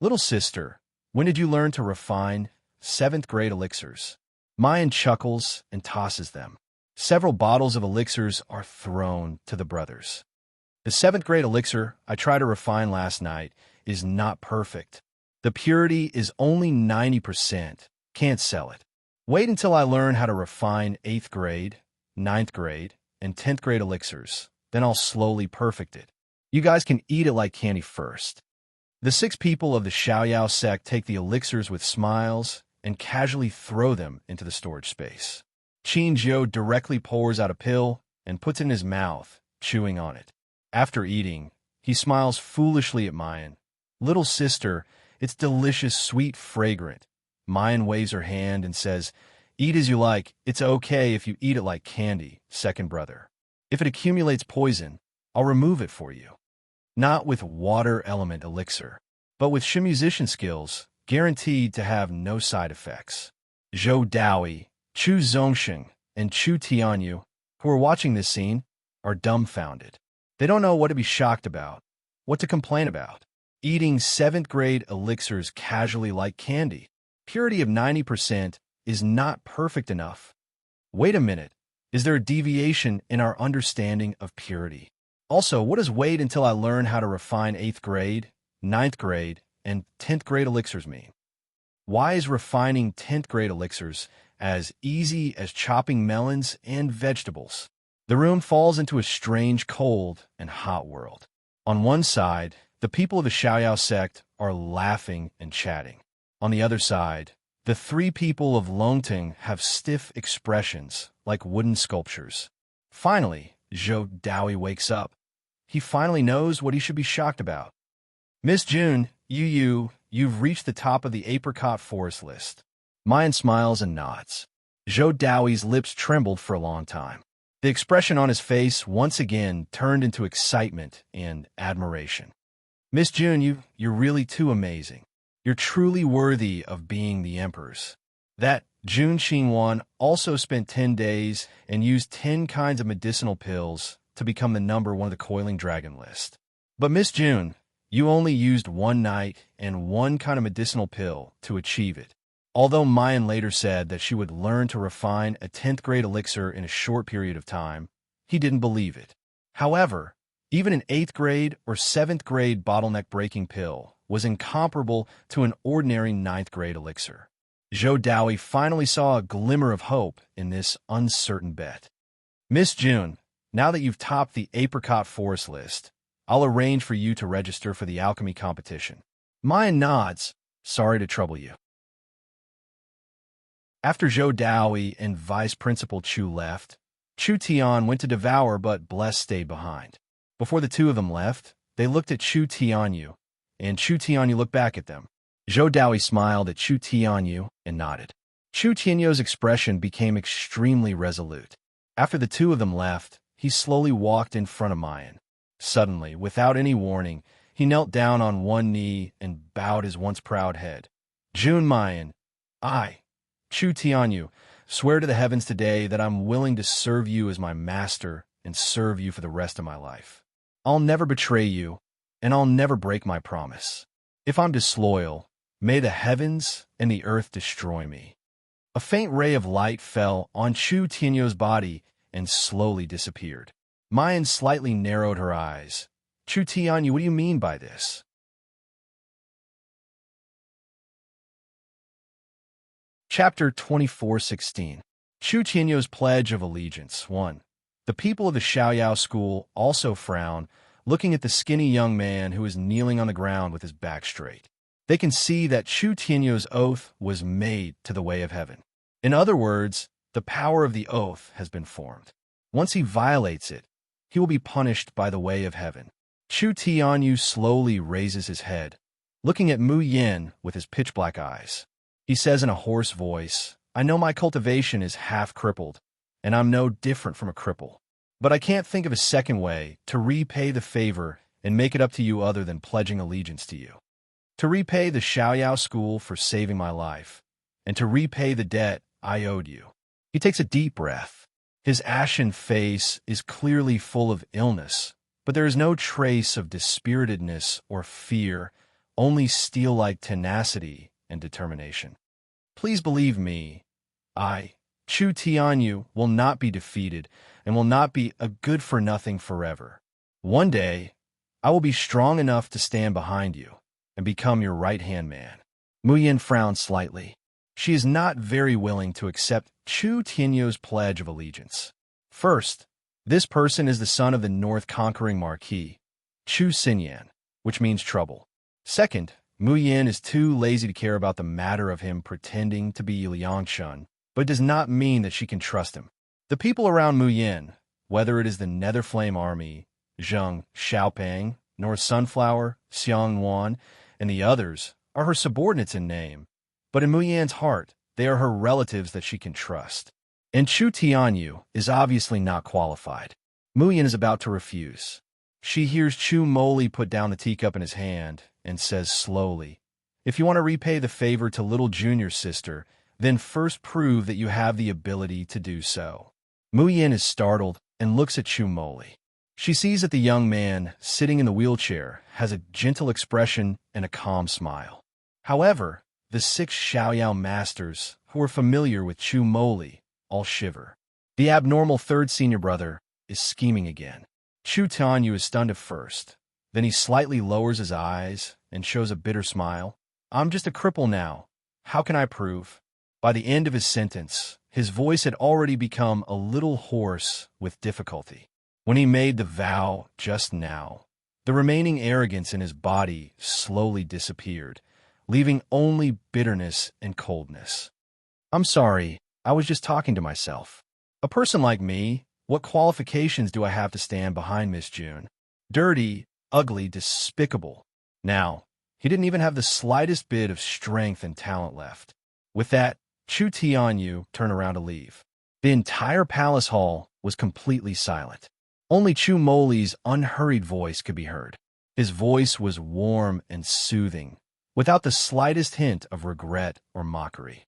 Little sister, when did you learn to refine 7th grade elixirs? Mayan chuckles and tosses them. Several bottles of elixirs are thrown to the brothers. The 7th grade elixir I tried to refine last night is not perfect. The purity is only 90%. Can't sell it. Wait until I learn how to refine 8th grade, 9th grade, and 10th grade elixirs. Then I'll slowly perfect it. You guys can eat it like candy first. The 6 people of the Xiaoyao sect take the elixirs with smiles and casually throw them into the storage space. Qin Zhou directly pours out a pill and puts it in his mouth, chewing on it. After eating, he smiles foolishly at Mayan. Little sister, it's delicious, sweet, fragrant. Mayan waves her hand and says, Eat as you like, it's okay if you eat it like candy, second brother. If it accumulates poison, I'll remove it for you. Not with water element elixir, but with musician skills, guaranteed to have no side effects. Zhou Daoi, Chu Zongsheng, and Chu Tianyu, who are watching this scene, are dumbfounded. They don't know what to be shocked about, what to complain about. Eating 7th grade elixirs casually like candy. Purity of 90% is not perfect enough. Wait a minute. Is there a deviation in our understanding of purity? Also, what does wait until I learn how to refine 8th grade, 9th grade, and 10th grade elixirs mean? Why is refining 10th grade elixirs as easy as chopping melons and vegetables? The room falls into a strange cold and hot world. On one side, the people of the Xiaoyao sect are laughing and chatting. On the other side, the three people of Longting have stiff expressions like wooden sculptures. Finally, Zhou Daoi wakes up. He finally knows what he should be shocked about. Miss June, you've reached the top of the apricot forest list. Mayan smiles and nods. Zhou Daoi's lips trembled for a long time. The expression on his face once again turned into excitement and admiration. Miss June, you're really too amazing. You're truly worthy of being the emperor's. That Jun Xingwan also spent 10 days and used 10 kinds of medicinal pills to become the number one of the Coiling Dragon list. But Miss June, you only used one night and one kind of medicinal pill to achieve it. Although Mayan later said that she would learn to refine a 10th grade elixir in a short period of time, he didn't believe it. However, even an 8th grade or 7th grade bottleneck breaking pill was incomparable to an ordinary 9th grade elixir. Zhou Daoi finally saw a glimmer of hope in this uncertain bet. Miss June, now that you've topped the apricot forest list, I'll arrange for you to register for the alchemy competition. Mayan nods. Sorry to trouble you. After Zhou Daoi and Vice Principal Chu left, Chu Tian went to devour, but Bless stayed behind. Before the two of them left, they looked at Chu Tianyu, and Chu Tianyu looked back at them. Zhou Daoi smiled at Chu Tianyu and nodded. Chu Tianyu's expression became extremely resolute. After the two of them left, he slowly walked in front of Mayan. Suddenly, without any warning, he knelt down on one knee and bowed his once proud head. Jun Mayan, I, Chu Tianyu, swear to the heavens today that I'm willing to serve you as my master and serve you for the rest of my life. I'll never betray you, and I'll never break my promise. If I'm disloyal, may the heavens and the earth destroy me. A faint ray of light fell on Chu Tianyu's body and slowly disappeared. Mayan slightly narrowed her eyes. Chu Tianyu, what do you mean by this? Chapter 24:16. Chu Tianyu's Pledge of Allegiance 1. The people of the Xiaoyao school also frown, looking at the skinny young man who is kneeling on the ground with his back straight. They can see that Chu Tianyu's oath was made to the way of heaven. In other words, the power of the oath has been formed. Once he violates it, he will be punished by the way of heaven. Chu Tianyu slowly raises his head, looking at Mu Yin with his pitch-black eyes. He says in a hoarse voice, I know my cultivation is half crippled, and I'm no different from a cripple. But I can't think of a second way to repay the favor and make it up to you other than pledging allegiance to you. To repay the Xiaoyao school for saving my life, and to repay the debt I owed you. He takes a deep breath. His ashen face is clearly full of illness, but there is no trace of dispiritedness or fear, only steel-like tenacity and determination. Please believe me, I, Chu Tianyu, will not be defeated and will not be a good-for-nothing forever. One day, I will be strong enough to stand behind you and become your right-hand man. Mu Yin frowned slightly. She is not very willing to accept Chu Tianyu's pledge of allegiance. First, this person is the son of the North conquering Marquis, Chu Xinyan, which means trouble. Second, Mu Yin is too lazy to care about the matter of him pretending to be Liangshun, but it does not mean that she can trust him. The people around Mu Yin, whether it is the Netherflame Army, Zheng Xiaopeng, North Sunflower, Xiang Wan, and the others, are her subordinates in name. But in Mu Yan's heart, they are her relatives that she can trust. And Chu Tianyu is obviously not qualified. Mu Yan is about to refuse. She hears Chu Moli put down the teacup in his hand and says slowly, if you want to repay the favor to little junior sister, then first prove that you have the ability to do so. Mu Yan is startled and looks at Chu Moli. She sees that the young man sitting in the wheelchair has a gentle expression and a calm smile. However, the 6 Xiaoyao masters, who are familiar with Chu Moli, all shiver. The abnormal third senior brother is scheming again. Chu Tianyu is stunned at first. Then he slightly lowers his eyes and shows a bitter smile. I'm just a cripple now. How can I prove? By the end of his sentence, his voice had already become a little hoarse with difficulty. When he made the vow just now, the remaining arrogance in his body slowly disappeared, leaving only bitterness and coldness. I'm sorry, I was just talking to myself. A person like me, what qualifications do I have to stand behind Miss June? Dirty, ugly, despicable. Now, he didn't even have the slightest bit of strength and talent left. With that, Chu Tianyu turned around to leave. The entire palace hall was completely silent. Only Chu Moli's unhurried voice could be heard. His voice was warm and soothing, without the slightest hint of regret or mockery.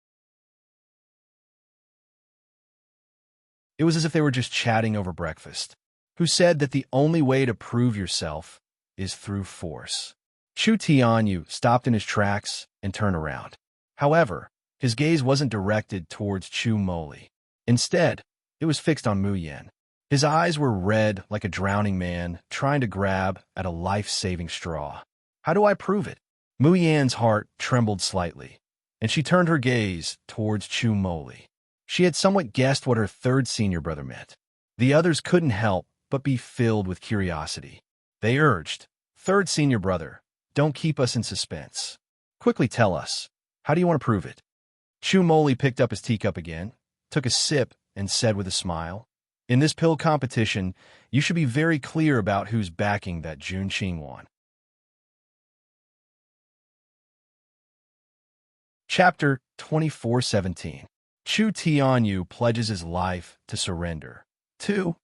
It was as if they were just chatting over breakfast. Who said that the only way to prove yourself is through force? Chu Tianyu stopped in his tracks and turned around. However, his gaze wasn't directed towards Chu Moli. Instead, it was fixed on Mu Yan. His eyes were red like a drowning man trying to grab at a life-saving straw. How do I prove it? Mu Yan's heart trembled slightly, and she turned her gaze towards Chu Moli. She had somewhat guessed what her third senior brother meant. The others couldn't help but be filled with curiosity. They urged, "Third senior brother, don't keep us in suspense. Quickly tell us, how do you want to prove it?" Chu Moli picked up his teacup again, took a sip, and said with a smile, "In this pill competition, you should be very clear about who's backing that Jun Qingwan." Chapter 24:17. Chu Tianyu pledges his life to surrender. 2.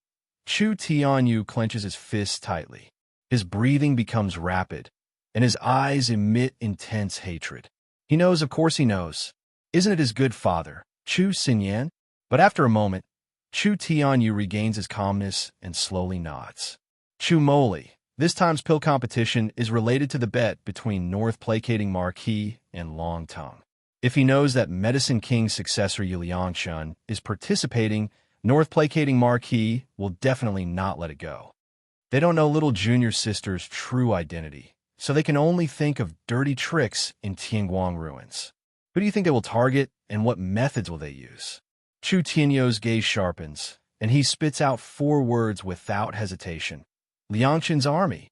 Chu Tianyu clenches his fists tightly. His breathing becomes rapid, and his eyes emit intense hatred. He knows, of course he knows. Isn't it his good father, Chu Xinyan? But after a moment, Chu Tianyu regains his calmness and slowly nods. Chu Moli, this time's pill competition is related to the bet between North Placating Marquis and Long Tongue. If he knows that Medicine King's successor Yu Liangshun is participating, North Placating Marquis will definitely not let it go. They don't know little junior sister's true identity, so they can only think of dirty tricks in Tianguang ruins. Who do you think they will target, and what methods will they use? Chu Tianyu's gaze sharpens, and he spits out 4 words without hesitation. Liangshun's army.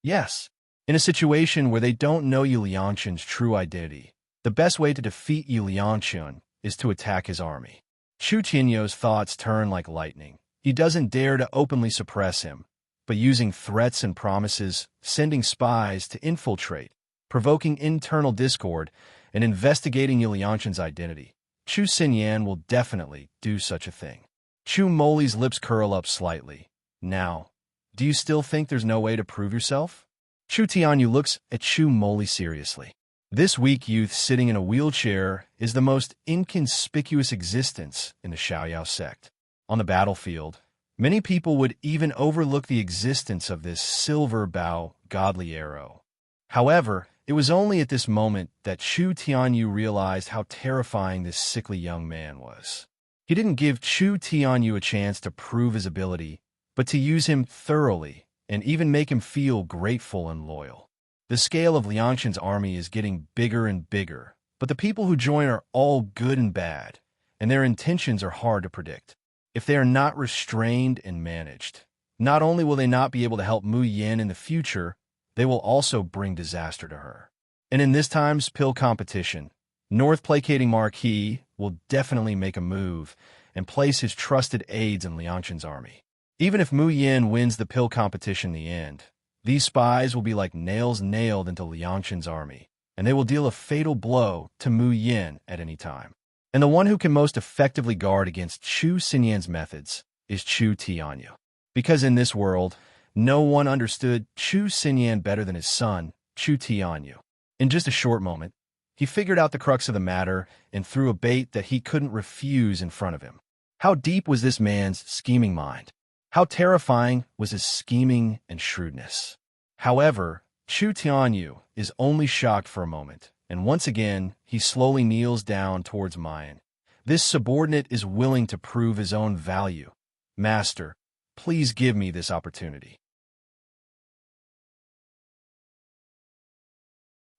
Yes, in a situation where they don't know Yu Liangshun's true identity, the best way to defeat Yu Liangshun is to attack his army. Chu Tianyu's thoughts turn like lightning. He doesn't dare to openly suppress him, but using threats and promises, sending spies to infiltrate, provoking internal discord, and investigating Yu Liangshun's identity, Chu Xinyan will definitely do such a thing. Chu Moli's lips curl up slightly. Now, do you still think there's no way to prove yourself? Chu Tianyu looks at Chu Moli seriously. This weak youth sitting in a wheelchair is the most inconspicuous existence in the Xiaoyao sect. On the battlefield, many people would even overlook the existence of this silver bow godly arrow. However, it was only at this moment that Chu Tianyu realized how terrifying this sickly young man was. He didn't give Chu Tianyu a chance to prove his ability, but to use him thoroughly and even make him feel grateful and loyal. The scale of Liangshun's army is getting bigger and bigger, but the people who join are all good and bad, and their intentions are hard to predict. If they are not restrained and managed, not only will they not be able to help Mu Yan in the future, they will also bring disaster to her. And in this time's pill competition, North Placating Marquis will definitely make a move and place his trusted aides in Liangshun's army. Even if Mu Yan wins the pill competition in the end, these spies will be like nails nailed into Liangshun's army, and they will deal a fatal blow to Mu Yan at any time. And the one who can most effectively guard against Chu Xinyan's methods is Chu Tianyu. Because in this world, no one understood Chu Xinyan better than his son, Chu Tianyu. In just a short moment, he figured out the crux of the matter and threw a bait that he couldn't refuse in front of him. How deep was this man's scheming mind? How terrifying was his scheming and shrewdness? However, Chu Tianyu is only shocked for a moment, and once again, he slowly kneels down towards Mayan, This subordinate is willing to prove his own value. Master, please give me this opportunity.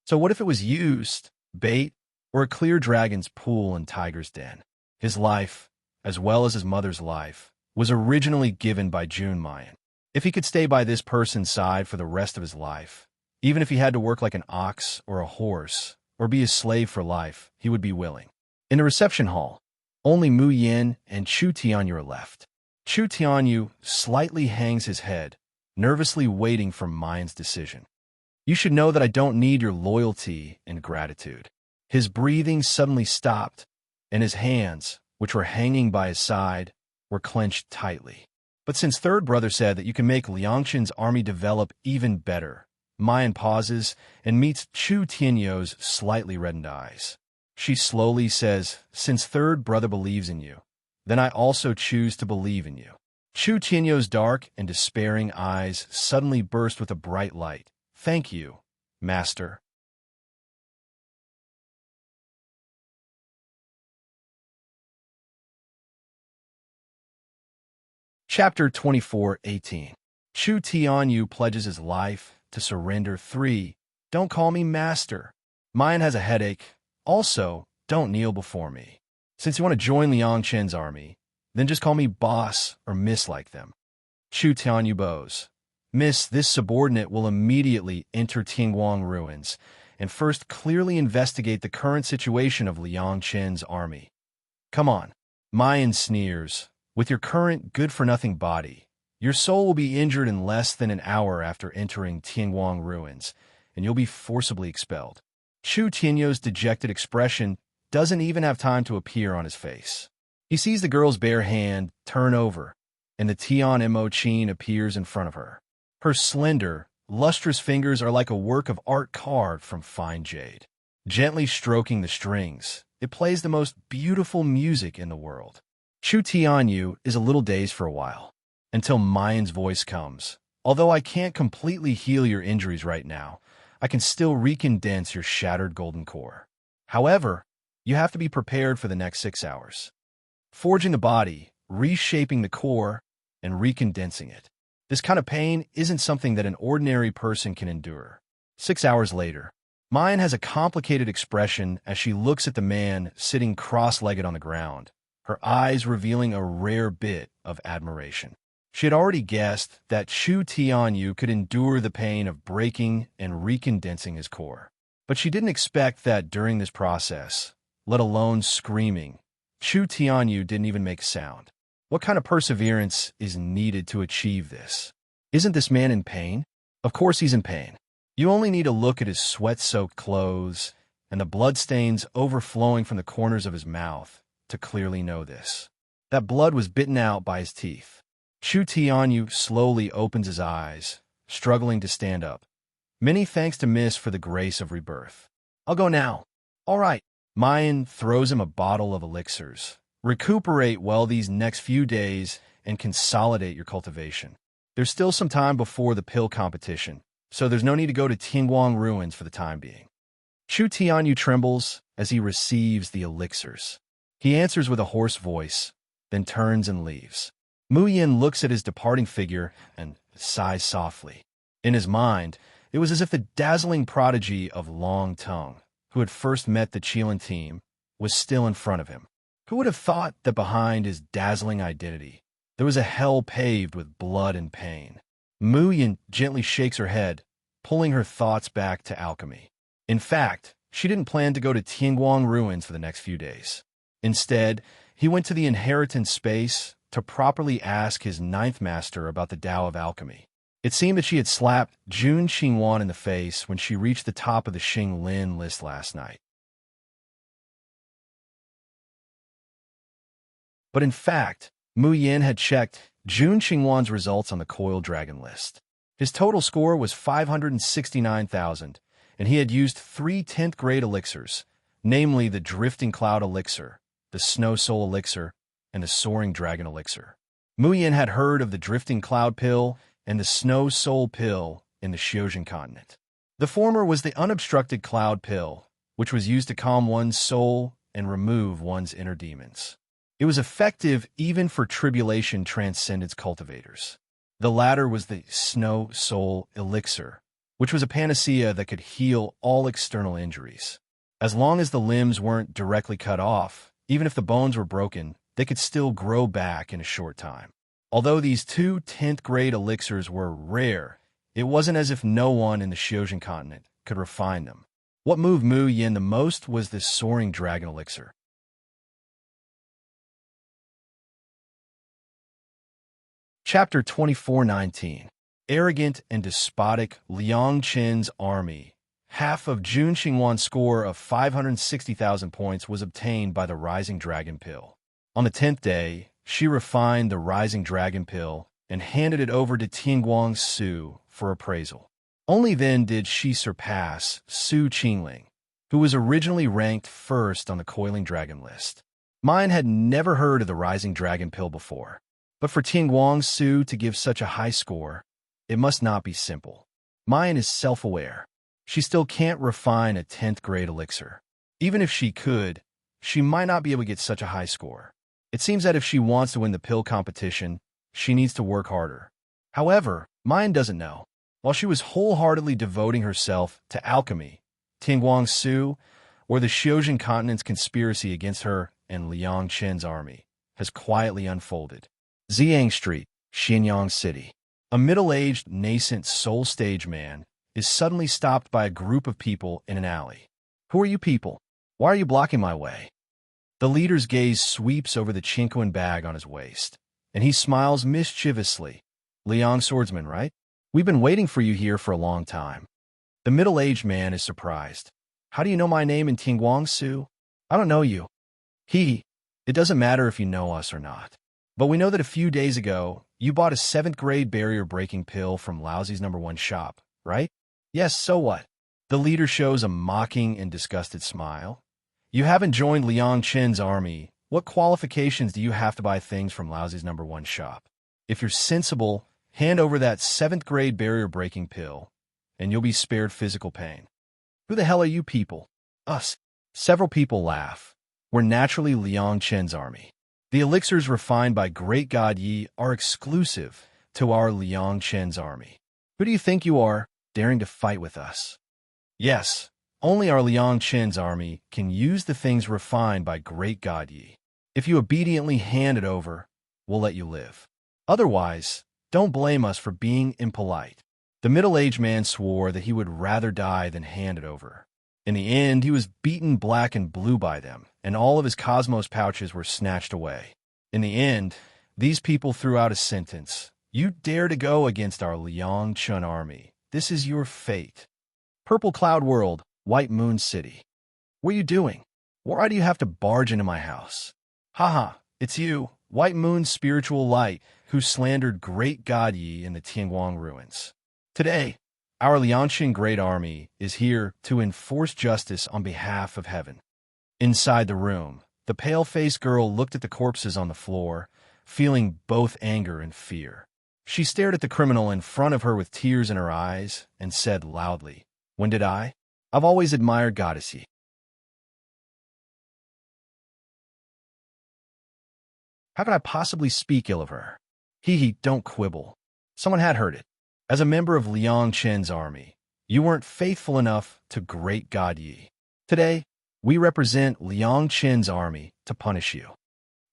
So what if it was used, bait, or a clear dragon's pool in Tiger's Den? His life, as well as his mother's life, was originally given by June Mayan. If he could stay by this person's side for the rest of his life, even if he had to work like an ox or a horse, or be a slave for life, he would be willing. In the reception hall, only Mu Yin and Chu Tianyu are left. Chu Tianyu slightly hangs his head, nervously waiting for Mayan's decision. You should know that I don't need your loyalty and gratitude. His breathing suddenly stopped, and his hands, which were hanging by his side, were clenched tightly. But since Third Brother said that you can make Liangqin's army develop even better, Mayan pauses and meets Chu Tianyu's slightly reddened eyes. She slowly says, since Third Brother believes in you, then I also choose to believe in you. Chu Tianyu's dark and despairing eyes suddenly burst with a bright light. Thank you, Master. Chapter 24:18. Chu Tianyu pledges his life to surrender. 3. Don't call me Master. Mayan has a headache. Also, don't kneel before me. Since you want to join Liangqin's army, then just call me Boss or Miss like them. Chu Tianyu bows. Miss, this subordinate will immediately enter Tianguang ruins and first clearly investigate the current situation of Liangqin's army. Come on. Mayan sneers. With your current good-for-nothing body, your soul will be injured in less than an hour after entering Tianguang ruins, and you'll be forcibly expelled. Chu Tianyu's dejected expression doesn't even have time to appear on his face. He sees the girl's bare hand turn over, and the Tian Mo Chin appears in front of her. Her slender, lustrous fingers are like a work of art carved from fine jade. Gently stroking the strings, it plays the most beautiful music in the world. Chu Tianyu is a little dazed for a while, until Mayan's voice comes. Although I can't completely heal your injuries right now, I can still recondense your shattered golden core. However, you have to be prepared for the next 6 hours. Forging the body, reshaping the core, and recondensing it. This kind of pain isn't something that an ordinary person can endure. 6 hours later, Mayan has a complicated expression as she looks at the man sitting cross-legged on the ground, her eyes revealing a rare bit of admiration. She had already guessed that Chu Tianyu could endure the pain of breaking and recondensing his core. But she didn't expect that during this process, let alone screaming, Chu Tianyu didn't even make sound. What kind of perseverance is needed to achieve this? Isn't this man in pain? Of course he's in pain. You only need to look at his sweat-soaked clothes and the bloodstains overflowing from the corners of his mouth to clearly know this. That blood was bitten out by his teeth. Chu Tianyu slowly opens his eyes, struggling to stand up. Many thanks to Miss for the grace of rebirth. I'll go now. All right. Mayan throws him a bottle of elixirs. Recuperate well these next few days and consolidate your cultivation. There's still some time before the pill competition, so there's no need to go to Tianguang ruins for the time being. Chu Tianyu trembles as he receives the elixirs. He answers with a hoarse voice, then turns and leaves. Mu Yin looks at his departing figure and sighs softly. In his mind, it was as if the dazzling prodigy of Long Tongue, who had first met the Qilin team, was still in front of him. Who would have thought that behind his dazzling identity, there was a hell paved with blood and pain? Mu Yin gently shakes her head, pulling her thoughts back to alchemy. In fact, she didn't plan to go to Tianguang ruins for the next few days. Instead, he went to the inheritance space to properly ask his ninth master about the Tao of alchemy. It seemed that she had slapped Jun Xingwan in the face when she reached the top of the Xing Lin list last night. But in fact, Mu Yin had checked Jun Xingwan's results on the Coil Dragon list. His total score was 569,000, and he had used 3 10th-grade elixirs, namely the Drifting Cloud Elixir, the Snow Soul Elixir, and the Soaring Dragon Elixir. Mu Yin had heard of the Drifting Cloud Pill and the Snow Soul Pill in the Xiojin continent. The former was the unobstructed Cloud Pill, which was used to calm one's soul and remove one's inner demons. It was effective even for tribulation transcendence cultivators. The latter was the Snow Soul Elixir, which was a panacea that could heal all external injuries. As long as the limbs weren't directly cut off, even if the bones were broken, they could still grow back in a short time. Although these two 10th-grade elixirs were rare, it wasn't as if no one in the Xiojin continent could refine them. What moved Mu Yin the most was this soaring dragon elixir. Chapter 2419. Arrogant and despotic Liang Qin's army. Half of Jun Xingwan's score of 560,000 points was obtained by the Rising Dragon Pill. On the 10th day, she refined the Rising Dragon Pill and handed it over to Tianguang Su for appraisal. Only then did she surpass Su Qingling, who was originally ranked first on the Coiling Dragon list. Mine had never heard of the Rising Dragon Pill before, but for Tianguang Su to give such a high score, it must not be simple. Mine is self-aware. She still can't refine a 10th-grade elixir. Even if she could, she might not be able to get such a high score. It seems that if she wants to win the pill competition, she needs to work harder. However, Mine doesn't know. While she was wholeheartedly devoting herself to alchemy, Tianguang Su, or the Xiojin continent's conspiracy against her and Liang Qin's army, has quietly unfolded. Ziyang Street, Xianyang City. A middle-aged, nascent soul stage man is suddenly stopped by a group of people in an alley. Who are you people? Why are you blocking my way? The leader's gaze sweeps over the Chinquan bag on his waist, and he smiles mischievously. Liang swordsman, right? We've been waiting for you here for a long time. The middle-aged man is surprised. How do you know my name in Tianguang Su? I don't know you. It doesn't matter if you know us or not. But we know that a few days ago, you bought a 7th-grade barrier-breaking pill from Lousy's #1 shop, right? Yes, so what? The leader shows a mocking and disgusted smile. You haven't joined Liang Qin's army. What qualifications do you have to buy things from Lousy's #1 shop? If you're sensible, hand over that 7th-grade barrier-breaking pill, and you'll be spared physical pain. Who the hell are you people? Us. Several people laugh. We're naturally Liang Qin's army. The elixirs refined by Great God Yi are exclusive to our Liang Qin's army. Who do you think you are, daring to fight with us? Yes, only our Liang Qin's army can use the things refined by Great God Yi. If you obediently hand it over, we'll let you live. Otherwise, don't blame us for being impolite. The middle-aged man swore that he would rather die than hand it over. In the end, he was beaten black and blue by them, and all of his cosmos pouches were snatched away. In the end, these people threw out a sentence. You dare to go against our Liang Qin army. This is your fate. Purple Cloud World, White Moon City. What are you doing? Why do you have to barge into my house? Haha, it's you, White Moon's spiritual light, who slandered Great God Yi in the Tianguang ruins. Today, our Liangqin Great Army is here to enforce justice on behalf of heaven. Inside the room, the pale-faced girl looked at the corpses on the floor, feeling both anger and fear. She stared at the criminal in front of her with tears in her eyes and said loudly, "When did I? I've always admired Goddess Yi. How could I possibly speak ill of her? Don't quibble. Someone had heard it. As a member of Liang Qin's army, you weren't faithful enough to Great God Yi. Today, we represent Liang Qin's army to punish you.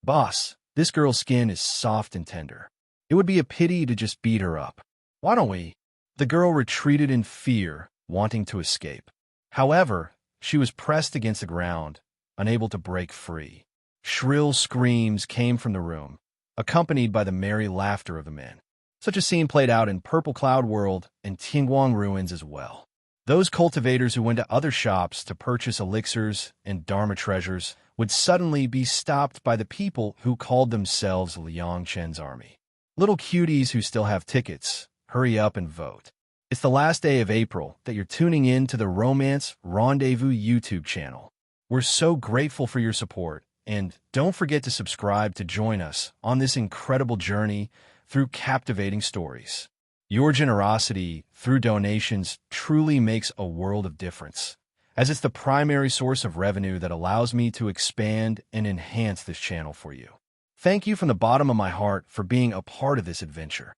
Boss, this girl's skin is soft and tender. It would be a pity to just beat her up. Why don't we?" The girl retreated in fear, wanting to escape. However, she was pressed against the ground, unable to break free. Shrill screams came from the room, accompanied by the merry laughter of the men. Such a scene played out in Purple Cloud World and Tianguang ruins as well. Those cultivators who went to other shops to purchase elixirs and Dharma treasures would suddenly be stopped by the people who called themselves Liang Qin's army. Little cuties who still have tickets, hurry up and vote. It's the last day of April that you're tuning in to the Romance Rendezvous YouTube channel. We're so grateful for your support, and don't forget to subscribe to join us on this incredible journey through captivating stories. Your generosity through donations truly makes a world of difference, as it's the primary source of revenue that allows me to expand and enhance this channel for you. Thank you from the bottom of my heart for being a part of this adventure.